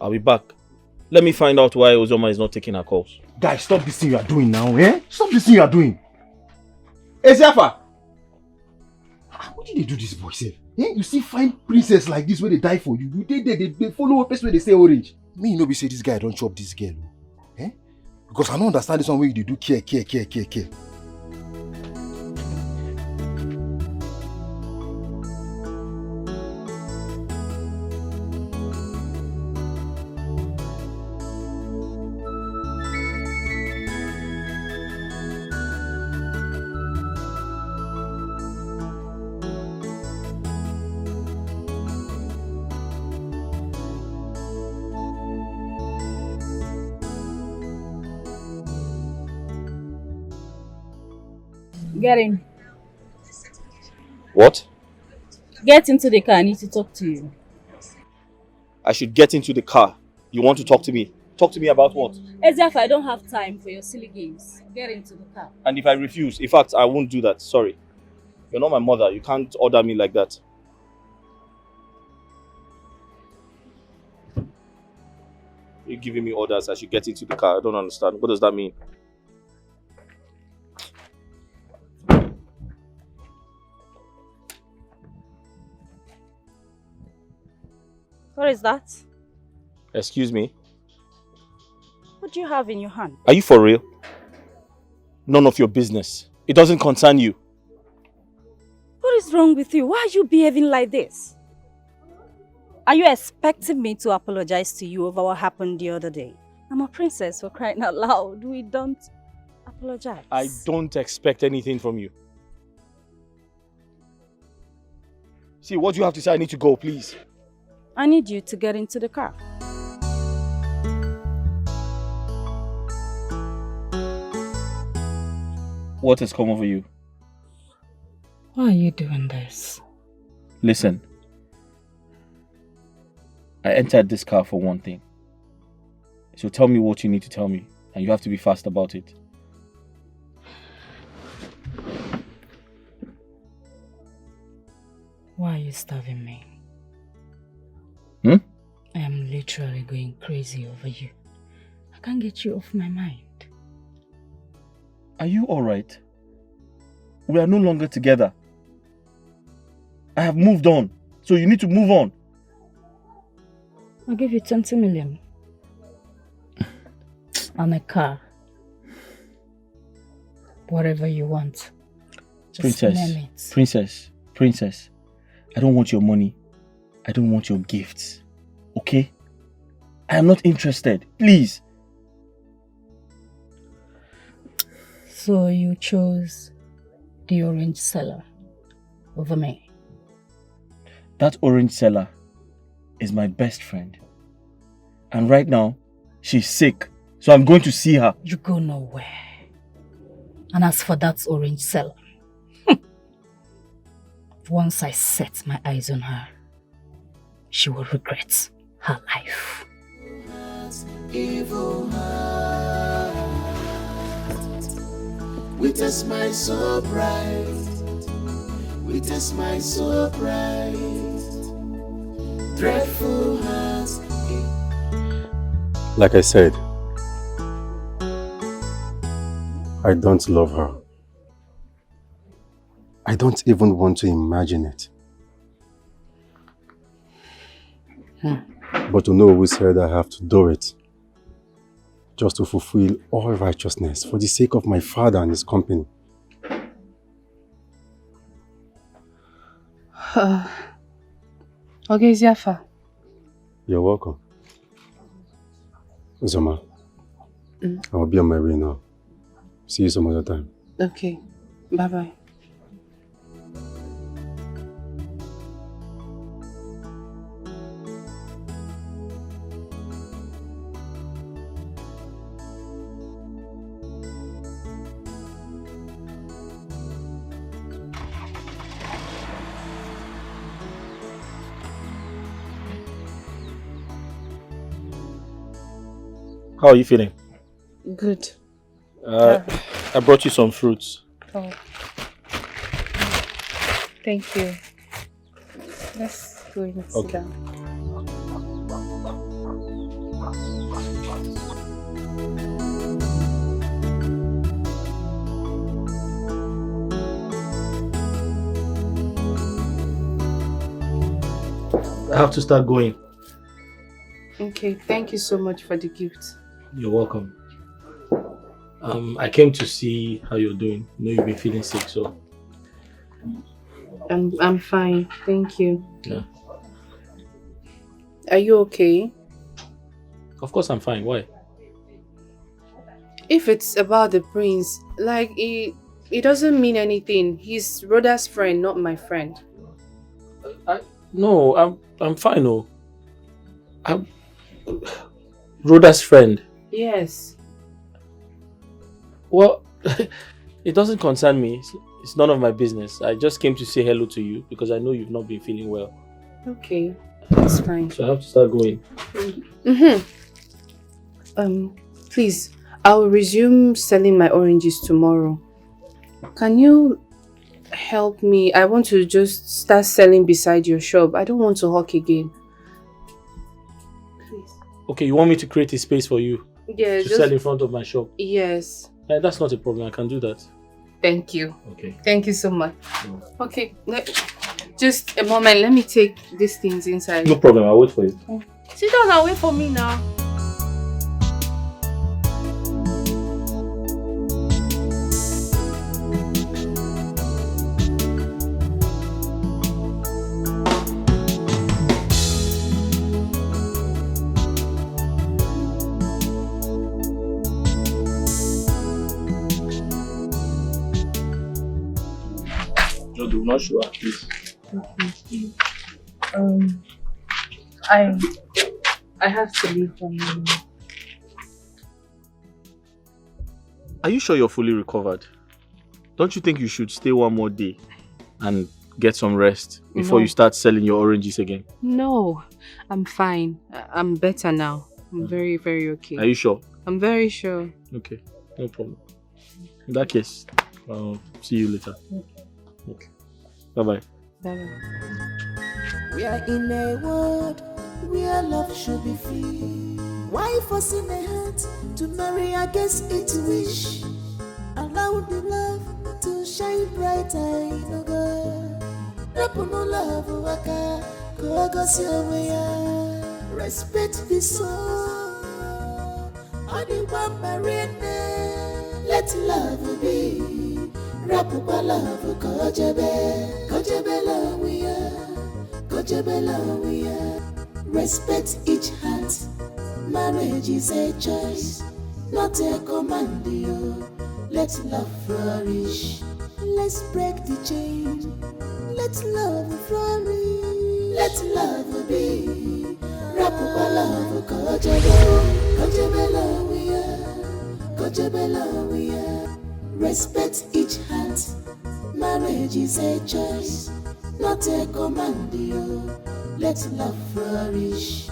I'll be back. Let me find out why Ozioma is not taking her calls. Guy, stop this thing you are doing now, eh? Stop this thing you are doing. Eziafa! What did they do this boy, sef? Eh? You see fine princess like this where they die for you. They follow a place where they say orange. Me, you know, be say this guy don't chop this girl. Eh? Because I don't understand this one where you do care. Get in. What? Get into the car. I need to talk to you. I should get into the car. You want to talk to me? Talk to me about what? Eziafa, I don't have time for your silly games. Get into the car. And if I refuse, in fact, I won't do that. Sorry. You're not my mother. You can't order me like that. You're giving me orders. I should get into the car. I don't understand. What does that mean? What is that? Excuse me? What do you have in your hand? Are you for real? None of your business. It doesn't concern you. What is wrong with you? Why are you behaving like this? Are you expecting me to apologize to you over what happened the other day? I'm a princess, for crying out loud. We don't apologize. I don't expect anything from you. See, what do you have to say? I need to go, please. I need you to get into the car. What has come over you? Why are you doing this? Listen. I entered this car for one thing. So tell me what you need to tell me. And you have to be fast about it. Why are you starving me? Hmm? I am literally going crazy over you. I can't get you off my mind. Are you alright? We are no longer together. I have moved on. So you need to move on. I'll give you 20 million. And a car. Whatever you want. Just name it. Princess. I don't want your money. I don't want your gifts. Okay? I am not interested. Please. So you chose the orange seller over me? That orange seller is my best friend. And right now, she's sick. So I'm going to see her. You go nowhere. And as for that orange seller, once I set my eyes on her, she will regret her life. Evil heart, with a smile so bright, with a smile so bright, dreadful hearts. Like I said, I don't love her. I don't even want to imagine it. But to know who said I have to do it, just to fulfill all righteousness for the sake of my father and his company. Okay, Ziafa. You're welcome. Zoma, I'll be on my way now. See you some other time. Okay. Bye-bye. How are you feeling? Good. I brought you some fruits. Oh. Thank you. Let's go and sit down. I have to start going. Okay, thank you so much for the gift. You're welcome. I came to see how you're doing. I know you've been feeling sick, so... I'm fine, thank you. Yeah. Are you okay? Of course I'm fine. Why? If it's about the prince, like, it doesn't mean anything. He's Rhoda's friend, not my friend. No, I'm fine, no. I'm... Rhoda's friend. Yes. Well, it doesn't concern me. It's none of my business. I just came to say hello to you because I know you've not been feeling well. Okay, that's fine. So I have to start going. Please, I'll resume selling my oranges tomorrow. Can you help me? I want to just start selling beside your shop. I don't want to hawk again. Okay, you want me to create a space for you? Yeah, to sell in front of my shop? Yes. That's not a problem. I can do that. Thank you. Okay. Thank you so much. Okay, just a moment. Let me take these things inside. No problem. I'll wait for you. Sit down and wait for me now. Do not show up, please. I have to leave for now. Are you sure you're fully recovered? Don't you think you should stay one more day and get some rest before you start selling your oranges again? No, I'm fine. I'm better now. I'm very, very okay. Are you sure? I'm very sure. Okay, no problem. In that case, I'll see you later. Okay. Bye-bye. Bye-bye. We are in a world where love should be free. Why forcing a heart to marry against its wish? Allow the love to shine brighter in a girl. Rapuno love waka, kogos your respect the soul. Only one marine, let love be. Rapupa love, kojebe love we are. Kojebe we are. Respect each heart. Marriage is a choice, not a command. Let love flourish. Let's break the chain. Let love flourish. Let love be. Rapupa love, kojebe love we are. Kojebe we are. Respect each heart. Marriage is a choice, not a command. Let love flourish.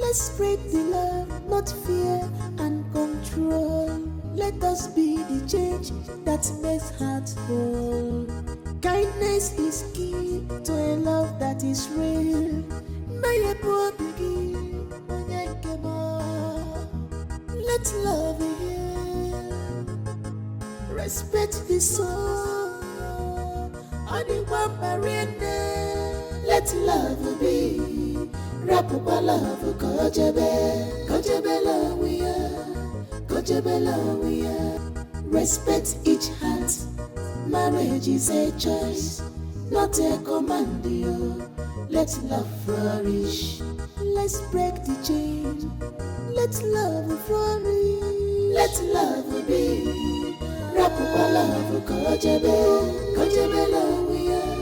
Let's spread the love, not fear and control. Let us be the change that makes hearts whole. Kindness is key to a love that is real. May a poor begin. Let love heal. Respect the soul. Let love be. Rapupa love, kojebe love we are. Respect each heart. Marriage is a choice, not a command. Let love flourish. Let's break the chain. Let love flourish. Let love be. Rapupa love, kojebe love we are.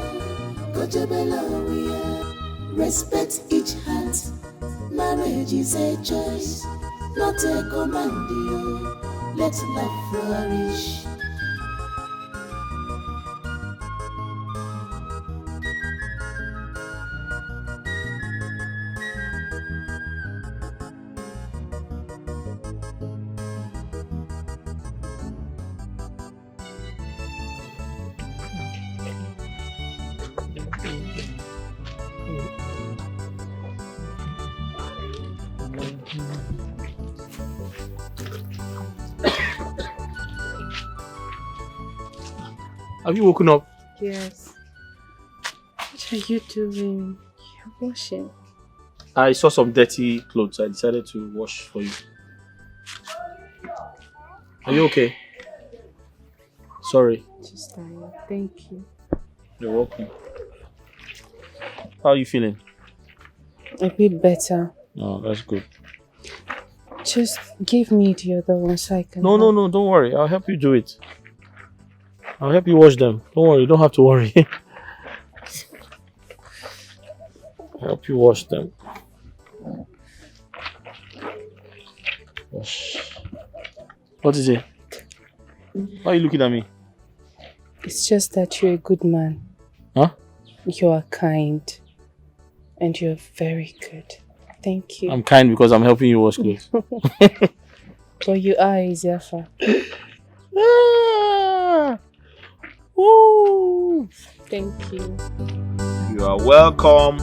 Kojebe love we are. Respect each heart. Marriage is a choice, not a command. Let love flourish. Have you woken up? Yes. What are you doing? You're washing. I saw some dirty clothes. I decided to wash for you. Are you okay? Sorry. Just tired. Thank you. You're welcome. How are you feeling? A bit better. Oh, that's good. Just give me the other one so I can... No, don't worry. I'll help you do it. I'll help you wash them. Don't worry, you don't have to worry. I'll help you wash them. Wash. What is it? Why are you looking at me? It's just that you're a good man. Huh? You are kind. And you're very good. Thank you. I'm kind because I'm helping you wash clothes. But you are Ezefa. Woo! Thank you. You are welcome.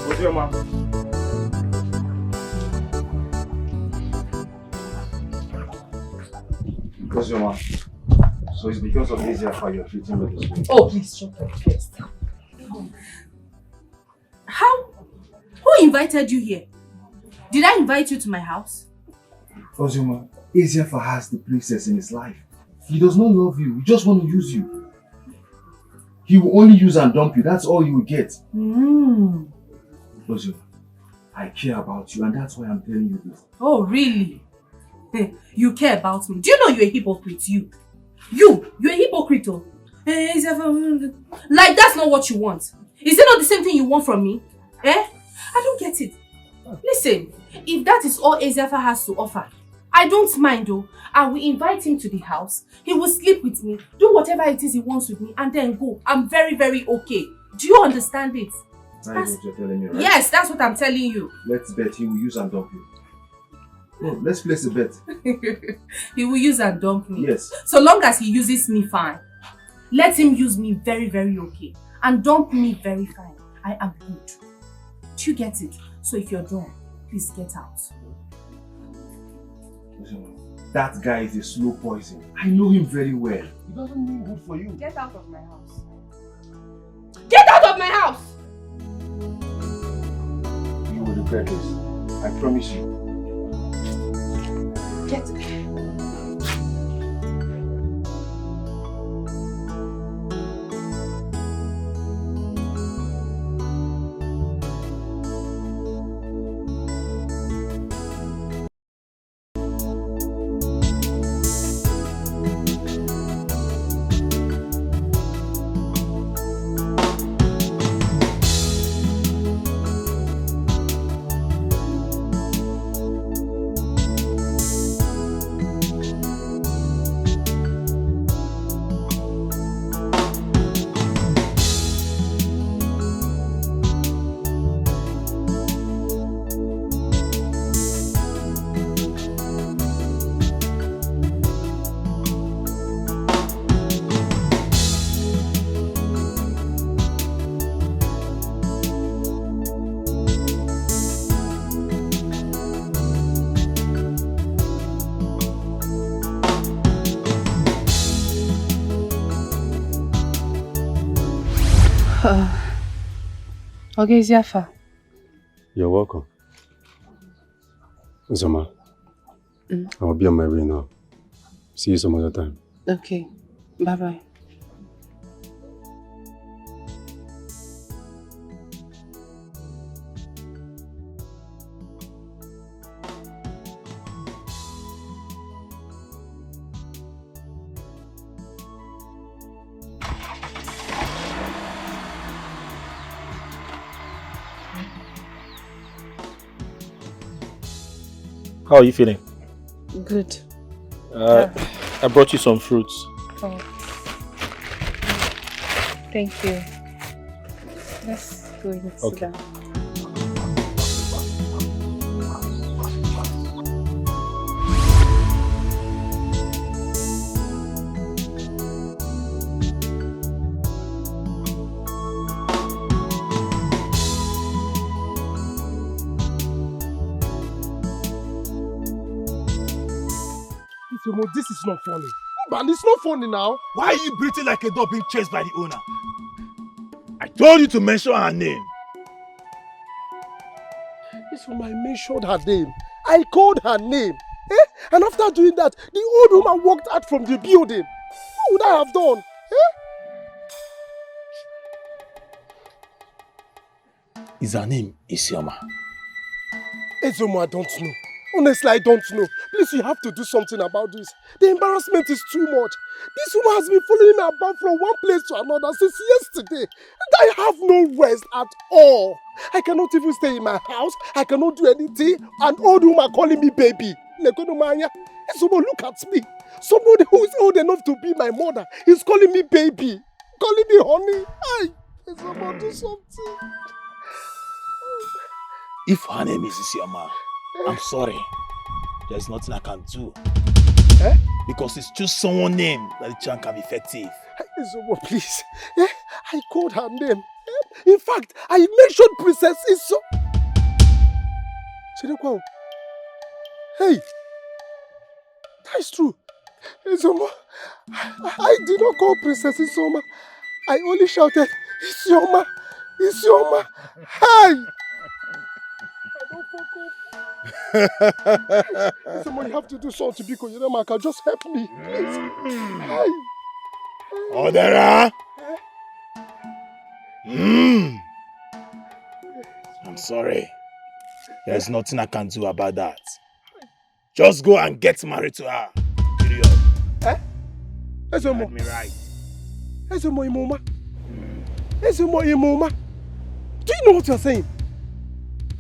What's your mom? Because your mom. So it's because of this how you're treating me this way. Oh, please shut up first. How? Who invited you here? Did I invite you to my house? Ozoma, Ezefa has the princess in his life. He does not love you. He just want to use you. He will only use and dump you. That's all you will get. Ozoma, I care about you and that's why I'm telling you this. Oh, really? You care about me. Do you know you're a hypocrite? You're a hypocrite. Oh. Like that's not what you want. Is it not the same thing you want from me? I don't get it. Listen, if that is all Ezefa has to offer, I don't mind though. I will invite him to the house. He will sleep with me, do whatever it is he wants with me, and then go. I'm very, very okay. Do you understand it? That's what you're telling me, right? Yes, that's what I'm telling you. Let's bet he will use and dump you. No, let's place a bet. He will use and dump me. Yes. So long as he uses me fine. Let him use me very, very okay. And dump me very fine. I am good. Do you get it? So if you're done, please get out. That guy is a slow poison. I know him very well. He doesn't mean good for you. Get out of my house. Get out of my house! You will regret this. I promise you. Get Okay, Ziafa. You're welcome. Zoma, I'll be on my way now. See you some other time. Okay. Bye-bye. How are you feeling? Good. I brought you some fruits. Oh. Thank you. Let's go and sit down. This is not funny. Man, it's not funny now. Why are you breathing like a dog being chased by the owner? I told you to mention her name. This woman, I mentioned her name. I called her name. Eh? And after doing that, the old woman walked out from the building. What would I have done? Is her name Isioma? Ezomo, I don't know. Honestly, I don't know. Please, you have to do something about this. The embarrassment is too much. This woman has been following me about from one place to another since yesterday. And I have no rest at all. I cannot even stay in my house. I cannot do anything. An old woman calling me baby. Ezomo, look at me. Somebody who is old enough to be my mother is calling me baby. Calling me honey. Hey, Ezomo, do something. If her name is Isioma, I'm sorry. There's nothing I can do. Because it's just someone's name that the chant can be effective. Ezomo, please. I called her name. In fact, I mentioned Princess Iso. Hey, that's true. Ezomo, I did not call Princess Isoma. I only shouted, Isioma, Isioma, hey! Someone have to do something because Maka, just help me. Hey. Odera! I'm sorry. There's nothing I can do about that. Just go and get married to her. Period. Ezomo. Let me right. Ezomo Imoma. Ezomo Imoma. Do you know what you're saying?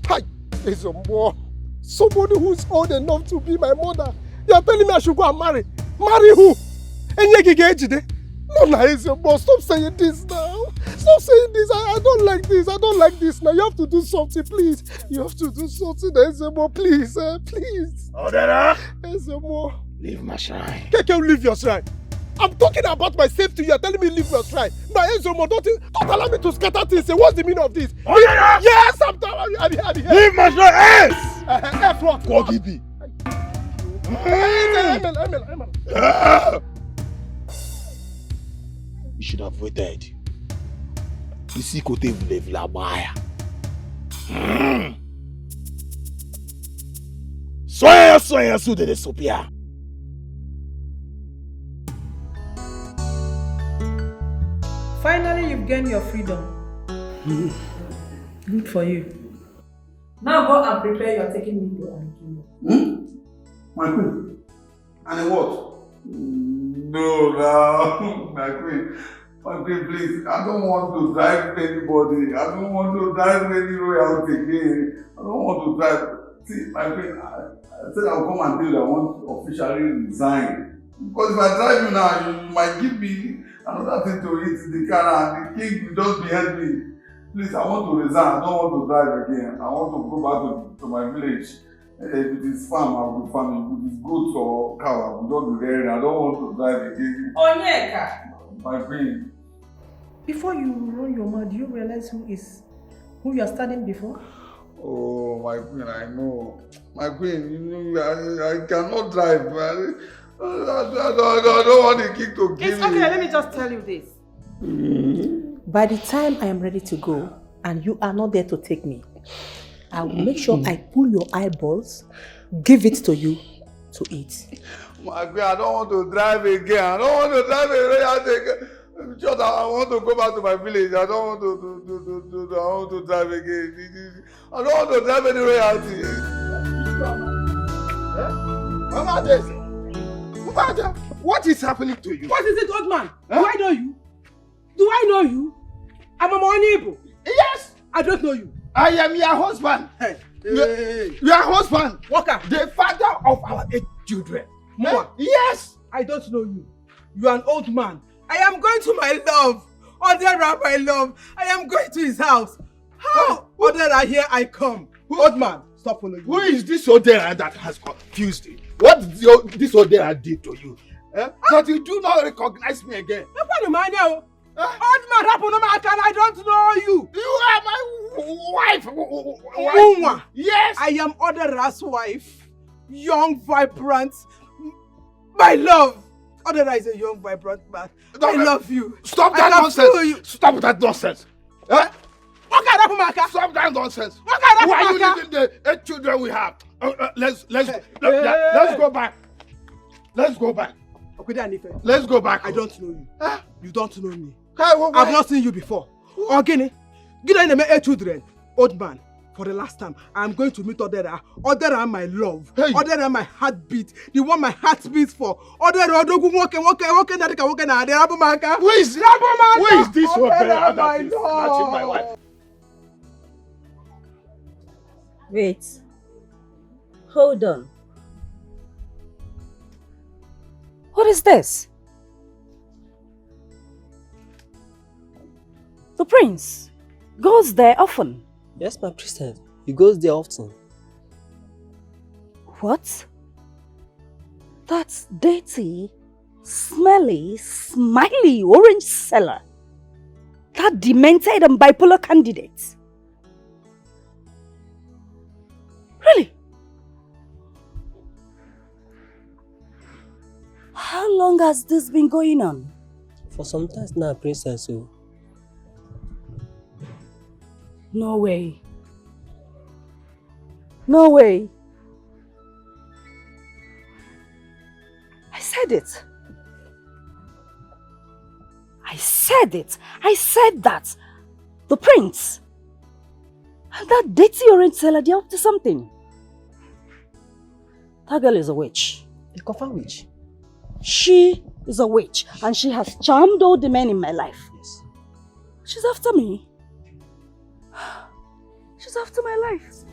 Hi, Ezomo. Somebody who's old enough to be my mother. You're telling me I should go and marry. Marry who? No, Ezomo, stop saying this now. Stop saying this. I don't like this. I don't like this now. You have to do something, please. You have to do something, Ezomo, please. Please. Odera! Ezomo. Leave my shrine. Keke, leave your shrine. I'm talking about my safety. You're telling me leave your shrine. Now, Ezomo, don't allow me to scatter things. What's the meaning of this? Odera! Yes, I'm telling you. Leave my shrine! F what? Kogibi. You should have waited. Ici côté voulez la baia. Soya sous de sopia. Finally, you've gained your freedom. Good for you. Now go and prepare your taking me to Anikino. My queen? And what? No, my queen. My queen, please. I don't want to drive anybody. I don't want to drive any royalty again. I don't want to drive. See, my queen, I said I'll come and tell you I want to officially resign. Because if I drive you now, you might give me another thing to eat in the car and the king will just behead me. Please, I want to resign. I don't want to drive again. I want to go back to my village. If it is farm, I will be farming. If it is goats or cow, I will just be rearing. I don't want to drive again. Onyeka! My queen. Before you run your mouth, do you realize who you are standing before? Oh, my queen, I know. My queen, you know, I cannot drive. I don't want the king to kill me. It's okay, let me just tell you this. By the time I am ready to go and you are not there to take me, I will make sure I pull your eyeballs, give it to you to eat. My girl, I don't want to drive again. I don't want to drive again. Just I want to go back to my village. I don't want to I want to drive again. I don't want to drive any royalty. Mama, what is happening to you? What is it, old man? Huh? Do I know you? Do I know you? I'm a Igbo. Yes! I don't know you. I am your husband. Hey. Your husband. Walker. The father of our 8 children. Mama. Yes! I don't know you. You are an old man. I am going to my love. Odera, my love. I am going to his house. How? Odera, here I come. Old man, stop following me. Who is this Odera that has confused you? What did this Odera did to you? That you do not recognize me again? Old man, I don't know you. You are my wife. Yes. I am Odera's wife. Young, vibrant. My love. Odera is a young, vibrant man. I love you. Stop that nonsense. Stop that nonsense. Stop that nonsense. Why are you leaving the 8 children we have? Let's go back. Let's go back. Let's go back. I don't know you. You don't know me. I've not seen you before. Ogene, get in the 8 children. Old man, for the last time, I'm going to meet Odera. Odera, my love. Hey. Odera, my heartbeat. The one my heart beats for. Odera, Who is this Odera that is snatching my wife? Wait. Hold on. What is this? The prince goes there often. Yes, my princess. He goes there often. What? That dirty, smelly, smiley orange seller. That demented and bipolar candidate. Really? How long has this been going on? For some time now, princess. So. No way. No way. I said it. I said it. I said that. The prince and that dirty orange seller, they're up to something. That girl is a witch. A confirmed witch? She is a witch and she has charmed all the men in my life. Yes. She's after me. She's after my life.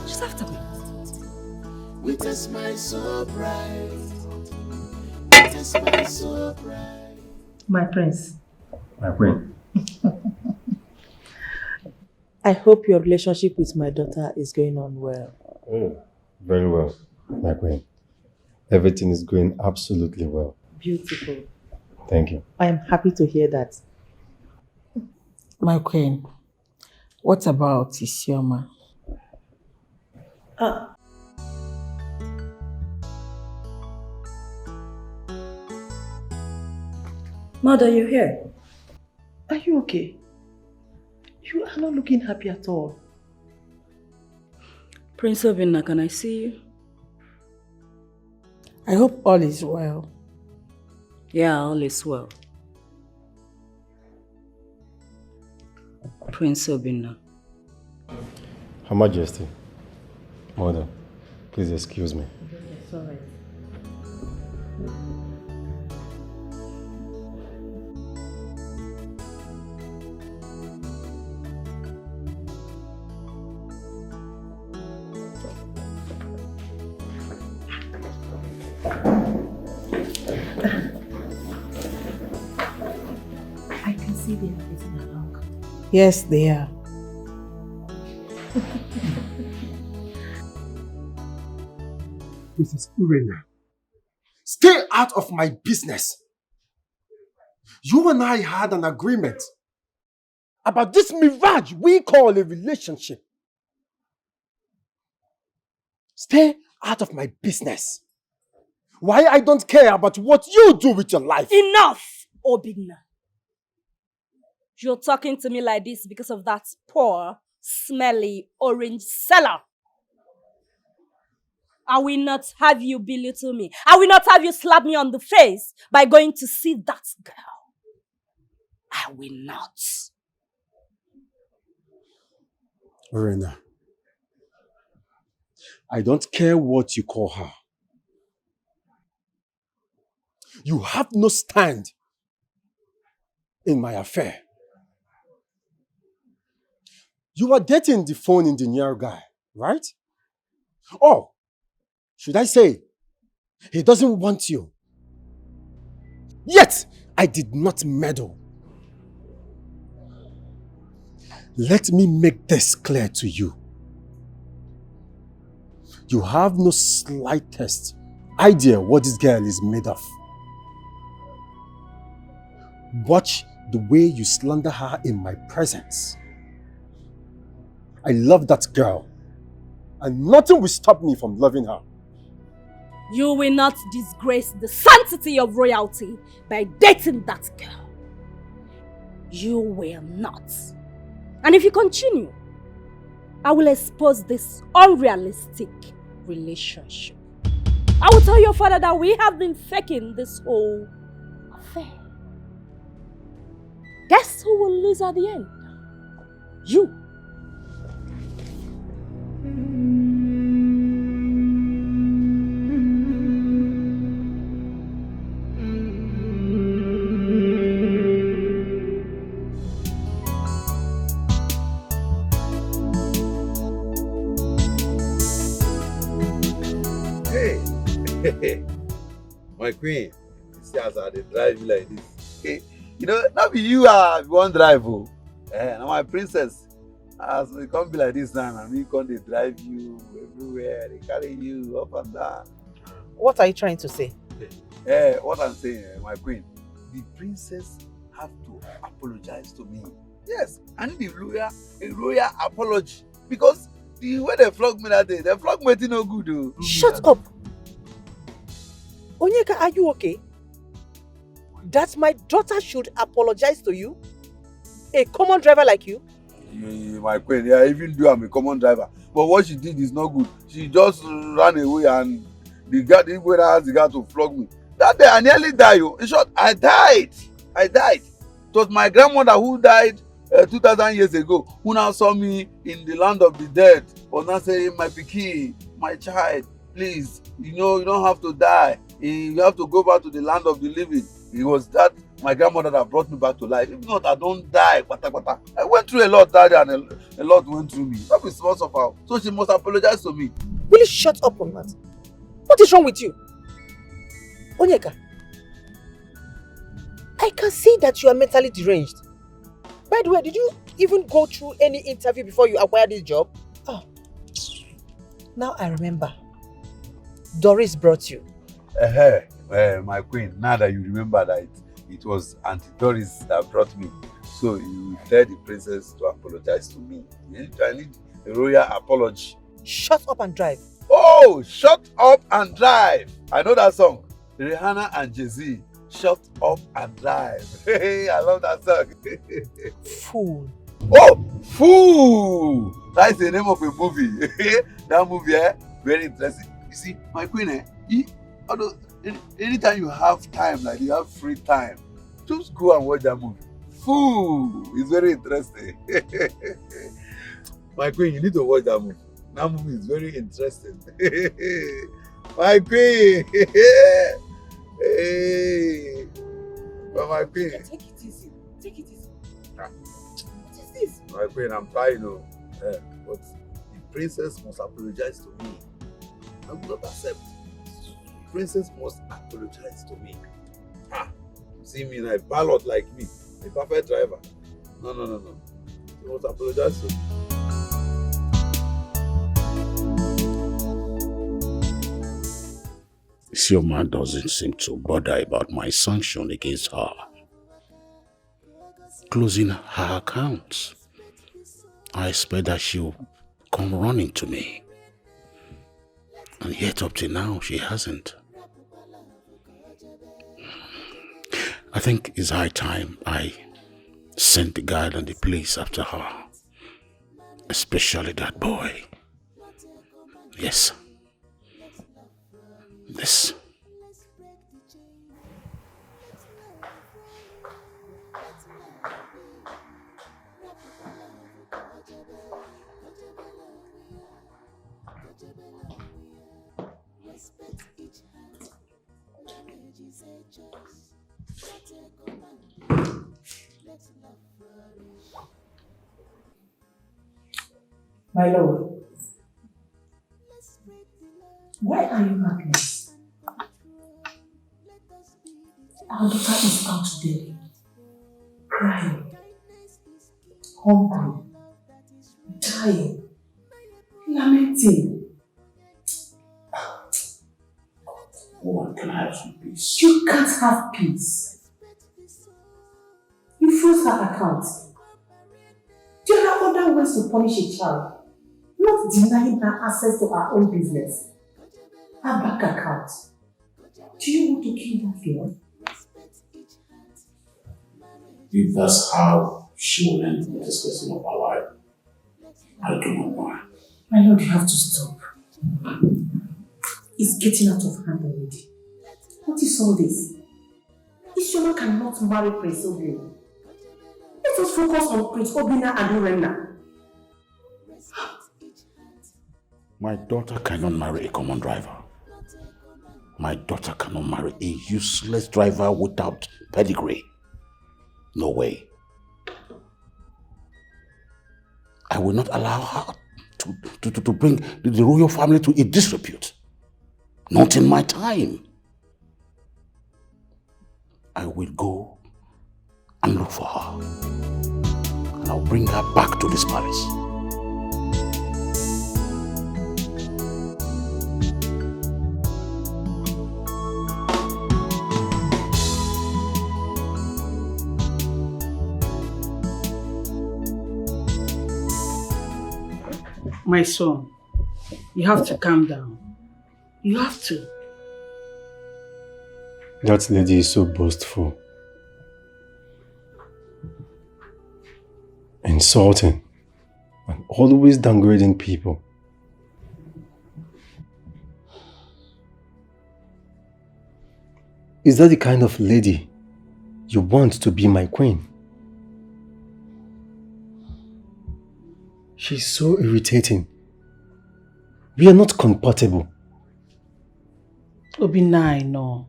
She's after me. With a smile so bright. With a smile so bright. My prince. My queen. I hope your relationship with my daughter is going on well. Oh, very well, my queen. Everything is going absolutely well. Beautiful. Thank you. I am happy to hear that. My queen, what about Isioma? Mother, you here? Are you okay? You are not looking happy at all. Prince Obinna, can I see you? I hope all is well. Yeah, all is well. Prince Obinna. Her Majesty, Mother, please excuse me. It's all right. I can see they are getting along. Yes, they are. Mrs. Urena, stay out of my business. You and I had an agreement about this mirage we call a relationship. Stay out of my business. Why I don't care about what you do with your life. Enough, Obinna. You're talking to me like this because of that poor, smelly orange seller. I will not have you belittle me. I will not have you slap me on the face by going to see that girl. I will not. Verena, I don't care what you call her. You have no stand in my affair. You are dating the phone engineer guy, right? Oh, should I say, he doesn't want you. Yet, I did not meddle. Let me make this clear to you. You have no slightest idea what this girl is made of. Watch the way you slander her in my presence. I love that girl, and nothing will stop me from loving her. You will not disgrace the sanctity of royalty by dating that girl. You will not. And if you continue, I will expose this unrealistic relationship. I will tell your father that we have been faking this whole affair. Guess who will lose at the end? You. My queen, you see as I dey drive you like this. Hey, you know, not be you one drive, oh. Now my princess, as we come be like this now, and me come dey drive you everywhere, they carry you up and down. What are you trying to say? What I'm saying, my queen, the princess have to apologize to me. Yes, I need a royal apology, because the way they flog me that day, they flog me no good, oh. Shut up. Onyeka, are you okay? That my daughter should apologize to you? A common driver like you? My queen, yeah, even though I'm a common driver, but what she did is not good. She just ran away, and the guy went asked the guy to flog me. That day I nearly died. In short, I died. It was my grandmother who died 2,000 years ago, who now saw me in the land of the dead, but now saying, my pikin, my child, please, you don't have to die. You have to go back to the land of the living. It was that my grandmother that brought me back to life. If not, I don't die. I went through a lot that day, and a lot went through me. That is small of her. So she must apologize to me. Will you shut up on that? What is wrong with you? Onyeka, I can see that you are mentally deranged. By the way, did you even go through any interview before you acquired this job? Oh, now I remember. Doris brought you. My queen, now that you remember that it was Auntie Doris that brought me, so you tell the princess to apologize to me. I need a royal apology. Shut up and drive. Oh, shut up and drive. I know that song. Rihanna and Jay-Z. Shut up and drive. I love that song. Fool. Oh, fool. That's the name of a movie. That movie, very interesting. You see, my queen, anytime you have time, like you have free time, just go and watch that movie. Fool. It's very interesting. My queen, you need to watch that movie. That movie is very interesting. My queen. Hey. But my queen. Take it easy. Take it easy. What is this? My queen, I'm trying to. But the princess must apologize to me. I will not accept. The princess must apologize to me. See me now, a ballot like me, a perfect driver. No. She must apologize to me. Isioma doesn't seem to bother about my sanction against her. Closing her accounts. I expect that she'll come running to me. And yet up till now, she hasn't. I think it's high time I sent the guy and the police after her. Especially that boy. Yes. This. My lord, why are you helpless? Our daughter is out there, crying, hungry, dying, lamenting. What can I have some peace? You can't have peace. You froze her account. There are other ways to punish a child. Not denying her access to her own business. Her bank account. Do you want to kill that girl? If that's how she will end the discussion of her life, I do not mind. My lord, you have to stop. It's getting out of hand already. What is all this? Isioma cannot marry Prince Obina. Let us focus on Prince Obina and Urena. My daughter cannot marry a common driver. My daughter cannot marry a useless driver without pedigree. No way. I will not allow her to bring the royal family to a disrepute. Not in my time. I will go and look for her. And I'll bring her back to this palace. My son, you have to calm down. You have to. That lady is so boastful. Insulting. And always downgrading people. Is that the kind of lady you want to be my queen? She's so irritating. We are not compatible. Obina, I know.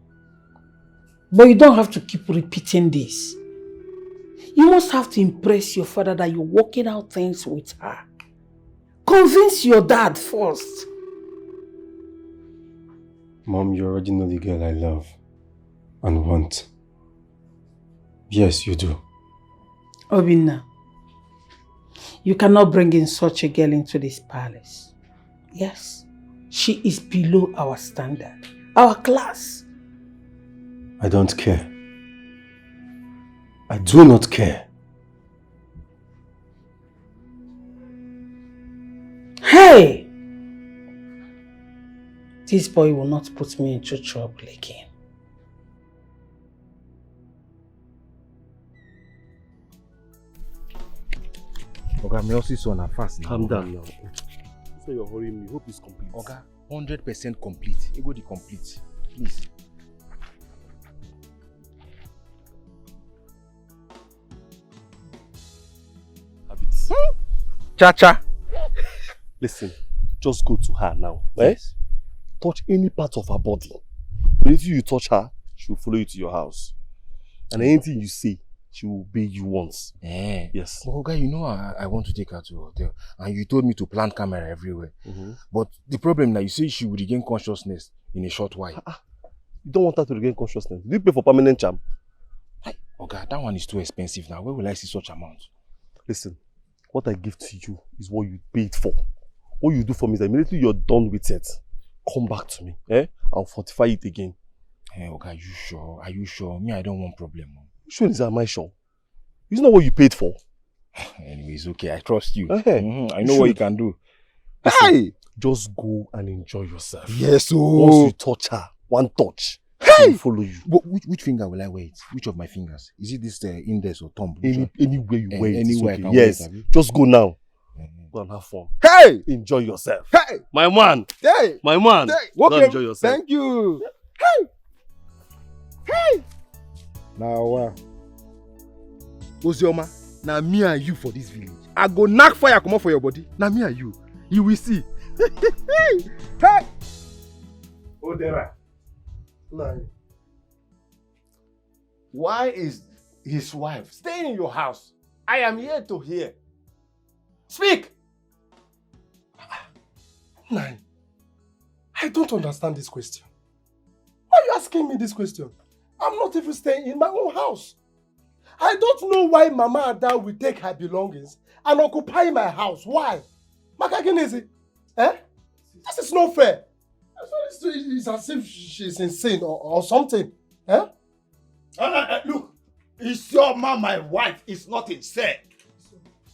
But you don't have to keep repeating this. You must have to impress your father that you're working out things with her. Convince your dad first. Mom, you already know the girl I love and want. Yes, you do. Obina, you cannot bring in such a girl into this palace. Yes, she is below our standard, our class. I don't care. I do not care. Hey! This boy will not put me into trouble again. Oga, may also so fast now. Calm down now. So you're hurrying me. Hope it's complete. Oga, 100% complete. You go the complete. Please. Habits. Cha-cha. Listen, just go to her now. Yes. Touch any part of her body. But if you touch her, she will follow you to your house. And anything you say, she will obey you once. Yes. But Oga, you know I want to take her to a hotel. And you told me to plant camera everywhere. But the problem now, you say she will regain consciousness in a short while. You don't want her to regain consciousness. Do you pay for permanent charm? Oga, that one is too expensive now. Where will I see such amount? Listen, what I give to you is what you paid for. What you do for me is that immediately you're done with it, come back to me. I'll fortify it again. Hey, Oga, are you sure? Are you sure? Me, I don't want problem. Which one is that? Am I sure? It's not what you paid for. Anyways, okay, I trust you. I I know what you can do. Listen, just go and enjoy yourself. Yes, Once you touch her, one touch, Hey! Follow you. But which finger will I wear it? Which of my fingers? Is it this index or thumb? Anywhere you wear it. Anywhere Okay. I can yes. wear it. Just go now. Go and have fun. Hey! Enjoy yourself. Hey! My man. Hey! My man. Hey! Go Okay. enjoy yourself. Thank you. Hey! Hey! Now, Ozioma, now me and you for this village. I go knock fire come up for your body. Now me and you. You will see. Hey! Odera. Why is his wife staying in your house? I am here to hear. Speak! Nine. I don't understand this question. Why are you asking me this question? I'm not even staying in my own house. I don't know why Mama Ada will take her belongings and occupy my house. Why? Makaginezi? Eh? This is not fair. It's as if she's insane or something. Eh? Look, Isioma, my wife, is not insane.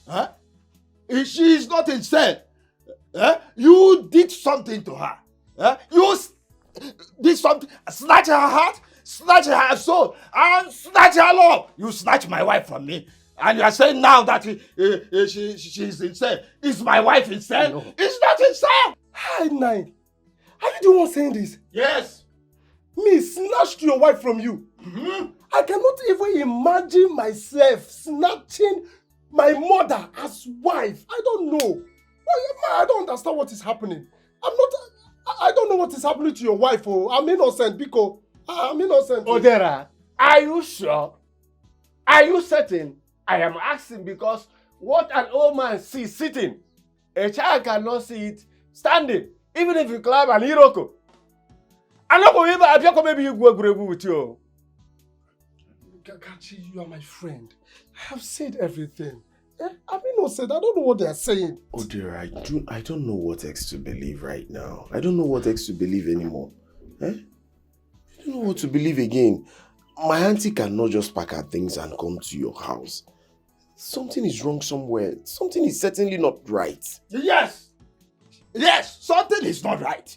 Huh? She is not insane. You did something to her. You did something, snatch her heart, snatch her soul, and snatch her love. You snatch my wife from me. And you are saying now that she is insane. Is my wife insane? No. It's not insane. Hi, Nine. Are you the one saying this? Yes. Me snatched your wife from you. Mm-hmm. I cannot even imagine myself snatching my mother as wife. I don't know. I don't understand what is happening. I don't know what is happening to your wife. Oh, I'm innocent, Biko. I'm innocent. Odera, are you sure? Are you certain? I am asking because what an old man sees sitting, a child cannot see it standing, even if you climb an iroko. I'm not going to appear maybe you go with you. Gagachi, you are my friend. I have said everything. I'm innocent. I don't know what they are saying. Oh dear, I don't know what else to believe right now. I don't know what else to believe anymore. I don't know what to believe again. My auntie cannot just pack her things and come to your house. Something is wrong somewhere. Something is certainly not right. Yes. Yes, something is not right.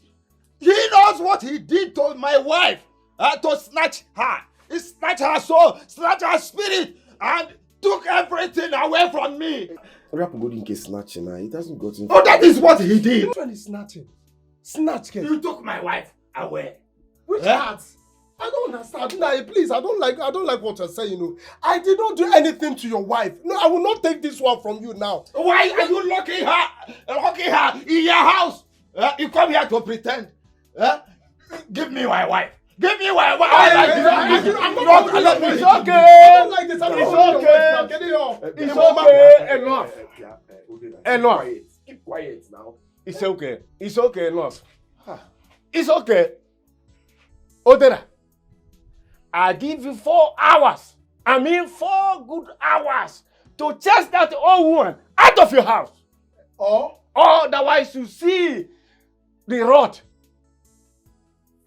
He knows what he did to my wife. To snatch her. He snatched her soul, snatched her spirit, and took everything away from me. Rapugodi snatching her. He doesn't go to. Oh, that is what he did. Which one is snatching? Snatch, kid. You took my wife away. Which part? I don't understand. Nah, please, I don't like what you're saying. You know. I did not do anything to your wife. No, I will not take this one from you now. Why are you locking her in your house? You come here to pretend. Give me my wife. Give me my wife. I'm not let me. It's okay. I don't like this. It's okay. Enough. Enough. Keep quiet now. It's okay. It's okay. Enough. It's okay. Odera, I give you 4 hours. I mean 4 good hours to chase that old woman out of your house. Or otherwise you see the rot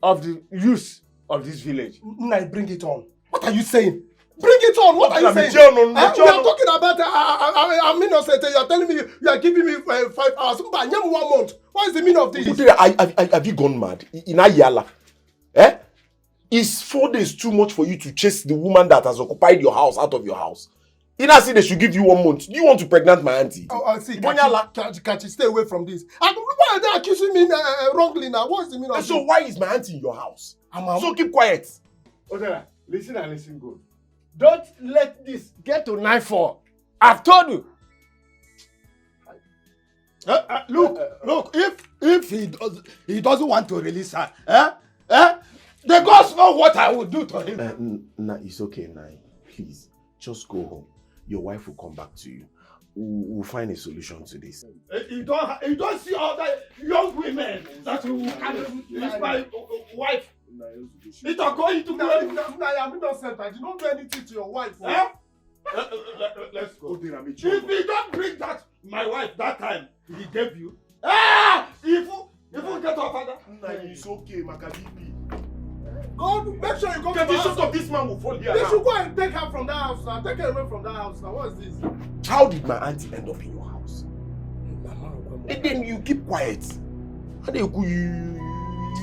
of the use of this village. Nah, bring it on. What are you saying? Bring it on. What are you saying? We are talking about I'm innocent. You are telling me you are giving me 5 hours. 1 month. What is the meaning of this? Have you gone mad? In Ayala? Is 4 days too much for you to chase the woman that has occupied your house out of your house? In I say they should give you 1 month. Do you want to pregnant my auntie? See, Kachi, stay away from this. And why are they accusing me wrongly now? What is the meaning of this? So why is my auntie in your house? So keep quiet. Odera, listen and listen good. Don't let this get to nightfall. I've told you. Look, if he doesn't want to release her, the gods know what I will do to him. Nah, it's okay, Nai. Please, just go home. Your wife will come back to you. We'll find a solution to this. You don't see all the young women that will is my wife. It are going to go. I'm innocent. I did not do anything to your wife. Let's go. If you don't bring that my wife that time he gave you, if you get off father. It's okay, Makabibi. God, make sure you go. The visions of this man will fall here. They should go and take her from that house now. Take her away from that house now. What is this? How did my auntie end up in your house? And then you keep quiet. And then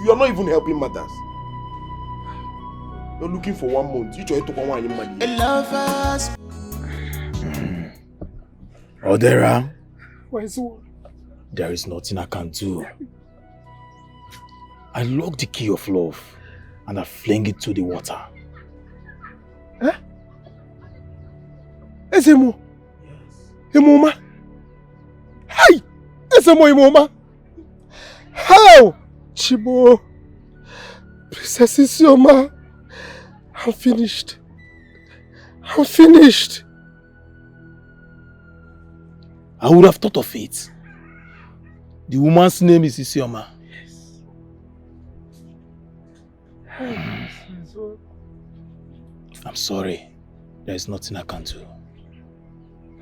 you're not even helping matters. You're looking for 1 month. You try to come on money. Lovers. Odera, Why so? there is nothing I can do. I lock the key of love and I fling it to the water. Eh? Ezemo? Yes. Imoma? Hi! Ezemo Imoma? How? Chibo. Princess Isioma. I'm finished. I'm finished. I would have thought of it. The woman's name is Isioma. I'm sorry. There is nothing I can do.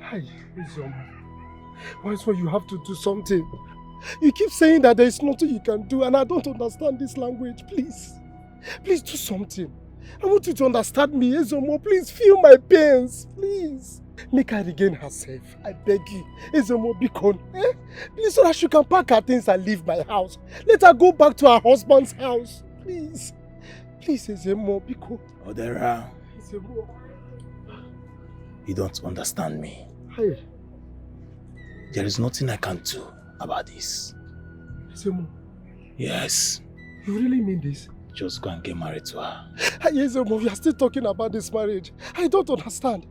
Hi, Isioma. Why so you have to do something? You keep saying that there is nothing you can do and I don't understand this language. Please. Please do something. I want you to understand me, Ezomo. Please feel my pains. Please. Make her regain herself. I beg you. Ezomo, Bikon. Please, so that she can pack her things and leave my house. Let her go back to her husband's house. Please. Please, Ezomo, Bikon. Odera, Ezomo. you don't understand me. Hey. There is nothing I can do about this. Ezomo. Yes. You really mean this? Just go and get married to her. Yes, we are still talking about this marriage. I don't understand.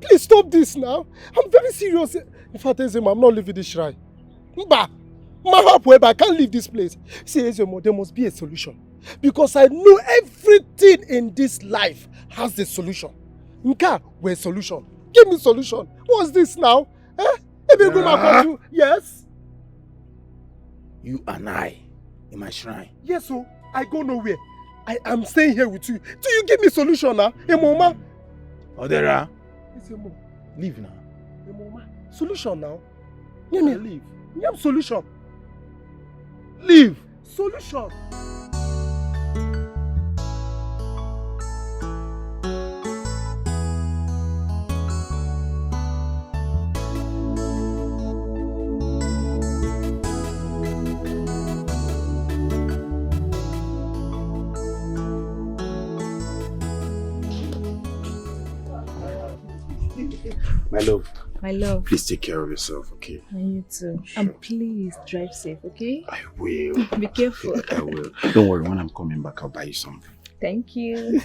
Please stop this now. I'm very serious. In fact, Ezemo, I'm not leaving this shrine. Mba! I can't leave this place. See, Ezemo, there must be a solution. Because I know everything in this life has a solution. Nka, where's solution? Give me solution. What's this now? Yes? You and I in my shrine. Yes, so I go nowhere. I am staying here with you. Do you give me solution now? Emoma? Odera. Ezemo. Leave now. Emoma. Solution now? Leave. Solution. Leave. Solution. My love. My love. Please take care of yourself, okay? And you too. Sure. And please drive safe, okay? I will. Be careful. I will. Don't worry, when I'm coming back, I'll buy you something. Thank you.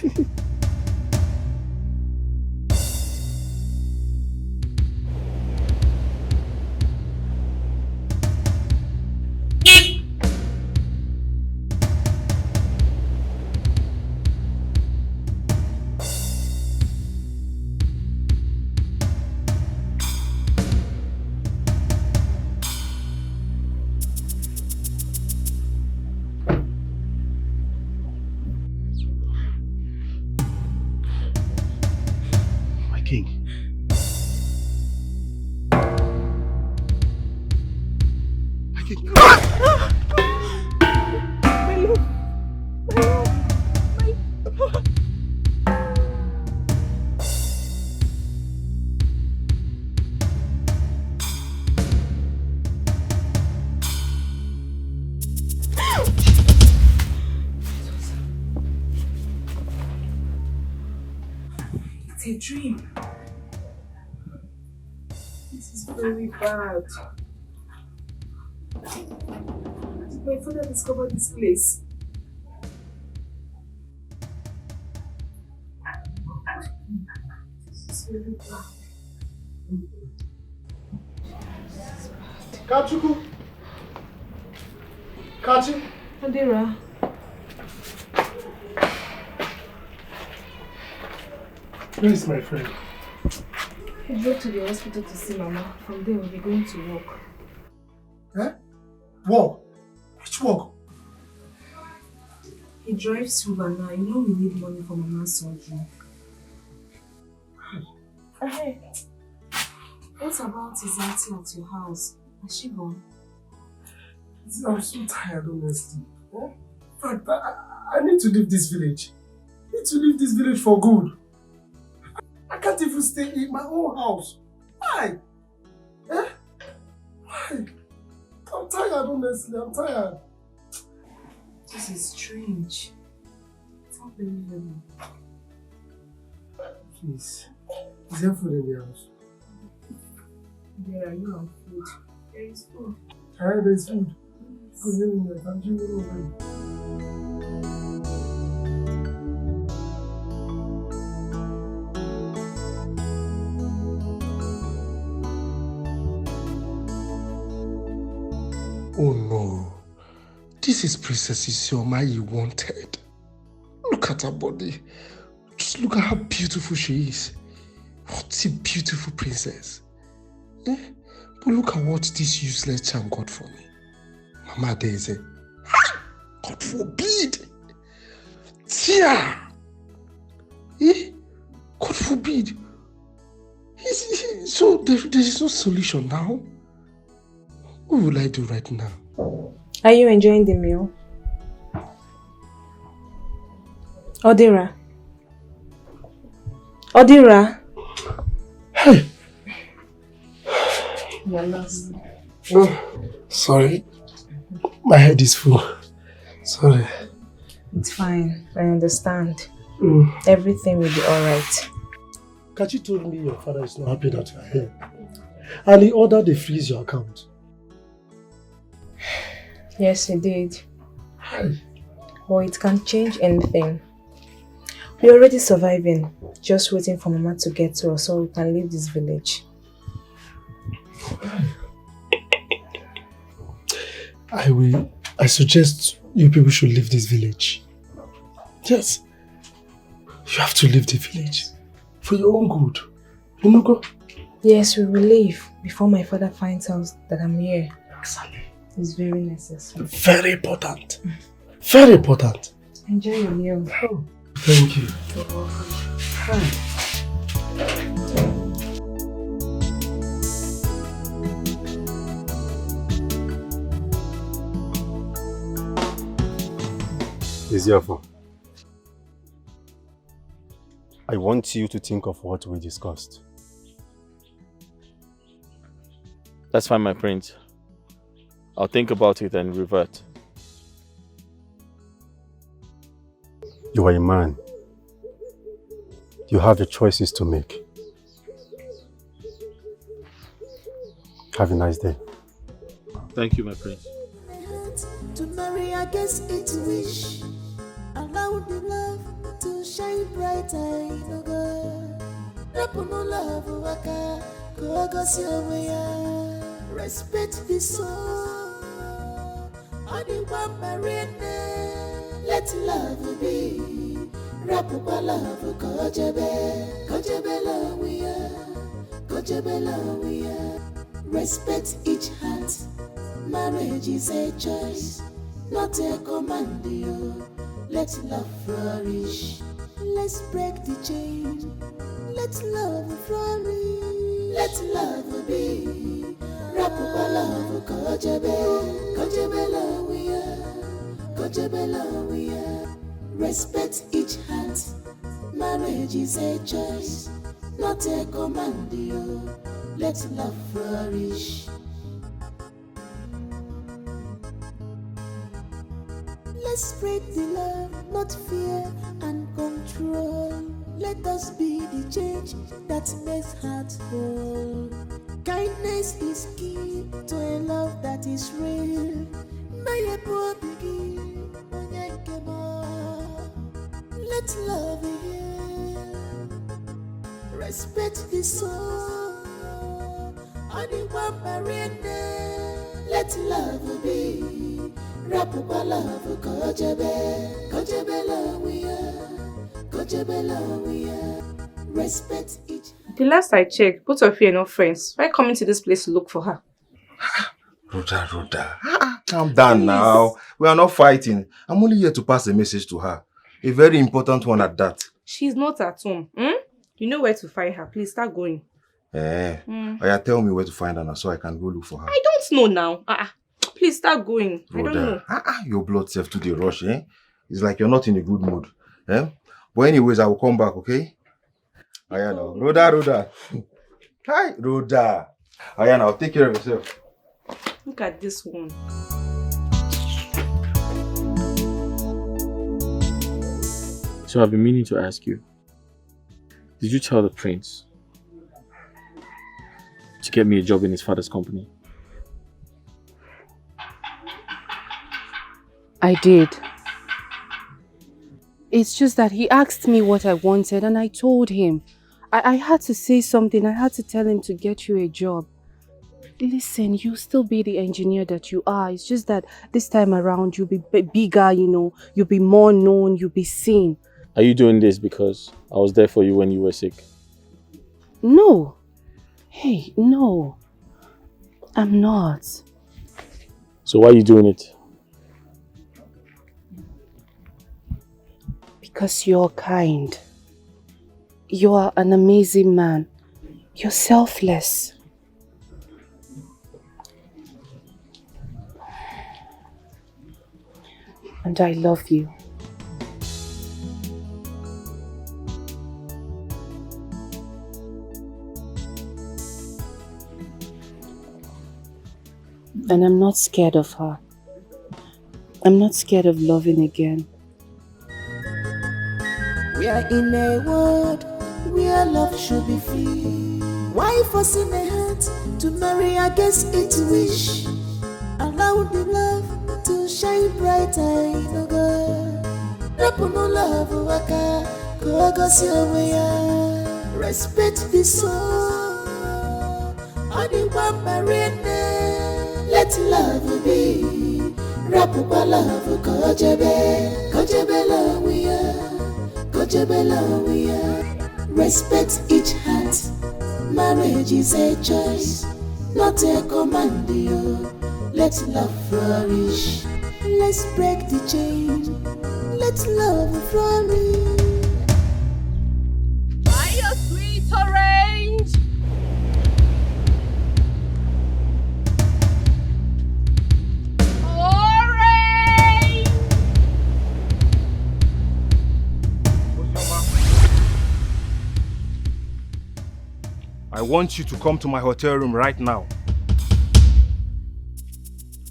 It's a dream. This is very bad. My father discovered this place. This is very bad. Kachuku. Kachi. Adira. Where is my friend? He drove to the hospital to see Mama. From there, we'll be going to work. Work? Which work? He drives Uber now. You know we need money for Mama's surgery. Hey, what about his auntie at your house? Has she gone? I'm so tired, honestly. In fact, I need to leave this village. I need to leave this village for good. I can't even stay in my own house. Why? Why? I'm tired, honestly. I'm tired. This is strange. Stop blaming them. Please. Is there food in the house? There are no food. There is food. There is food. Because in the country, we don't know. Oh no. This is Princess Isioma you wanted. Look at her body. Just look at how beautiful she is. What a beautiful princess. Eh? But look at what this useless charm got for me. Mama Daisy. God forbid. Tia. Eh? God forbid. So there is no solution now? What will I do right now? Are you enjoying the meal? Odira? Odira? Hey! You're lost. Oh, sorry. My head is full. Sorry. It's fine. I understand. Mm. Everything will be alright. Kachi told me your father is not happy that you are here. And he ordered to freeze your account. Yes, he did. But it can't change anything. We're already surviving. Just waiting for Mama to get to us so we can leave this village. I suggest you people should leave this village. Yes. You have to leave the village. For your own good. You know, go? Yes, we will leave before my father finds out that I'm here. Exactly. It's very necessary. Very important. Very important. Enjoy your meal. Oh, thank you. You're welcome. Eziafo, I want you to think of what we discussed. That's fine, my prince. I'll think about it and revert. You are a man. You have the choices to make. Have a nice day. Thank you, my prince. To marry against its wish, allow the love to shine brighter in a girl. Rapuno love waka, respect the soul. Let love be. Rapupa love kojebe love we are. Respect each heart. Marriage is a choice, not a command. Let love flourish. Let's break the chain. Let love flourish. Let love be. Rapupa love kojebe love we are. Respect each heart. Marriage is a choice, not a command. Let love flourish. Let's spread the love, not fear and control. Let us be the change that makes hearts whole. Kindness is key to a love that is real. Let love heal. Respect the soul. Let love be. Rapupa love kojebe love we are. Respect each. The last I checked, both of you are not friends. Why coming to this place to look for her? Rhoda. Calm down now. We are not fighting. I'm only here to pass a message to her. A very important one at that. She's not at home. You know where to find her. Please start going. Oya, tell me where to find her now so I can go look for her. I don't know now. Please start going. Rhoda, I don't know. Your blood self to the rush, eh? It's like you're not in a good mood. But anyways, I will come back, okay? Oya now. Rhoda. Hi, Rhoda. Oya now, take care of yourself. Look at this one. So I've been meaning to ask you, did you tell the prince to get me a job in his father's company? I did. It's just that he asked me what I wanted and I told him. I had to say something. I had to tell him to get you a job. Listen, you'll still be the engineer that you are. It's just that this time around you'll be bigger, you know. You'll be more known. You'll be seen. Are you doing this because I was there for you when you were sick? No. Hey, no. I'm not. So why are you doing it? Because you're kind. You are an amazing man. You're selfless. And I love you. And I'm not scared of her. I'm not scared of loving again. We are in a world where love should be free. Why forcing a heart to marry against its wish? Allow the love to shine brighter in a girl. Rapuno love waka, kogosi oweya. Respect the soul, oniwa marine. Let love be. Rapuba love kojebe, kojebe love we are. Respect each heart. Marriage is a choice, not a command. Let love flourish. Let's break the chain. Let love flourish. Buy your sweet orange. I want you to come to my hotel room right now.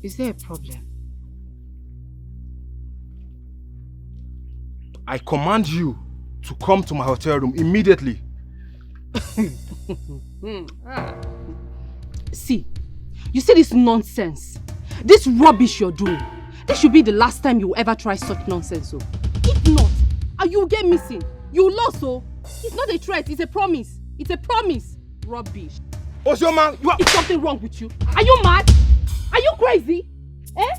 Is there a problem? I command you to come to my hotel room immediately. See, you see this nonsense? This rubbish you're doing. This should be the last time you will ever try such nonsense. So, if not, you will get missing. You will lose. So, it's not a threat, it's a promise. It's a promise. Rubbish. Osioma, Is something wrong with you? Are you mad? Are you crazy? Eh?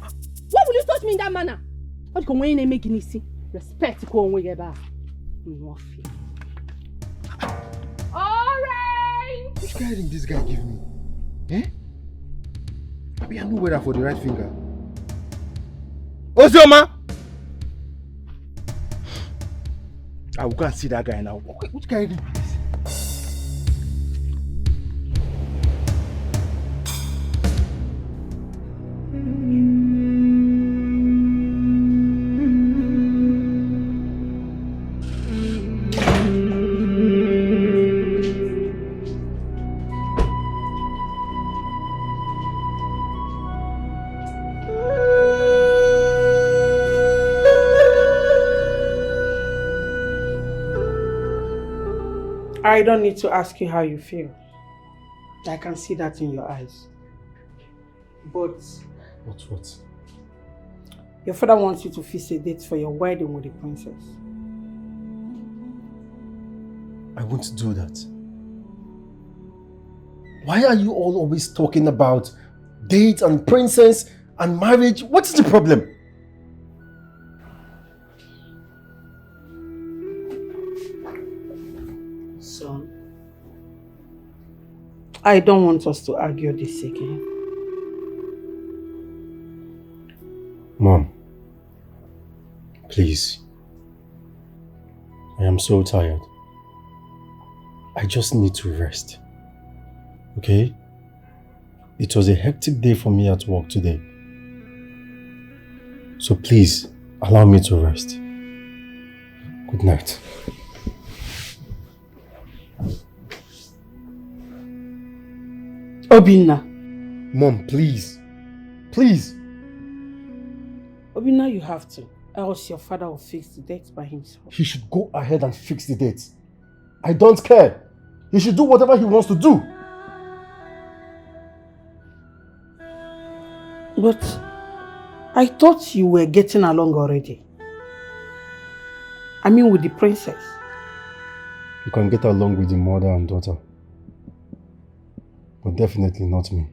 Why will you touch me in that manner? What can we make you see? Respect go on way back. Alright. Which kind of ring this guy give me? Eh? Maybe I know whether for the right finger. Osioma! I will go and see that guy now. Which kind of ring is this? I don't need to ask you how you feel. I can see that in your eyes. But What? your father wants you to fix a date for your wedding with the princess. I won't do that. Why are you all always talking about dates and princess and marriage? What is the problem? Son, I don't want us to argue this again. Mom, please. I am so tired. I just need to rest. Okay? It was a hectic day for me at work today. So please, allow me to rest. Good night. Obinna. Mom, please. Please. Obinna, you have to. Else your father will fix the date by himself. He should go ahead and fix the date. I don't care. He should do whatever he wants to do. But I thought you were getting along already. I mean with the princess. You can get along with the mother and daughter. But definitely not me.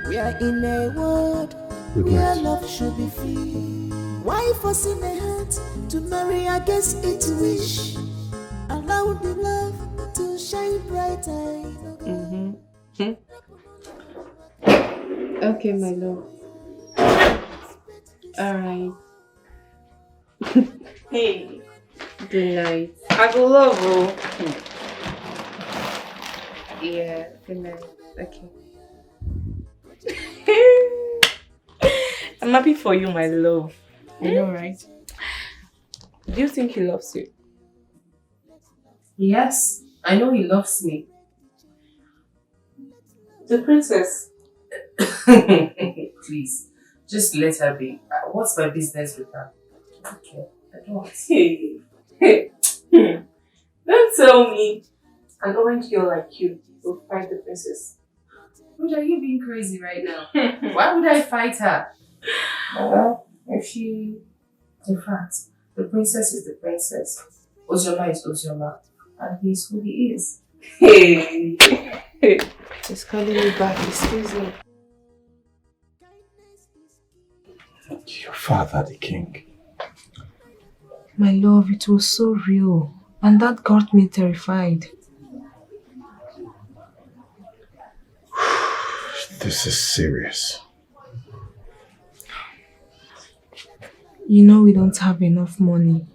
We are in a world where love should be free. Why forcing a heart to marry against its wish? Allow the love to shine brighter. Okay, my love. Alright. Hey. Good night. I go love you. Yeah, good night. Okay. I'm happy for you, my love. You know, right? Do you think he loves you? Yes, I know he loves me. The princess. Please, just let her be. What's my business with her? Okay, I don't. Don't tell me an orange girl like you will fight the princess. What are you being crazy right now? Why would I fight her? Well, if she... In fact, the princess is the princess. Ozoma is Ozoma. And he is who he is. Hey! He's calling me back. He's freezing. Your father, the king. My love, it was so real. And that got me terrified. This is serious. You know we don't have enough money.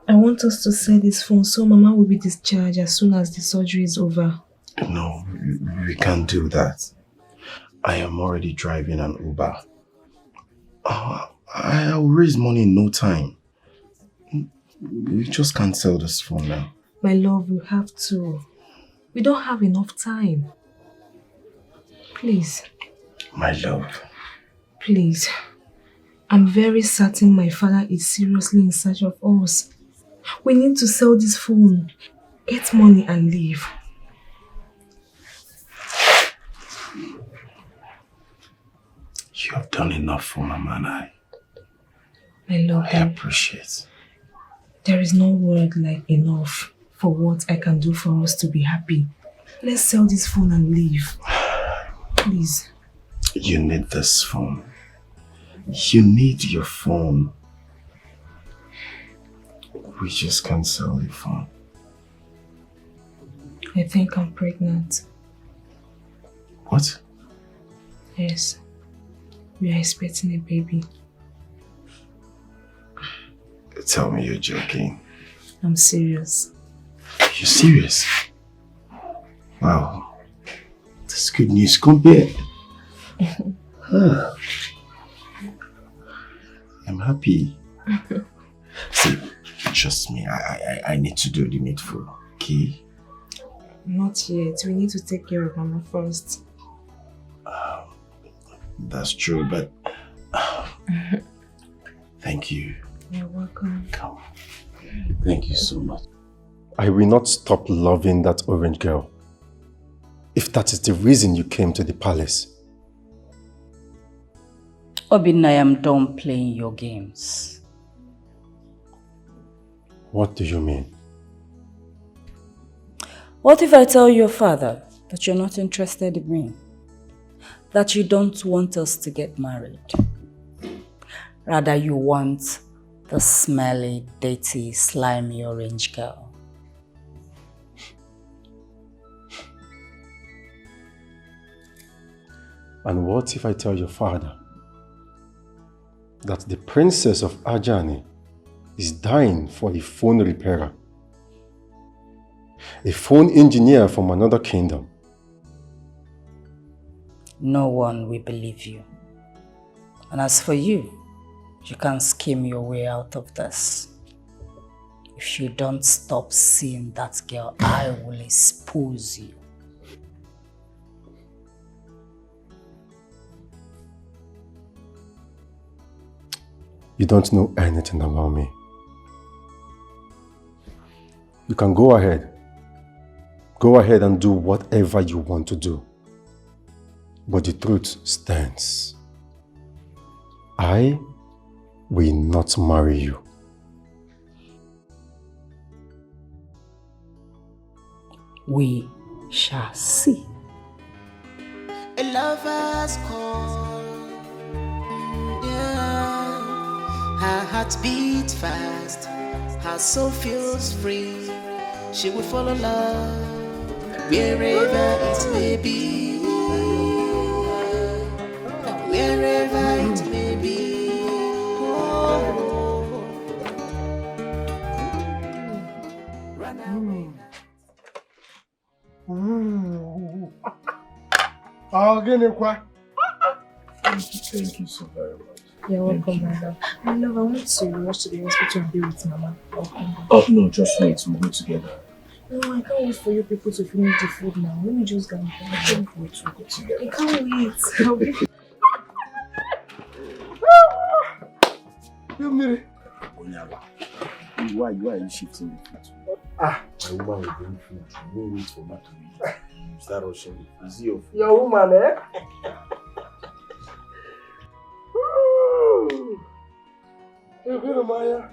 I want us to sell this phone so Mama will be discharged as soon as the surgery is over. No, we can't do that. I am already driving an Uber. I'll raise money in no time. We just can't sell this phone now. My love, we have to. We don't have enough time. Please. My love. Please. I'm very certain my father is seriously in search of us. We need to sell this phone, get money and leave. You have done enough for Mama and I. My love, I appreciate. There is no word like enough for what I can do for us to be happy. Let's sell this phone and leave. Please. You need this phone. You need your phone. We just can't sell the phone. I think I'm pregnant. What? Yes. We are expecting a baby. Tell me you're joking. I'm serious. You're serious? Wow. That's good news. Compare. I'm happy. See, trust me, I need to do the needful, okay? Not yet. We need to take care of Mama first. That's true, but thank you. You're welcome. Come. Thank you so much. I will not stop loving that orange girl. If that is the reason you came to the palace. Obin, I am done playing your games. What do you mean? What if I tell your father that you're not interested in me? That you don't want us to get married? Rather, you want the smelly, dirty, slimy orange girl. And what if I tell your father that the princess of Ajani is dying for a phone repairer? A phone engineer from another kingdom. No one will believe you. And as for you, you can scheme your way out of this. If you don't stop seeing that girl, I will expose you. You don't know anything about me. You can go ahead. Go ahead and do whatever you want to do. But the truth stands. I will not marry you. We shall see. A lover's call, yeah. Her heart beats fast, her soul feels free. She will follow love wherever it may be, wherever it may be. Run away. Thank you so very much. You're welcome, my love. My love, I want to rush to the hospital and be with Mama. Oh, no, just wait. We'll go together. No, I can't wait for you people to finish the food now. Let me just go and I can't wait to go together. I can't wait. Why are you shifting the food? Ah, my woman will bring food. You won't wait for me to eat. You start rushing it. Is it your food? your woman, eh? You're good, Maya.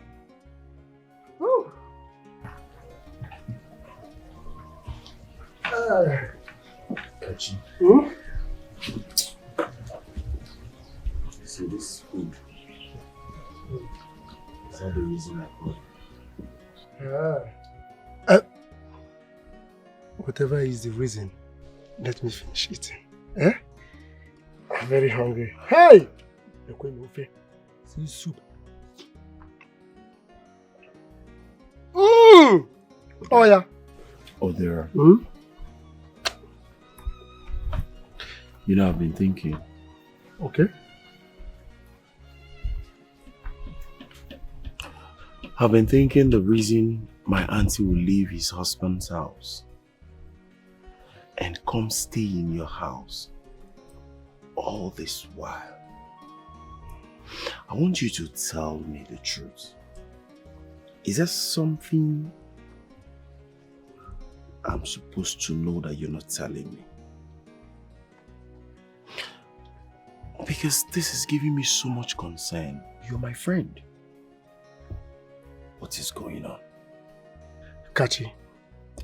Kachi. See this food. Is that the reason I called you? Whatever is the reason, let me finish eating. Eh? I'm very hungry. Hey! See soup. Oh yeah. Oh, there. Hmm? You know, I've been thinking. Okay. I've been thinking the reason my auntie will leave his husband's house and come stay in your house all this while. I want you to tell me the truth. Is there something I'm supposed to know that you're not telling me? Because this is giving me so much concern. You're my friend. What is going on? Kachi,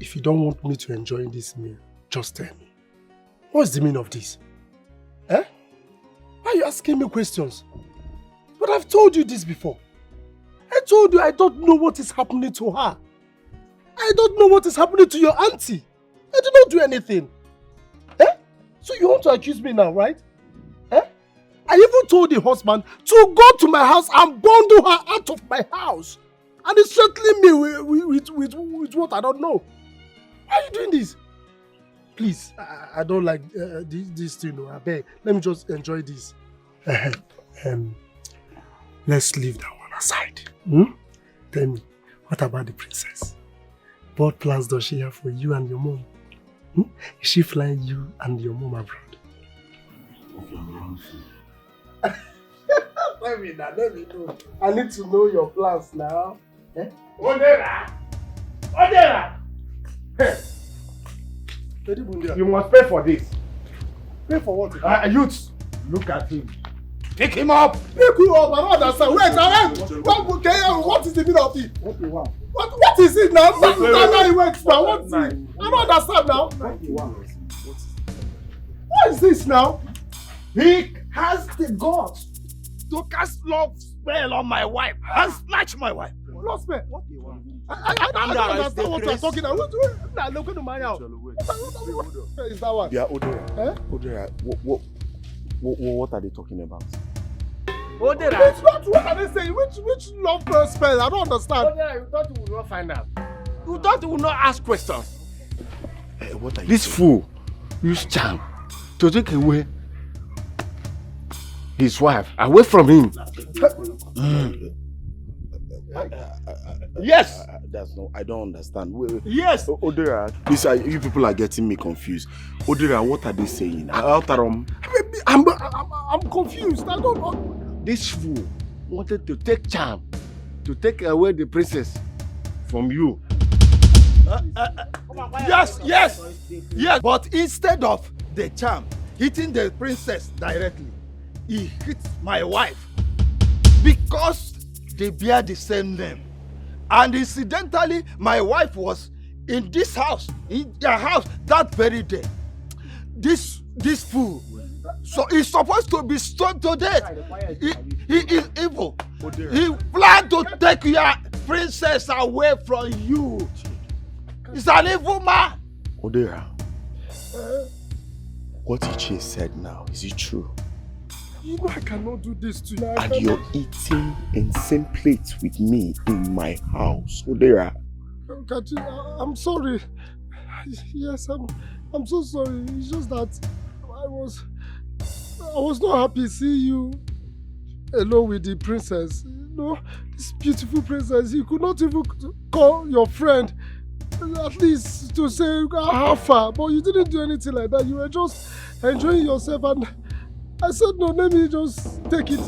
if you don't want me to enjoy this meal, just tell me. What's the meaning of this? Eh? Why are you asking me questions? But I've told you this before. I told you I don't know what is happening to her. I don't know what is happening to your auntie. I did not do anything. Eh? So you want to accuse me now, right? Eh? I even told the husband to go to my house and bundle her out of my house. And he's threatening me with what I don't know. Why are you doing this? Please, I don't like this thing. I beg. Let me just enjoy this. Let's leave that one aside. Tell me, what about the princess? What plans does she have for you and your mom? Is she flying you and your mom abroad? Let me know. I need to know your plans now. Eh? Odera! Hey! You must pay for this. Pay for what? Youths, look at him. Pick him up! Pick you up! I don't understand. Wait. What is the meaning of it? What do you want? What is it now? What is how it works now? What's it? I don't understand now. What is this now? He has the guts to cast love spell on my wife and snatch my wife. Love spell? What do you want? I don't understand what you're talking about. Look at my house. What is that one? Yeah, Odera. Eh? Odera, what are they talking about? Odera. It's not what are they saying? Which love spell? I don't understand. Odera, you thought you would not find out. You thought you would not ask questions. What are you This saying? fool used charm to take away his wife away from him. Yes. That's no. I don't understand. Wait. Yes. Odera, you people are getting me confused. Odera, what are they saying? I'm confused. I don't know. This fool wanted to take charm, to take away the princess from you. Yes. But instead of the charm hitting the princess directly, he hit my wife because they bear the same name. And incidentally, my wife was in this house, in their house that very day. This fool, so he's supposed to be stoned to death. He is evil. He planned to take your princess away from you. He's an evil man. Odera, what Ichie said now, is it true? You know I cannot do this to you. And you're eating in same plate with me in my house, Odera. Kachi, I'm sorry. Yes, I'm so sorry. It's just that I was not happy seeing you alone with the princess. You know, this beautiful princess. You could not even call your friend at least to say how far, but you didn't do anything like that. You were just enjoying yourself, and I said no, let me just take it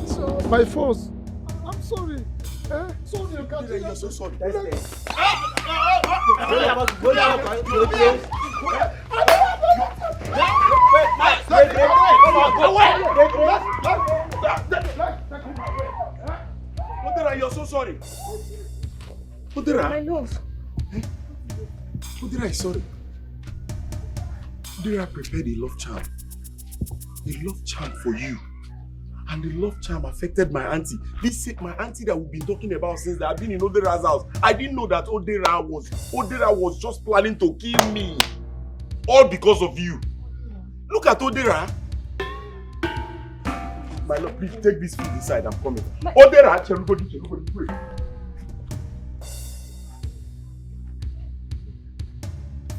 by force. I'm sorry. Sorry, Kachi. You're so sorry. Odera, you're so sorry. Odera. My love. Odera is sorry. Odera prepared a love charm. A love charm for you. And the love charm affected my auntie. My auntie that we've been talking about since I've been in Odera's house. I didn't know that Odera was just planning to kill me. All because of you. Look at Odera. My love, please take this food inside. I'm coming. Odera, everybody, wait.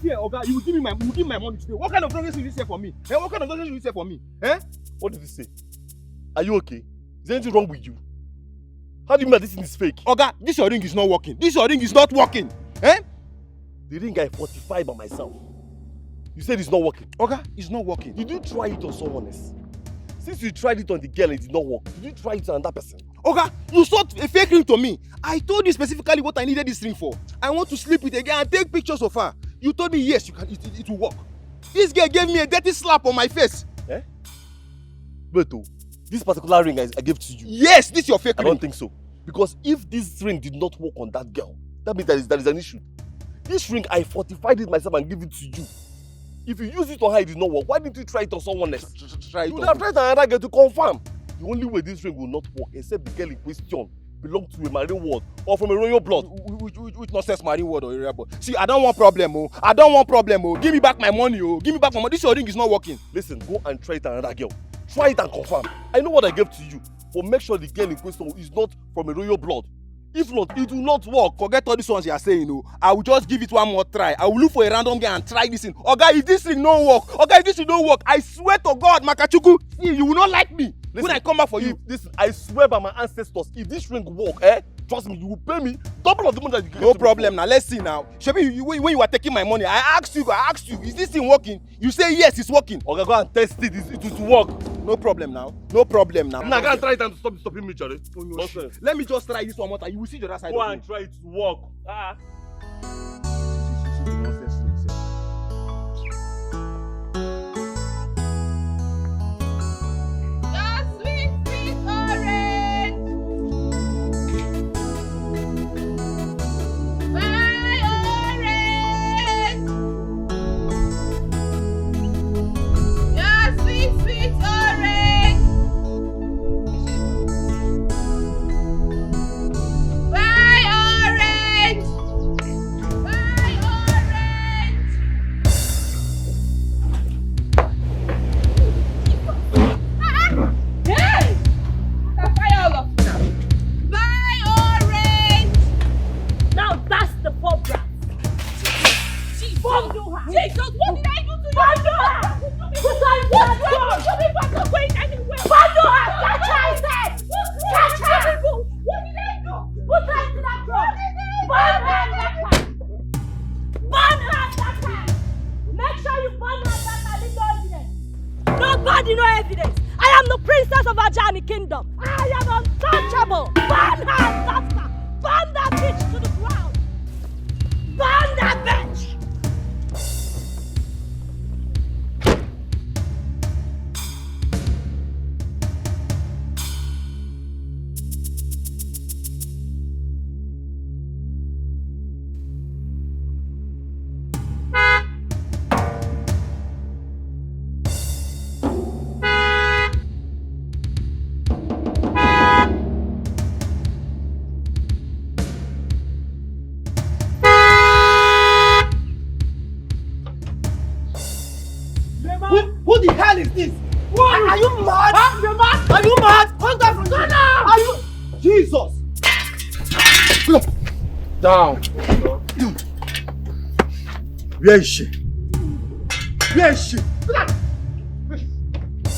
Yeah, Oga, you will give me my money today. What kind of nonsense will you say for me? What kind of nonsense will you say for me? What did he say? Are you okay? Is there anything wrong with you? How do you mean that this thing is fake? Oga, this your ring is not working. This your ring is not working. The ring I fortified by myself. You said it's not working. Oga, it's not working. Did you try it on someone else? Since you tried it on the girl and it did not work, did you try it on another person? Oga, you sold a fake ring to me. I told you specifically what I needed this ring for. I want to sleep with a girl and take pictures of her. You told me yes, it will work. This girl gave me a dirty slap on my face. Beto, this particular ring I gave to you. Yes, this is your fake ring. I don't think so. Because if this ring did not work on that girl, that means there is an issue. This ring, I fortified it myself and gave it to you. If you use it on her, it did not work. Why didn't you try it on someone else? You would have tried another girl to confirm. The only way this ring will not work, except the girl in question belongs to a marine world or from a royal blood. Which nonsense marine world or area blood? See, I don't want problem, oh. I don't want problem, oh. Give me back my money, oh. Give me back my money. This your ring is not working. Listen, go and try it on another girl. Try it and confirm. I know what I gave to you, but make sure the girl in question is not from a royal blood. If not, it will not work. Forget all these ones you are saying, oh. I will just give it one more try. I will look for a random girl and try this thing. Oga, if this thing don't work, Oga, if this thing don't work, I swear to God, Makachuku, see, you will not like me. Listen, when I come back for you. Listen, I swear by my ancestors, if this ring work, trust me, you will pay me double of the money that you gave. No problem now. Let's see now. Shebi, when you were taking my money, I asked you, is this thing working? You say yes, it's working. Okay, go and test it. It will work. No problem now. No problem now. Now, go and try it and stop stopping me, Charlie. Let me just try this one more time. You will see the other side. Go and try it to work. Nobody, no evidence. I I am the princess of Ajani Kingdom. I am untouchable. Burn her, Zafka. Burn that bitch to the ground. Burn that bitch. Who the hell is this? Are you mad? Huh? You're mad? Are you mad? Come down from there. Are you? Jesus! Down. Where is she? Where is she?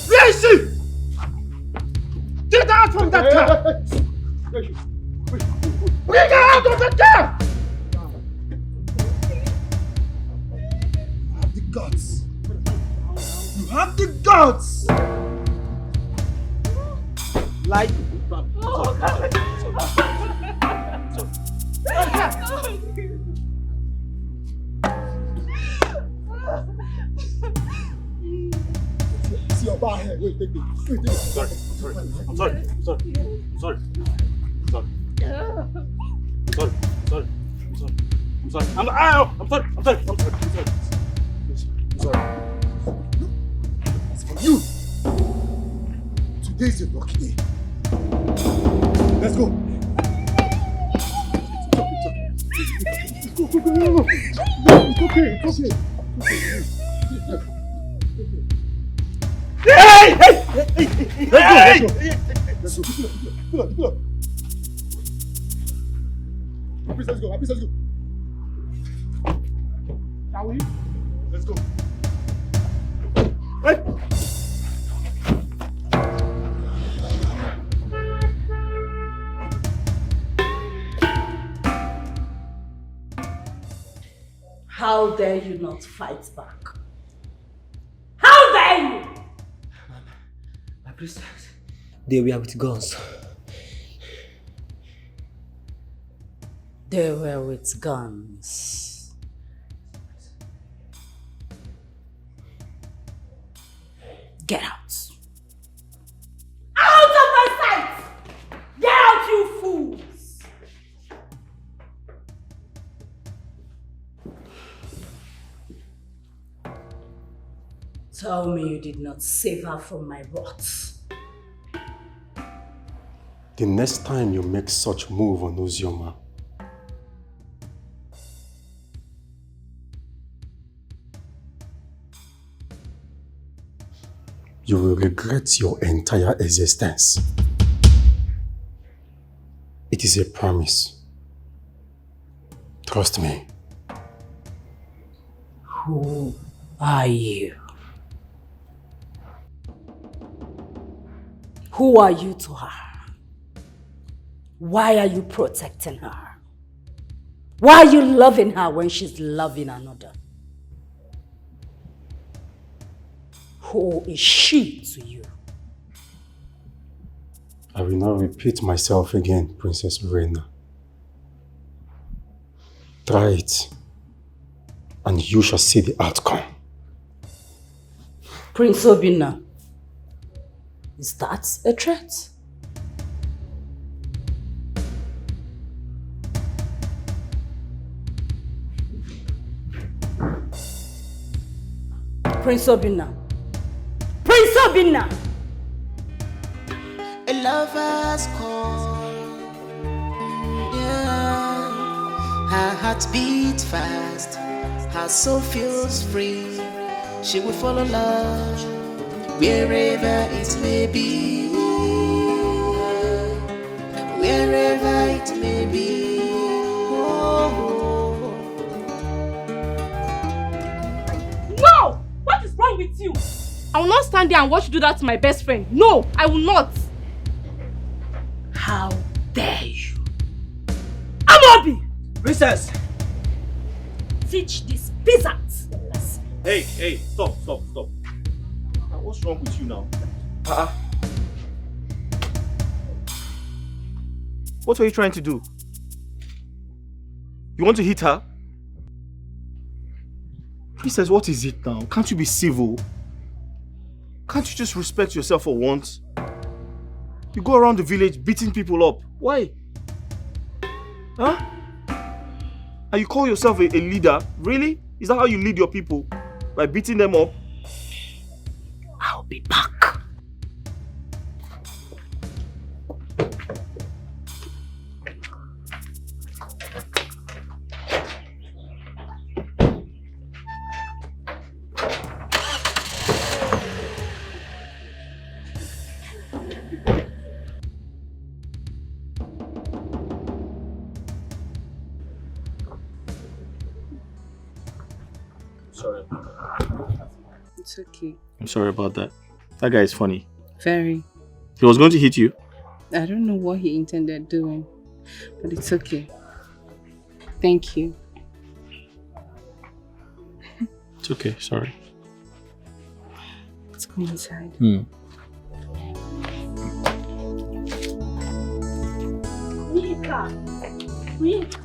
Where is she? Get out from that car! Bring her out of the car! You have the guts. You have the guts! Like... See your bar here. Wait, take it. Wait, take it. I'm sorry. As for you, today's your lucky day. Let's go. Go. It's okay. Hey! Let's go. Pull up. Let's go. Shall we? Let's go. Hey! How dare you not fight back? How dare you? My priestess, they were with guns. They were with guns. Get out. Out of my sight! Get out, you fools! Tell me you did not save her from my wrath. The next time you make such move on Ozioma, you will regret your entire existence. It is a promise. Trust me. Who are you? Who are you to her? Why are you protecting her? Why are you loving her when she's loving another? Who is she to you? I will not repeat myself again, Princess Verena. Try it, and you shall see the outcome. Prince Obinna, is that a threat? Prince Obinna. Prince Obinna! A lover's call. Yeah. Her heart beats fast. Her soul feels free. She will follow love wherever it may be. Wherever it may be. Oh. No! What is wrong with you? I will not stand there and watch you do that to my best friend. No, I will not. How dare you? Amobi! Princess! Teach this peasant a lesson. Hey, stop. What's wrong with you now? What were you trying to do? You want to hit her? Princess, what is it now? Can't you be civil? Can't you just respect yourself for once? You go around the village beating people up. Why? Huh? And you call yourself a leader? Really? Is that how you lead your people? By beating them up? I'll be back. Sorry. It's okay. I'm sorry about that. That guy is funny. Very. He was going to hit you. I don't know what he intended doing, but it's okay. Thank you. It's okay, sorry. Let's go inside.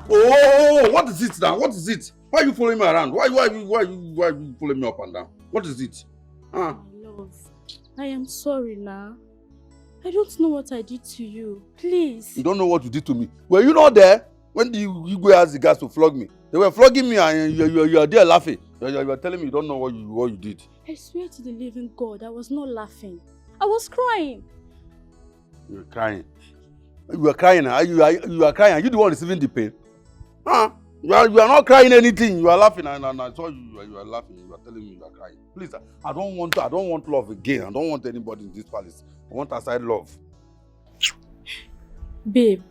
Oh, what is it now? What is it? Why are you following me around? Why are you following me up and down? What is it? My love, I am sorry now. I don't know what I did to you. Please. You don't know what you did to me. Were you not there when you go ask the guys to flog me? They were flogging me and you are there laughing. You are telling me you don't know what you did. I swear to the living God, I was not laughing. I was crying. You were crying. You were crying. You are crying. Are you the one receiving the pain? Huh? You are not crying anything. You are laughing, and I saw you are laughing. You are telling me you are crying. Please, I don't want love again. I don't want anybody in this palace. I want outside love. Babe,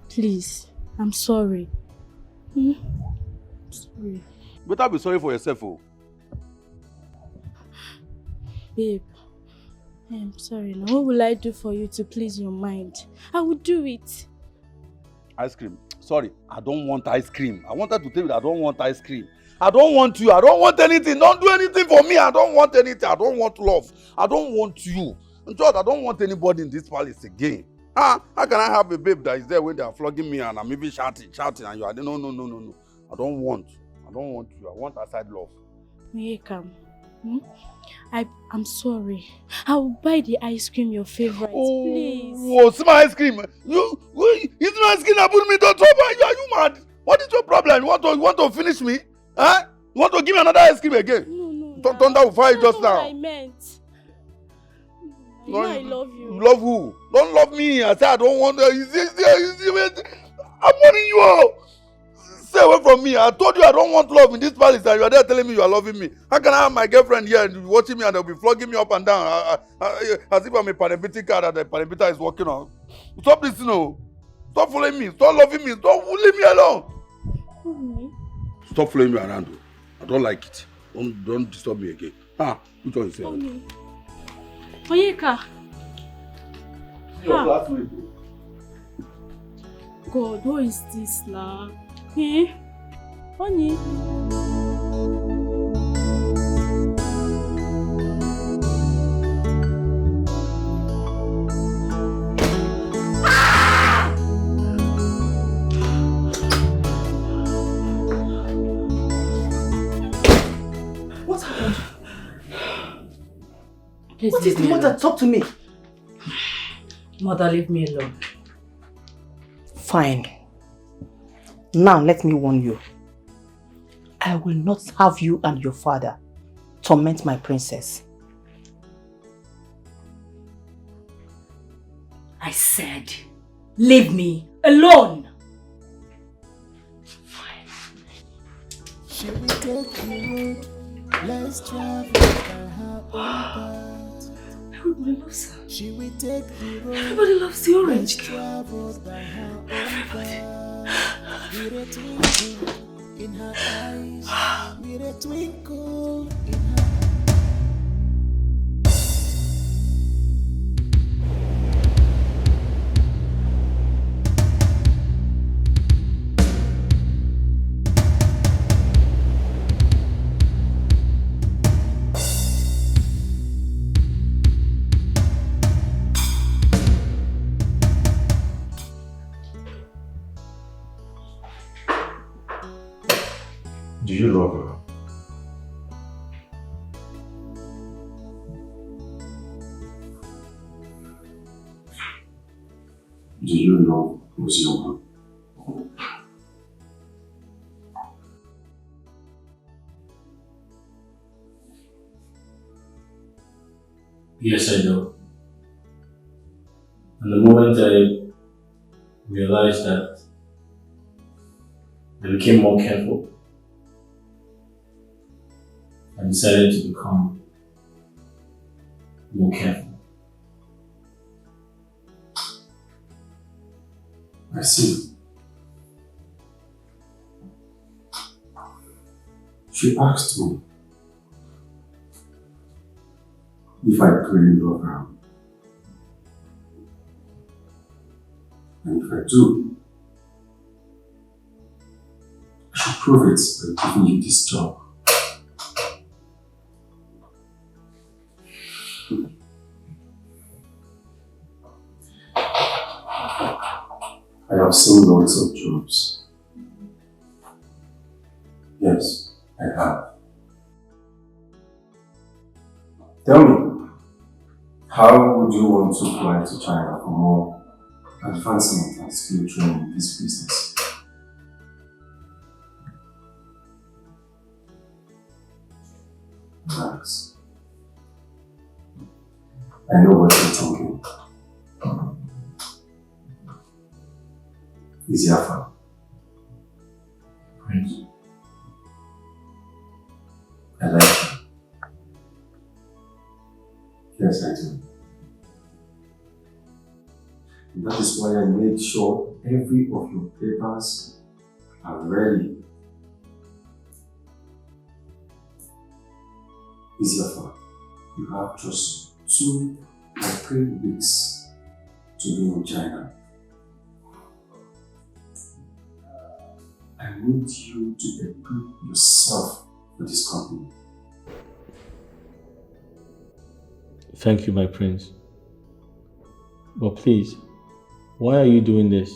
please, I'm sorry. Sorry. Better be sorry for yourself, oh. Babe, I am sorry. Now, what will I do for you to please your mind? I will do it. Ice cream. Sorry, I don't want ice cream. I wanted to tell you that I don't want ice cream. I don't want you. I don't want anything. Don't do anything for me. I don't want anything. I don't want love. I don't want you. In short, I don't want anybody in this palace again. How can I have a babe that is there when they are flogging me and I'm even shouting and you are there? No. I don't want you. I want outside love. Mayekam, I'm sorry. I will buy the ice cream your favorite, please. Oh, see my ice cream. It's my ice cream that put me to trouble. Are you mad? What is your problem? You want to finish me? Huh? You want to give me another ice cream again? No. Thunder will fire just now. That's what I meant. You know I love you. Love who? Don't love me. I said I don't want to. I'm warning you all. Stay away from me. I told you I don't want love in this palace and you are there telling me you are loving me. How can I have my girlfriend here and watching me and they'll be flogging me up and down as if I'm a panebiti car that the panebita is working on? Stop this, Stop following me. Stop loving me. Stop leave me alone. Stop following me around. I don't like it. Don't disturb me again. Which one is it? Onyeka. Your classmate. God, what is this now? Honey. What happened? Please what is the matter? Talk to me. Mother, leave me alone. Fine. Now let me warn you. I will not have you and your father torment my princess. I said, leave me alone. Fine. Should we take the road? Let's travel by her own path. Everybody loves her. Should we take the road? Everybody loves the orange girl. Travel by her own path. With a twinkle in her eyes, with a twinkle in her eyes. Do you know who's your mom? Yes, I know. And the moment I realized that, I became more careful. I decided to become more careful. I see. She asked me if I truly love her. And if I do, I should prove it by giving you this job. I have seen lots of jobs. Yes, I have. Tell me, how would you want to fly to China for more advancement and skill training in this business? Relax. I know what you're thinking. Is Yafa? Prince. I like her. Yes, I do. And that is why I made sure every of your papers are ready. Is Yafa? You have just 2 or 3 weeks to be in China. I need you to equip yourself for this company. Thank you, my prince. But please, why are you doing this?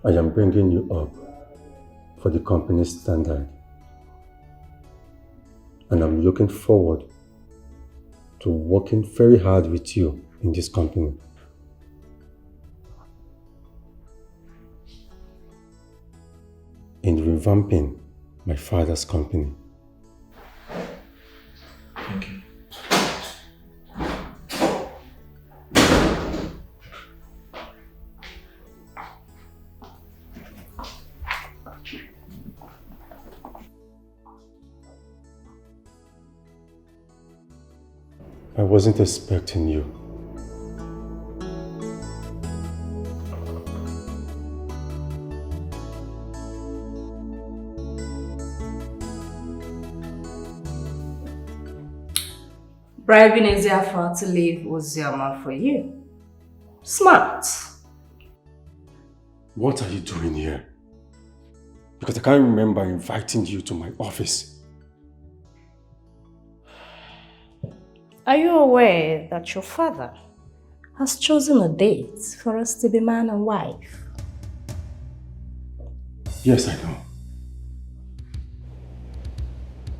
I am bringing you up for the company's standard. And I'm looking forward to working very hard with you in this company. In revamping my father's company. Thank you. I wasn't expecting you. Bribing Eziafa to leave Ozioma for you. Smart. What are you doing here? Because I can't remember inviting you to my office. Are you aware that your father has chosen a date for us to be man and wife? Yes, I know.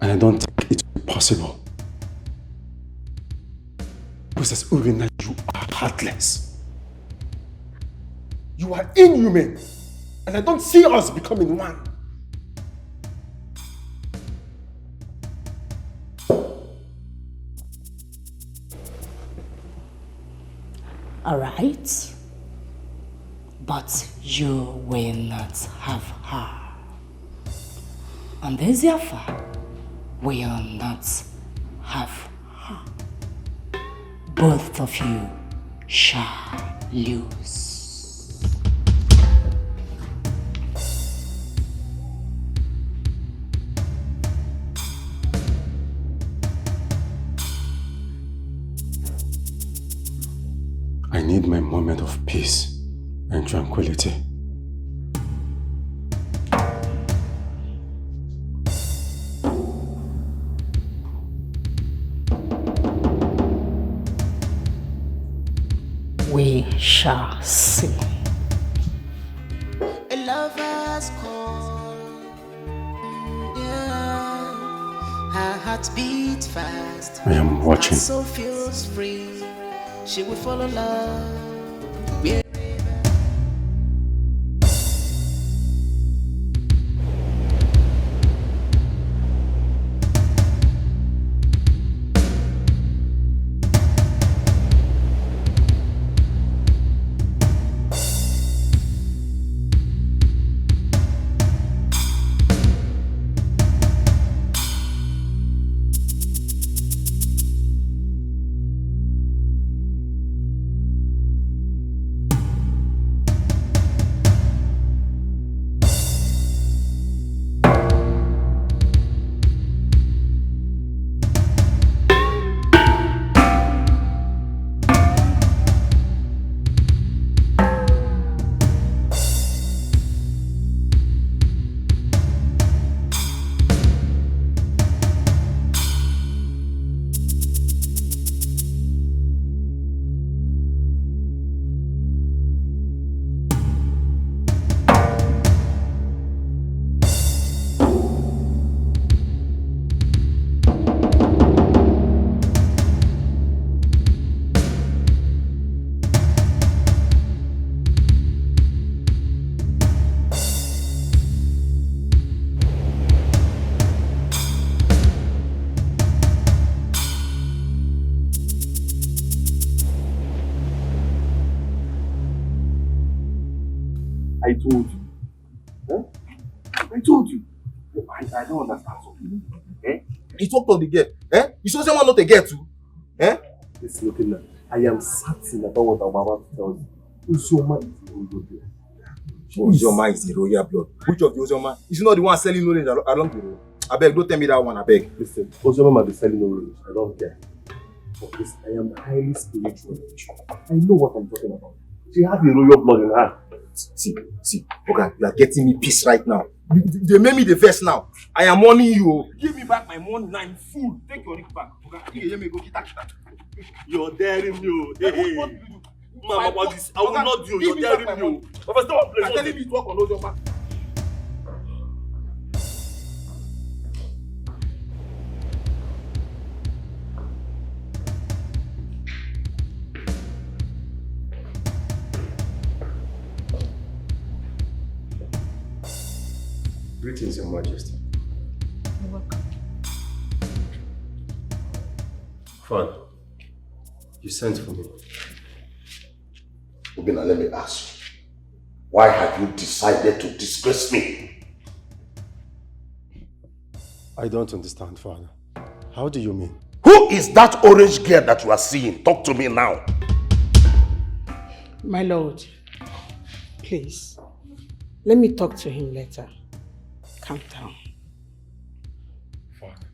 And I don't think it will be possible. Princess Urina, you are heartless. You are inhuman. And I don't see us becoming one. Alright. But you will not have her. And Eziafa will not have her. Both of you shall lose. I need my moment of peace and tranquility. We shall see. A lover's call, Her heart beats fast. I am watching. Her soul feels free. She will follow love. I told you. Huh? I told you. I don't understand something. Eh? You talked on the girl. Eh? You saw someone not a girl too. Eh? Listen, okay, now. I am certain about what I'm about to tell you. Uzoma is the royal blood. Uzoma is the royal blood. Which of the Uzoma? Is he not the one selling orange along the road? I beg, don't tell me that one, I beg. Listen, Uzoma might be selling orange. I don't care. But listen, I am highly spiritual. I know what I'm talking about. She has the royal blood in her. See, okay, you are getting me peace right now. They made me the first now. I am warning you. Give me back my money now in full. Take your ring back. Okay, you hear me go kita. You're daring me. Hey. Mama, about this? I will not do. You're daring me. I'm telling you to work on those your man. Greetings, Your Majesty. You're welcome. Father, you sent for me. Obina, let me ask you, why have you decided to disgrace me? I don't understand, Father. How do you mean? Who is that orange girl that you are seeing? Talk to me now. My lord, please, let me talk to him later. Calm down. Father,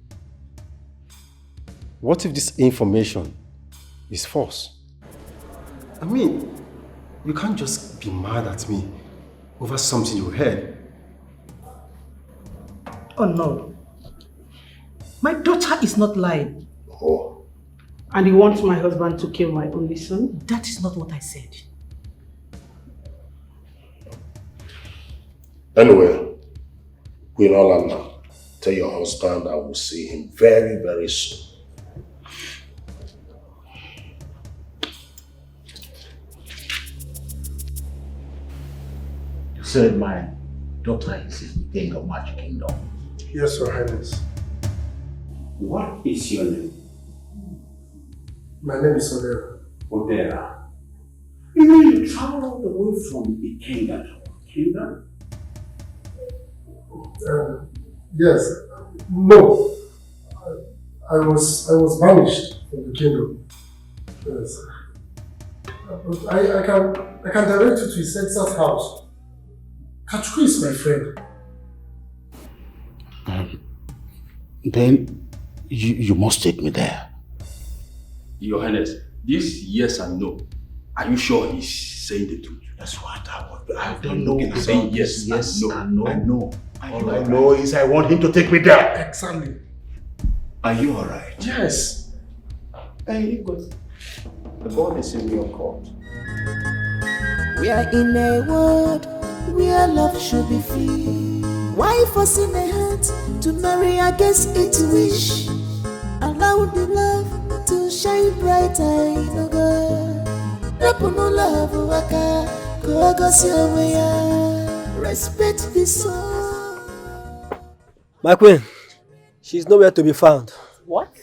what if this information is false? I mean, you can't just be mad at me over something you heard. Oh no. My daughter is not lying. Oh. And he wants my husband to kill my only son? That is not what I said. Anyway, Queen Olana, tell your husband I will see him very, very soon. You said my daughter is in the king of Magic Kingdom. Yes, Your Highness. What is your name? My name is Odera. Odera. You mean you traveled away from the kingdom to our kingdom? Yes. No. I was banished from the kingdom. Yes. But I can direct you to his Excel's house. Kachuku is my friend. Then you must take me there. Your Highness, this yes and no. Are you sure he's saying the truth? That's what I don't know. He's saying yes and no. I know. All I know is I want him to take me there. Exactly. Are you alright? Yes. Hey, good. The ball is in your court. We are in a world where love should be free. Why forcing a hand heart to marry against its wish. Allow the love to shine brighter in a girl. No love waka, go respect the soul. My queen, she's nowhere to be found. What?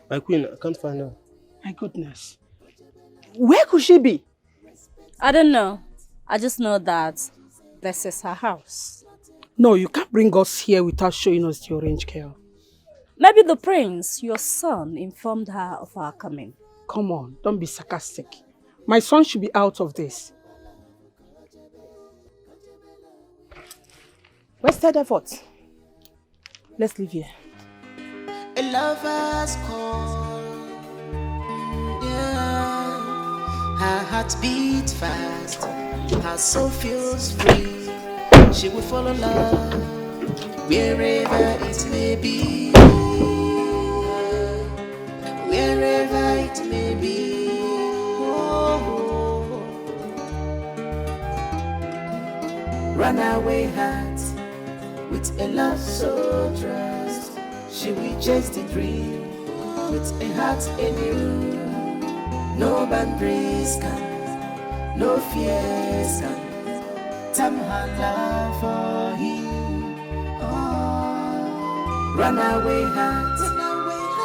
My queen, I can't find her. My goodness. Where could she be? I don't know. I just know that this is her house. No, you can't bring us here without showing us the orange girl. Maybe the prince, your son, informed her of our coming. Come on, don't be sarcastic. My son should be out of this. Wasted effort. Let's leave here. A lover's call, yeah. Her heart beats fast, her soul feels free. She will follow love wherever it may be, wherever it may be. Oh. Runaway heart with a love so trust. She will chase the dream with a heart in you. No boundaries can, no fears can tame her love for him. Oh, runaway heart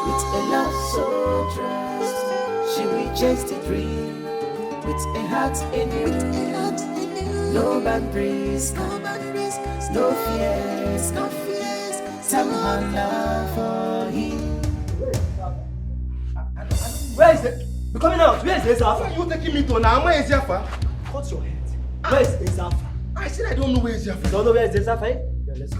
with a love so trust. She will chase the dream with a heart in you. No boundaries can, no fears can tame her love for him. Where is it? Be coming out. Where is Ezafa? Where are you taking me to now? Where is Ezafa? Cut your head. Where is Ezafa? I said I don't know where is Ezafa. Don't know where is Ezafa? Eh? Yeah, let's go.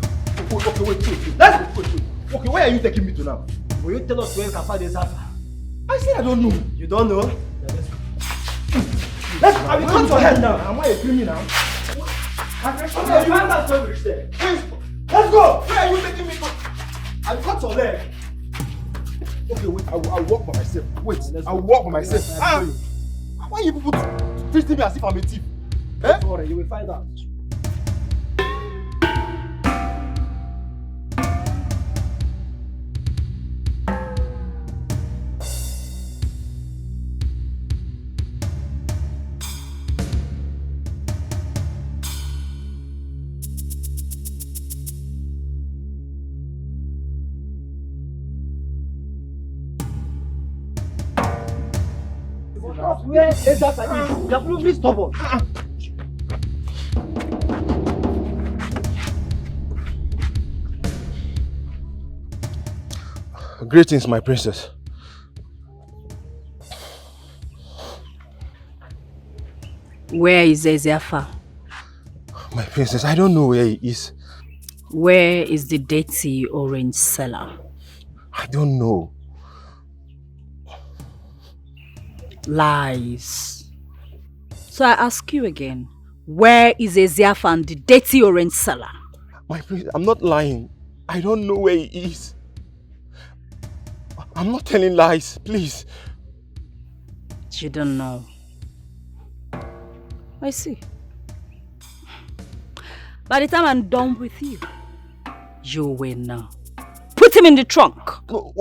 Okay, wait. Let's go. Wait. Okay, where are you taking me to now? Will you tell us where you can find Ezafa? I said I don't know. You don't know? Yeah, let's go. Let's go. I will cut your head now. Am I a criminal? Let's go! Where are you taking me to? I'll cut your leg. Okay, wait, I'll walk by myself. Wait, I'll walk by myself. Why are you people treating me as if I'm a thief? Don't worry, you will find out. Where is that? You are proving stubborn. Greetings, my princess. Where is Ezafa? My princess, I don't know where he is. Where is the dirty orange seller? I don't know. Lies. So I ask you again, where is Ezafa and the dirty orange seller? My princess, I'm not lying. I don't know where he is. I'm not telling lies, please. You don't know. I see. By the time I'm done with you, you will know. Put him in the trunk. No.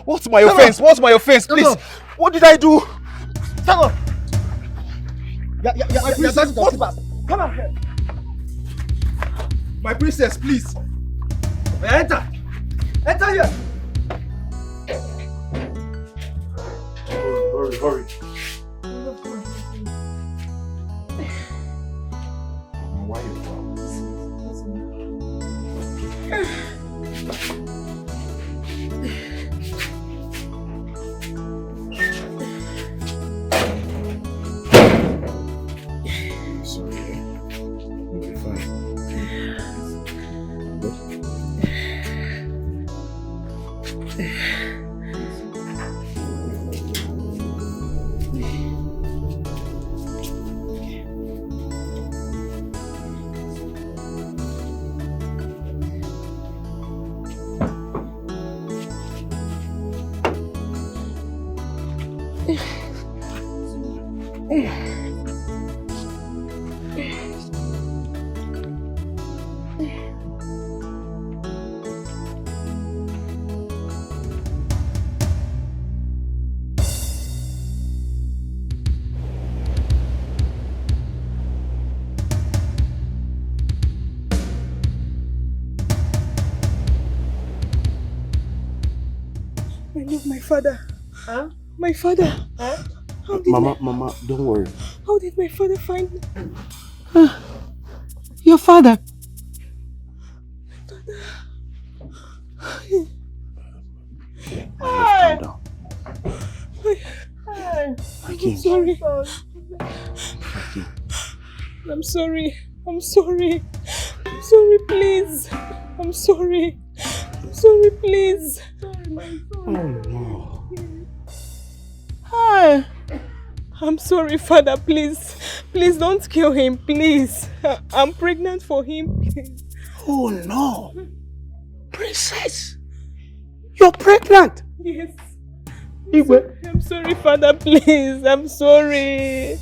What's my offense? What's my offense, please? What did I do? Stand up. My princess, come on here. My princess, please. Enter. Enter here. Hurry. Why are I love my father. Huh? My father. Huh? Mama, don't worry. How did my father find me? Your father? Calm down. I'm sorry. I'm sorry. I'm sorry. I'm sorry, please. I'm sorry. I'm sorry, please. Oh no. Hi. I'm sorry, father, please. Please don't kill him, please. I'm pregnant for him, please. Oh no. Princess. You're pregnant. Yes. I'm sorry, father, please. I'm sorry.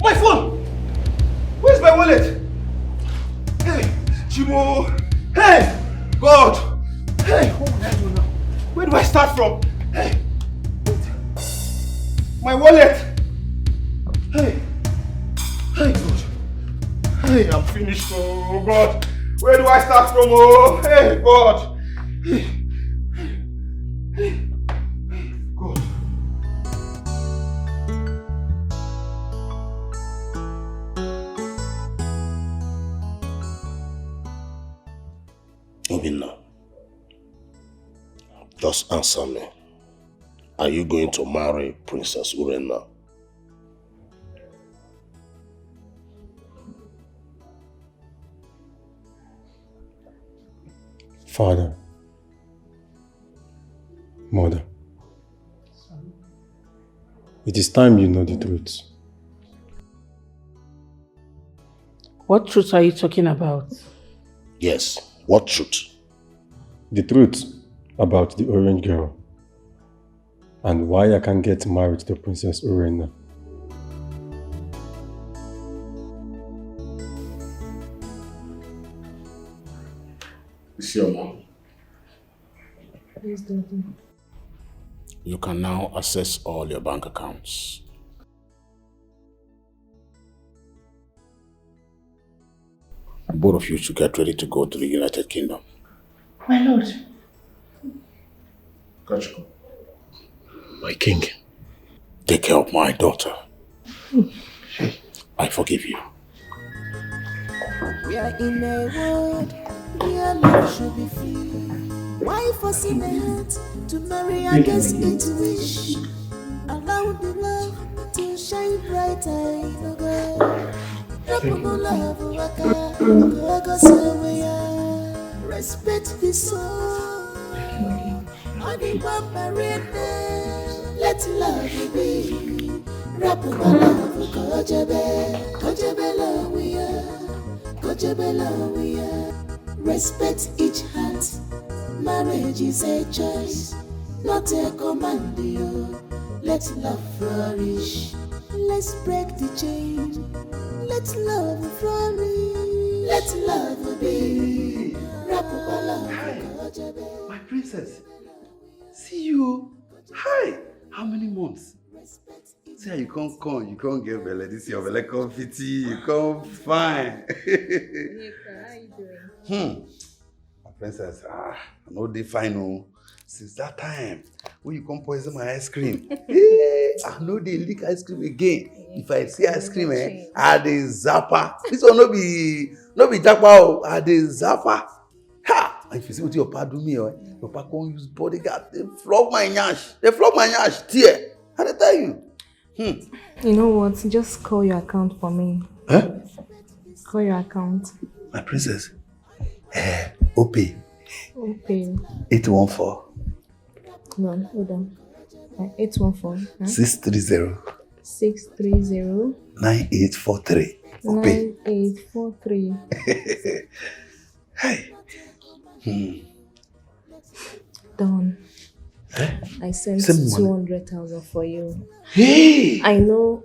My phone! Where's my wallet? Hey, Chimo! Hey! God! Hey, what will I do now? Where do I start from? Hey! My wallet! Hey! Hey, God! Hey, I'm finished, oh God! Where do I start from, oh? Hey, God! Hey! Hey! God! Obinna, just answer me. Are you going to marry Princess Urena? Father, Mother, it is time you know the truth. What truth are you talking about? Yes, what truth? The truth about the orange girl and why I can't get married to Princess Urena. Isioma, Yes, Daddy. You can now access all your bank accounts. Both of you should get ready to go to the United Kingdom. My lord. Kachiko. My king, take care of my daughter. I forgive you. We are in a world where love should be free. Why forcing a heart to marry against its wish? Allow the love to shine brighter in the girl. Respect the soul. Let love be. Respect each heart. Marriage is a choice, not a command. Let love flourish. Let's break the chain. Let love flourish. Let love be. My princess, see you. Hi. How many months? See how you can't get belly. This your belly come fitty, you come fine. How you doing? My princess, I know they fine oh. Since that time, when you come poison my ice cream, I know they lick ice cream again. If I see ice cream, I dey zapper. This one no be jackpot, I dey zapper. Ha! And if you see what your papa do me, your papa can't use bodyguard. They flog my nyash. Tear. How they tell you? You know what? Just call your account for me. Huh? Call your account. My princess. OP. Okay. 814 No, hold on. 814. 630 630 9843. OP. 9843. Hey. Don. I sent Send money. 200,000 for you. Hey! I know.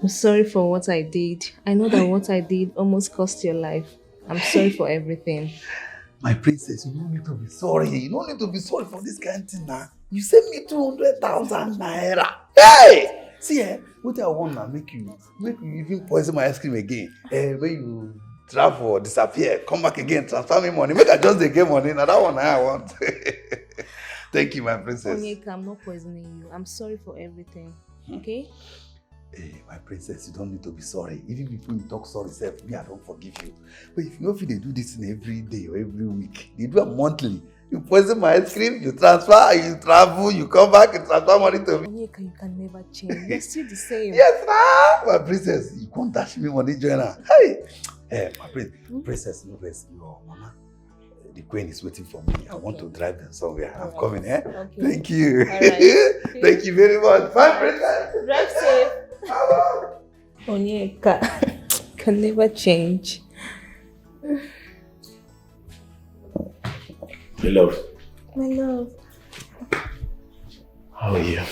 I'm sorry for what I did. I know that what I did almost cost your life. I'm sorry for everything. My princess, you don't need to be sorry. You don't need to be sorry for this kind of thing now. You sent me 200,000 naira. Hey! See, what I want now, make you even poison my ice cream again. When you travel, disappear, come back again, transfer me money. Make I just get money. Now that one I want. Thank you, my princess. Onyeka, I'm not poisoning you. I'm sorry for everything. Okay? Hey, my princess, you don't need to be sorry. Even before you talk sorry, self, me, I don't forgive you. But if you know if they do this thing every day or every week, they do it monthly. You poison my ice cream, you transfer, you travel, you come back, you transfer money to me. Onyeka, you can never change. You're still the same. Yes, my princess, you can't dash me money, Joanna. Hey, my princess, no rest. Your mama, the queen is waiting for me. I want to drive them somewhere. I'm coming, Okay. Thank you. All right. Thank you very much. Bye, princess. Drive safe. Onyeka can never change. My love. My love. How are you?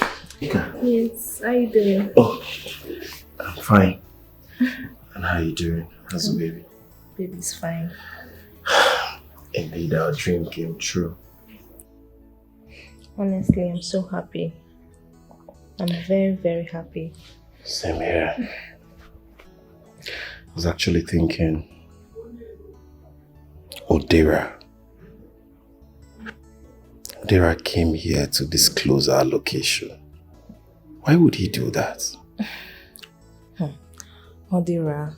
Yes, how you doing? Oh, I'm fine. And how are you doing? How's the baby? Baby's fine. Indeed, our dream came true. Honestly, I'm so happy. I'm very, very happy. Same here. I was actually thinking, Odera came here to disclose our location. Why would he do that? Odera.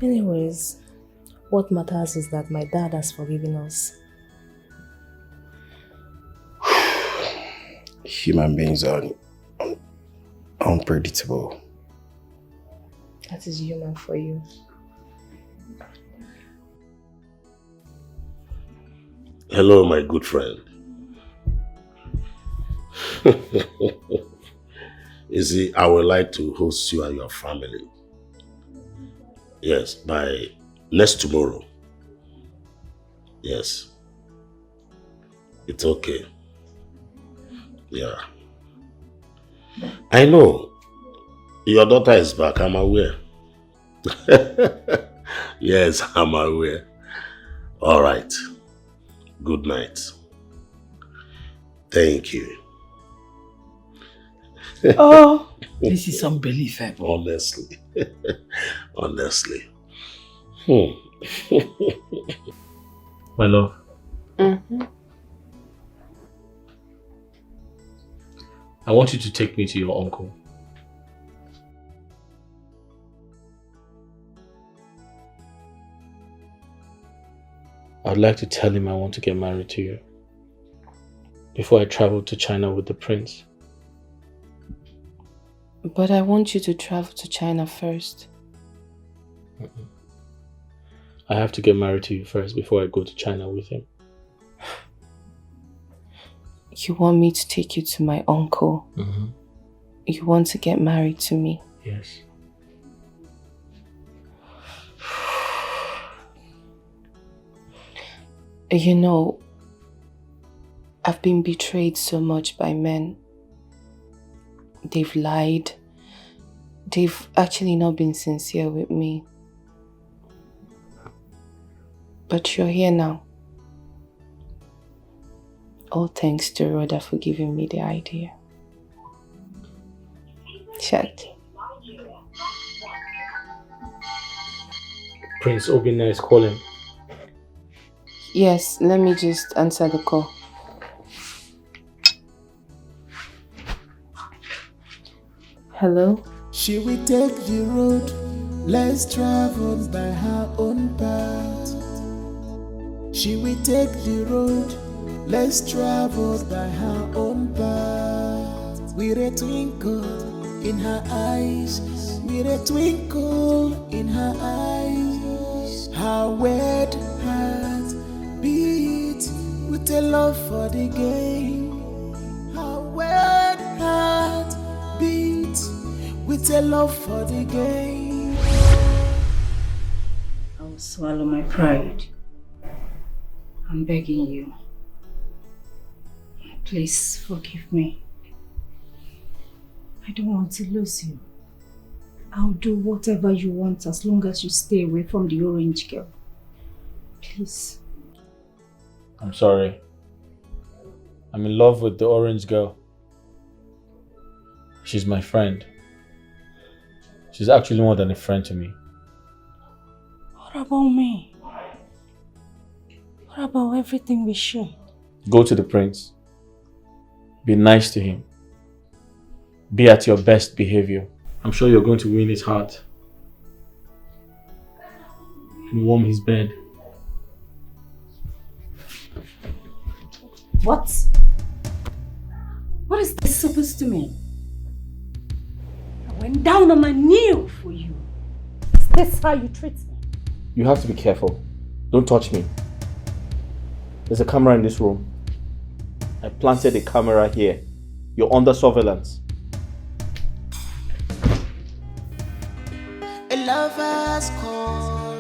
Anyways, what matters is that my dad has forgiven us. Human beings are unpredictable. That is human for you. Hello, my good friend. You see, I would like to host you and your family. Yes, by next tomorrow. Yes. It's okay. Yeah. I know. Your daughter is back, I'm aware. Yes, I'm aware. All right. Good night. Thank you. Oh, this is unbelievable. Honestly. Honestly. My love. I want you to take me to your uncle. I'd like to tell him I want to get married to you before I travel to China with the prince. But I want you to travel to China first. I have to get married to you first before I go to China with him. You want me to take you to my uncle? You want to get married to me? Yes. You know, I've been betrayed so much by men. They've lied. They've actually not been sincere with me. But you're here now. All thanks to Rhoda for giving me the idea. Chat. Prince Obinna is calling. Yes, let me just answer the call. Hello? She will take the road less traveled by her own path. She will take the road less traveled by her own path. with a twinkle in her eyes, with a twinkle in her eyes. Her wet heart beat with a love for the game. Her wet heart beat with a love for the game. I will swallow my pride. I'm begging you. Please forgive me. I don't want to lose you. I'll do whatever you want as long as you stay away from the orange girl. Please. I'm sorry. I'm in love with the orange girl. She's my friend. She's actually more than a friend to me. What about me? What about everything we share? Go to the prince. Be nice to him. Be at your best behavior. I'm sure you're going to win his heart. And warm his bed. What? What is this supposed to mean? I went down on my knee for you. Is this how you treat me? You have to be careful. Don't touch me. There's a camera in this room. I planted a camera here. You're under surveillance. A lover's call,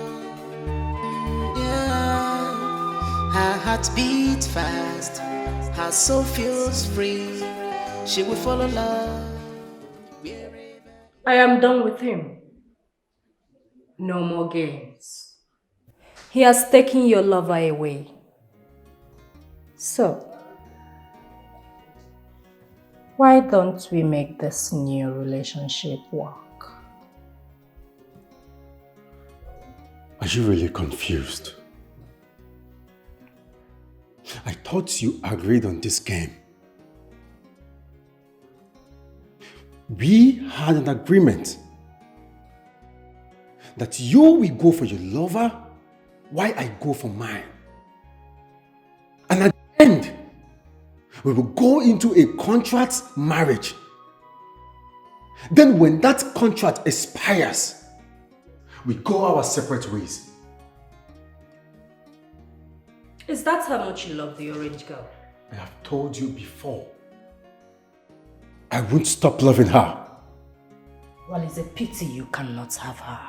yeah. Her heart beats fast, her soul feels free. She will fall in love. I am done with him. No more games. He has taken your lover away. So, why don't we make this new relationship work? Are you really confused? I thought you agreed on this game. We had an agreement that you will go for your lover while I go for mine. And at the end, we will go into a contract marriage. Then when that contract expires, we go our separate ways. Is that how much you love the orange girl? I have told you before. I won't stop loving her. Well, it's a pity you cannot have her.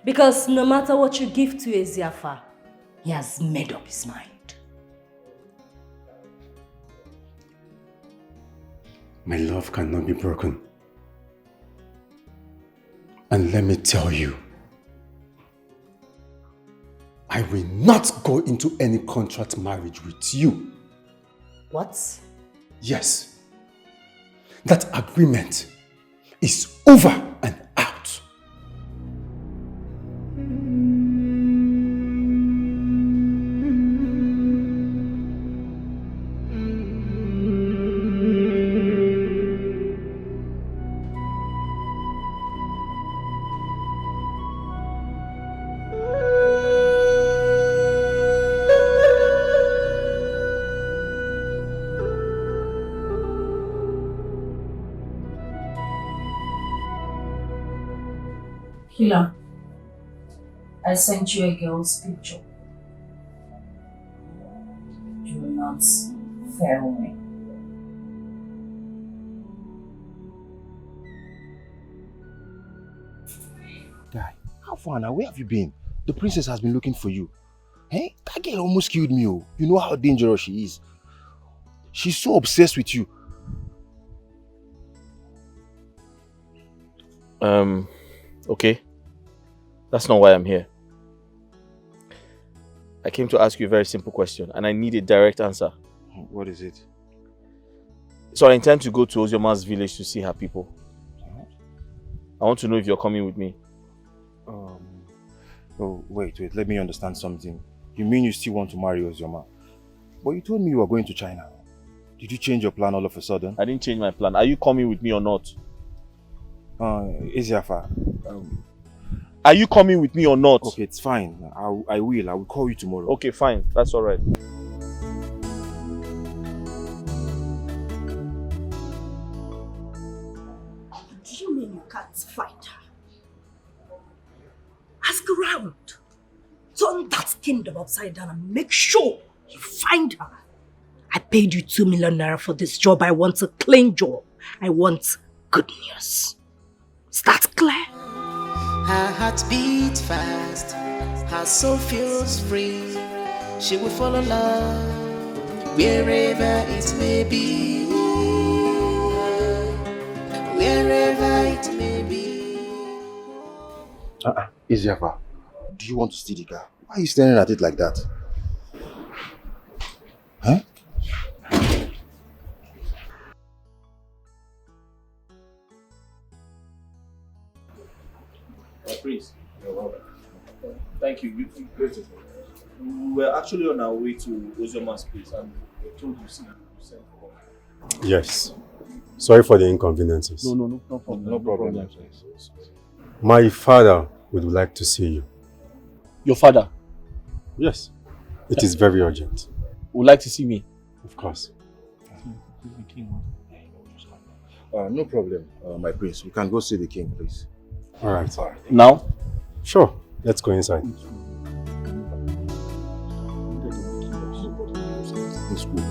Because no matter what you give to Eziafa, he has made up his mind. My love cannot be broken. And let me tell you, I will not go into any contract marriage with you. What? Yes. That agreement is over and out. Hila, I sent you a girl's picture. Do not fail me. Guy, how far now? Where have you been? The princess has been looking for you. Hey, that girl almost killed me. Oh. You know how dangerous she is. She's so obsessed with you. Okay. That's not why I'm here. I came to ask you a very simple question and I need a direct answer. What is it? So I intend to go to Ozioma's village to see her people. I want to know if you're coming with me. Oh, wait. Let me understand something. You mean you still want to marry Ozioma? But you told me you were going to China. Did you change your plan all of a sudden? I didn't change my plan. Are you coming with me or not? Eziafa. Are you coming with me or not? Okay, it's fine. I will. I will call you tomorrow. Okay, fine. That's all right. Do you mean you can't find her? Ask around. Turn that kingdom upside down and make sure you find her. I paid you 2 million naira for this job. I want a clean job. I want good news. Is that clear? Her heart beats fast, her soul feels free. She will follow love wherever it may be. Wherever it may be. Eziafa, do you want to see the car? Why are you staring at it like that? Huh? Please. You're welcome. Thank you. You we were actually on our way to Ozioma's place and we were told you sent for. Yes. Sorry for the inconveniences. No problem. No problem. My father would like to see you. Your father? Yes. It is very urgent. Would like to see me? Of course. No problem, my prince. We can go see the king, please. All right. Now? Sure. Let's go inside. Let's go.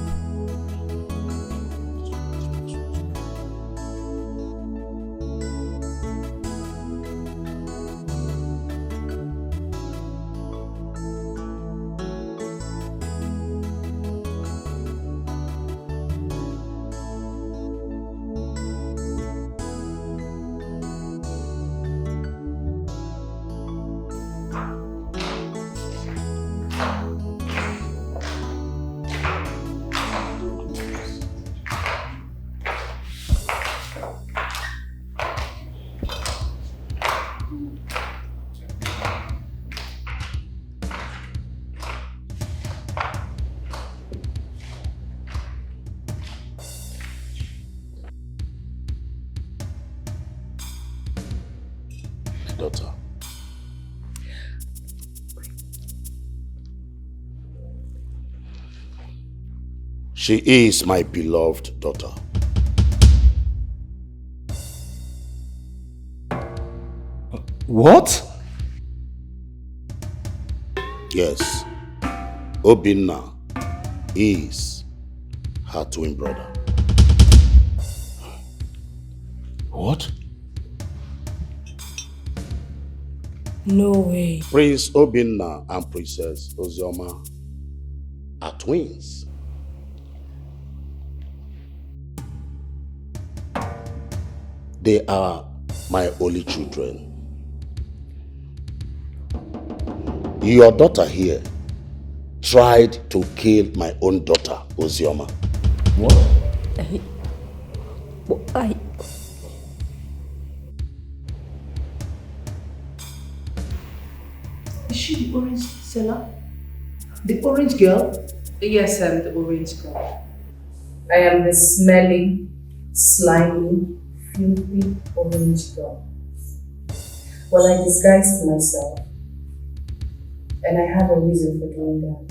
Daughter. She is my beloved daughter. What? Yes. Obinna is her twin brother. What? No way. Prince Obinna and Princess Ozioma are twins. They are my only children. Your daughter here tried to kill my own daughter, Ozioma. What? Is she the orange seller? The orange girl? Yes, I'm the orange girl. I am the smelly, slimy, filthy orange girl. Well, I disguised myself. And I have a reason for doing that.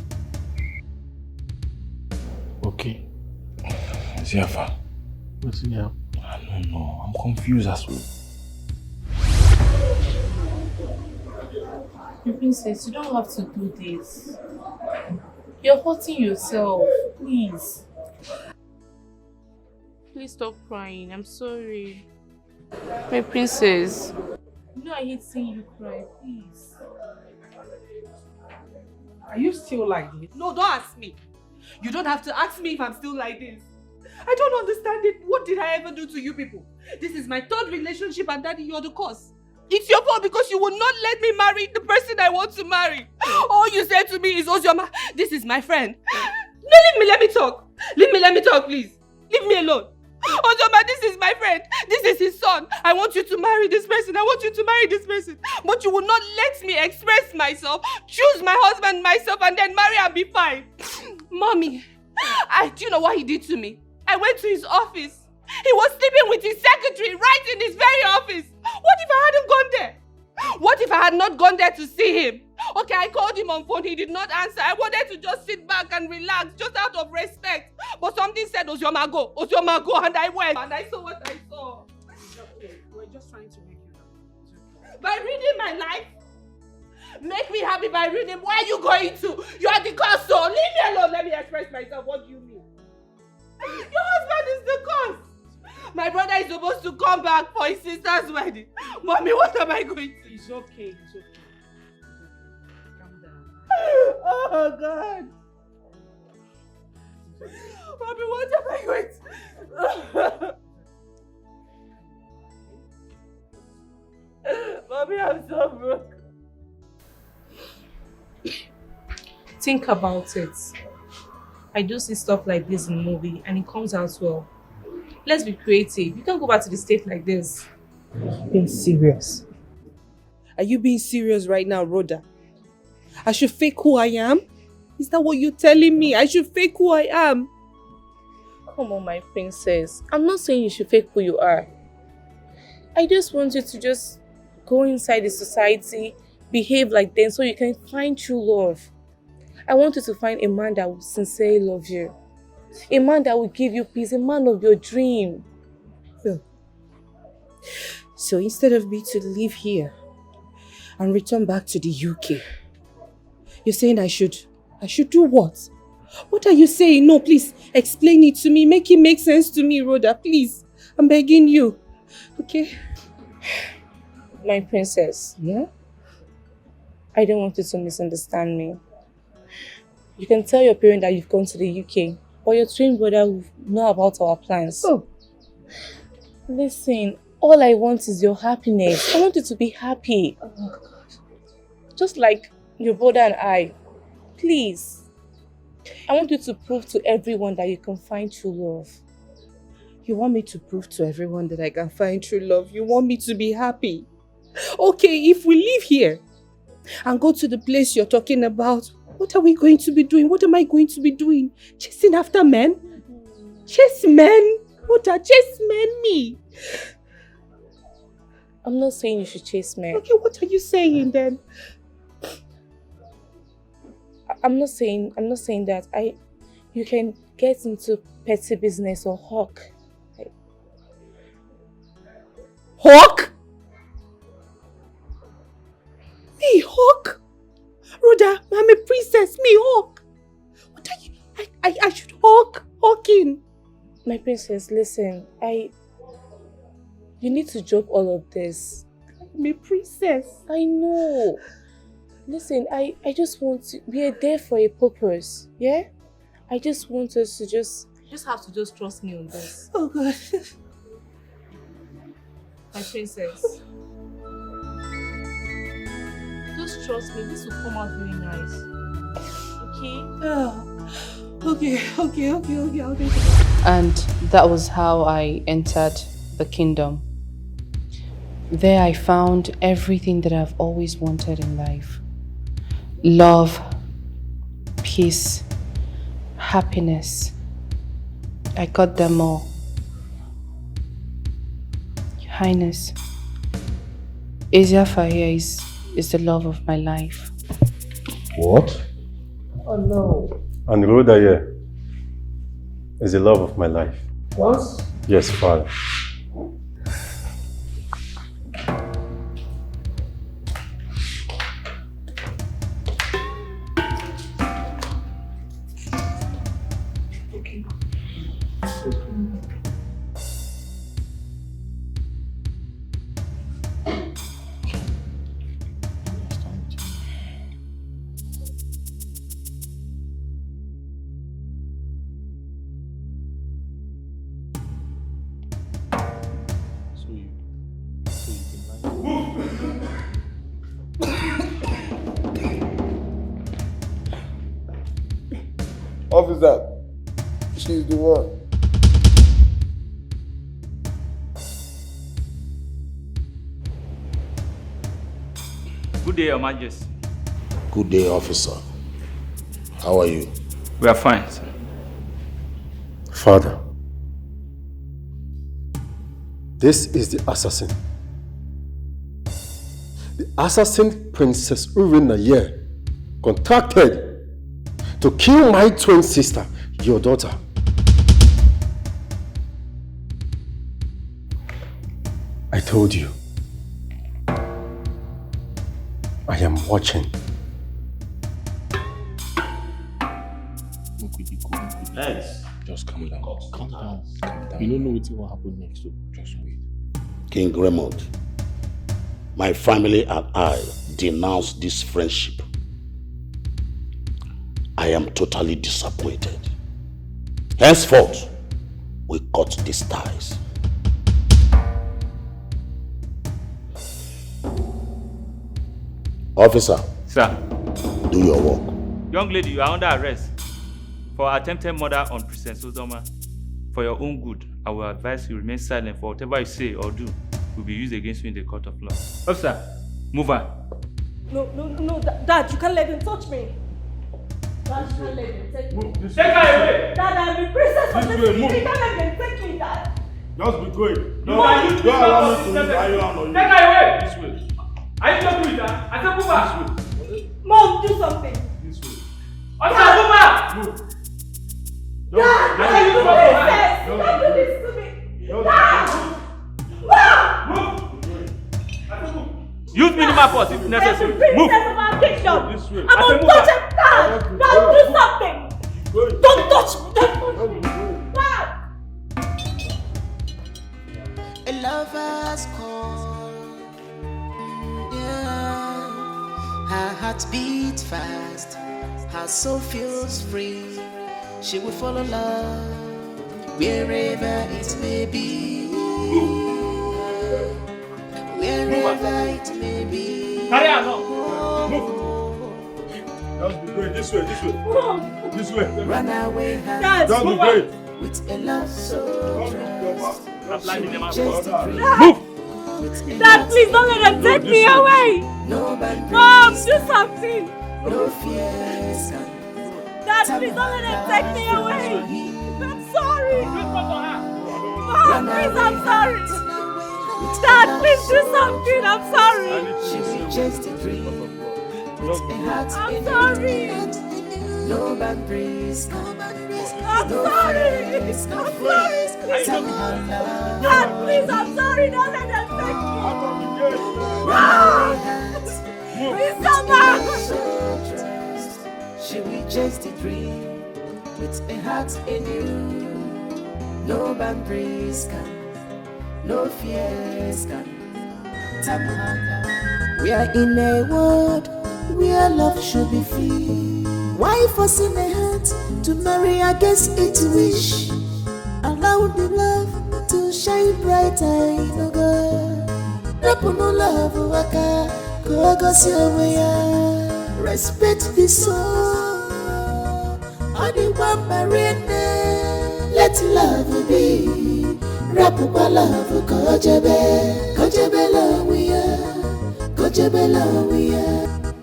Okay. Ziafa. What's in here? I don't know. I'm confused as well. Princess, you don't have to do this. You're hurting yourself. Please. Please stop crying. I'm sorry. My princess. You know I hate seeing you cry. Please. Are you still like this? No, don't ask me. You don't have to ask me if I'm still like this. I don't understand it. What did I ever do to you people? This is my third relationship and daddy, you're the cause. It's your fault because you will not let me marry the person I want to marry. All you said to me is, Ozioma, this is my friend. No, let me talk. Let me talk, please. Leave me alone. Ozioma, this is my friend. This is his son. I want you to marry this person. I want you to marry this person. But you will not let me express myself, choose my husband myself, and then marry and be fine. Mommy, do you know what he did to me? I went to his office. He was sleeping with his secretary right in his very office. What if I hadn't gone there? What if I had not gone there to see him? Okay, I called him on phone. He did not answer. I wanted to just sit back and relax, just out of respect. But something said, Ozioma, go, and I went. And I saw what I saw. Okay, just trying to make you happy. By reading my life? Make me happy by reading. Where are you going to? You are the cause, so leave me alone. Let me express myself. What do you mean? Your husband is the cause. My brother is supposed to come back for his sister's wedding. Mommy, what am I going to do? It's okay, it's okay. Calm down. Oh, God. Mommy, what am I going to do? Mommy, I'm so broke. Think about it. I do see stuff like this in movie and it comes out well. Let's be creative. You can't go back to the state like this. Being serious? Are you being serious right now, Rhoda? I should fake who I am? Is that what you're telling me? I should fake who I am? Come on, my princess. I'm not saying you should fake who you are. I just want you to just go inside the society, behave like them so you can find true love. I want you to find a man that will sincerely love you. A man that will give you peace, a man of your dream. So instead of me to live here and return back to the UK, you're saying I should do what? What are you saying? No, please explain it to me. Make it make sense to me, Rhoda. Please. I'm begging you. Okay? My princess. Yeah? I don't want you to misunderstand me. You can tell your parents that you've gone to the UK, but your twin brother will know about our plans. Oh. Listen, all I want is your happiness. I want you to be happy. Oh, God. Just like your brother and I. Please. I want you to prove to everyone that you can find true love. You want me to prove to everyone that I can find true love? You want me to be happy? Okay, if we live here and go to the place you're talking about, what are we going to be doing? What am I going to be doing? Chasing after men? Chase men? What are chase men me? I'm not saying you should chase men. Okay, what are you saying then? I'm not saying that. You can get into petty business or hawk. Hawk? Me hawk? Rhoda, I'm a princess. Me hawk? What are you? I should hawking. My princess, listen. You need to drop all of this. I'm a princess. I know. Listen, I just want to... We are there for a purpose, yeah? I just want us to just... You just have to just trust me on this. Oh, God. My princess. Just trust me. This will come out very nice. Okay? Okay. I'll take it. And that was how I entered the kingdom. There I found everything that I've always wanted in life. Love, peace, happiness. I got them all. Your Highness, Asia here is the love of my life. What? Oh no. And Rhoda here is the love of my life. What? Yes, Father. Officer, she's the one. Good day, Your Majesty. Good day, officer. How are you? We are fine, sir. Father, this is the assassin. The assassin Princess Urina here contracted to kill my twin sister, your daughter. I told you. I am watching. Yes. Just calm down. Calm down. You don't know what will happen next, so just wait. King Raymond, my family and I denounce this friendship. I am totally disappointed. Henceforth, we cut these ties. Officer. Sir. Do your work. Young lady, you are under arrest for attempted murder on Princess Uzoma. For your own good, I will advise you remain silent, for whatever you say or do will be used against you in the court of law. Officer, move on. No, Dad, you can't let him touch me. Dad, you can't let him take me. Take her away! Dad, I'm the princess of This the way, city. move. You can't let him take me, Dad. Just be going. Don't allow me to use iron on you. Take her away! This way. I don't do it, huh? I said move her! Mom, do something. This way. Officer, move her! Move. Dad, I'm the princess. Don't do this to me. Dad! Mom! Use minimal force if necessary. I'm the Move! princess of our kingdom. This way. I'm untouchable. Dad, Dad, do something. Don't touch me. Don't touch me. Dad! A lover's call. Yeah. Her heart beats fast. Her soul feels free. She will follow love wherever it may be. Wherever it may be. Carry her now. Move. Just be going. This way. This way. Mom. This way. Run away, Dad, Just be move going. with a love so trust. Move! Dad, please don't let them take me away. Mom, do something. No fears. Dad, please don't let them take me away. I'm sorry. Mom, please, I'm sorry. Dad, please do something. I'm sorry. She reaches the dream. I'm sorry. No bad breeze. I'm sorry. I'm sorry. Dad, please, I'm sorry. Don't let them take me. Please come back. She reaches the dream with a heart in you. No bad breeze can, no fears can tap her. We are in a world where love should be free. Why forcing a heart to marry against its wish? Allow the love to shine brighter in a girl. Rapuno love waka, kogosi oweya. Respect the soul, all the one marine. Let love be. Rapupa love, kojebe love we are.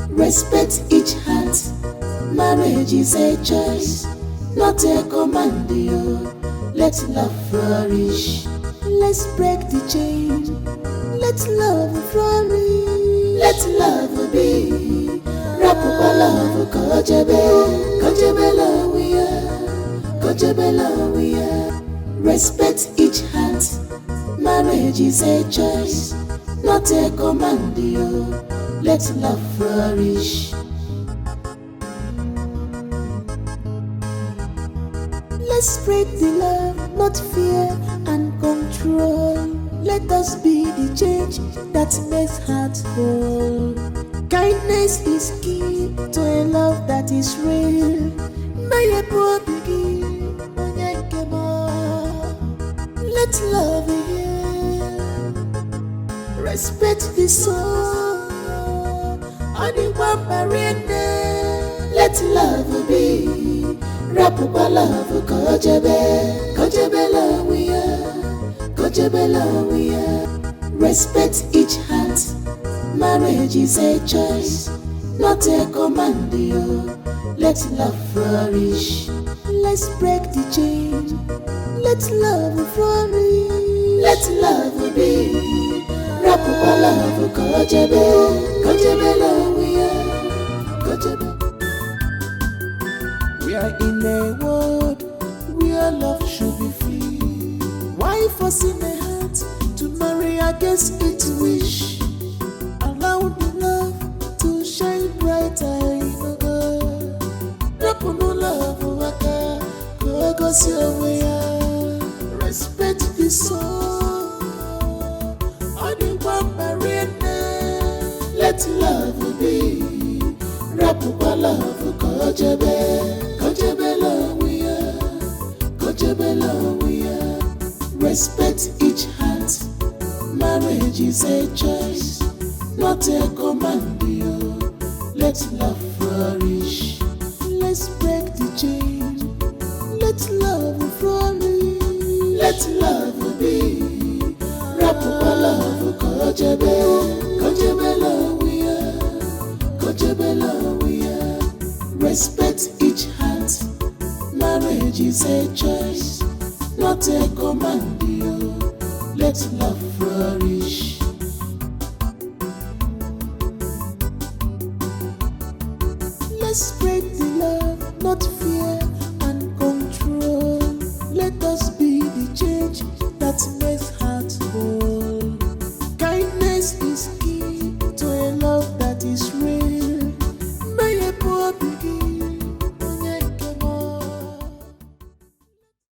Respect each heart. Marriage is a choice, not a command. Let love flourish. Let's break the chain. Let love flourish. Let love be. Rapupa love, kojebe love we are. Respect each heart. Marriage is a choice, not a command. Let love flourish. Let's spread the love, not fear and control. Let us be the change that makes hearts whole. Kindness is key to a love that is real. Let love heal. Respect the soul. Only one marine. Let love be. Rapupa love, kojebe love we are. Respect each heart. Marriage is a choice, not a command. Let love flourish. Let's break the chain. Let love flourish. Let love be. Rapupa love, kojebe love we are. We are in a world where love should be free. Why forcing a heart to marry against its wish. Allow the love to shine brighter. Respect the soul. Let love be. Rapupa love kojebe. Kojebe lawia. Respect each heart. Marriage is a choice, not a command. Let love flourish. Let's break the chain. Let love flourish. Let love be. Rapupa love kojebe. Kojebe lawia. Respect each heart. Marriage is a choice, not a command. Let love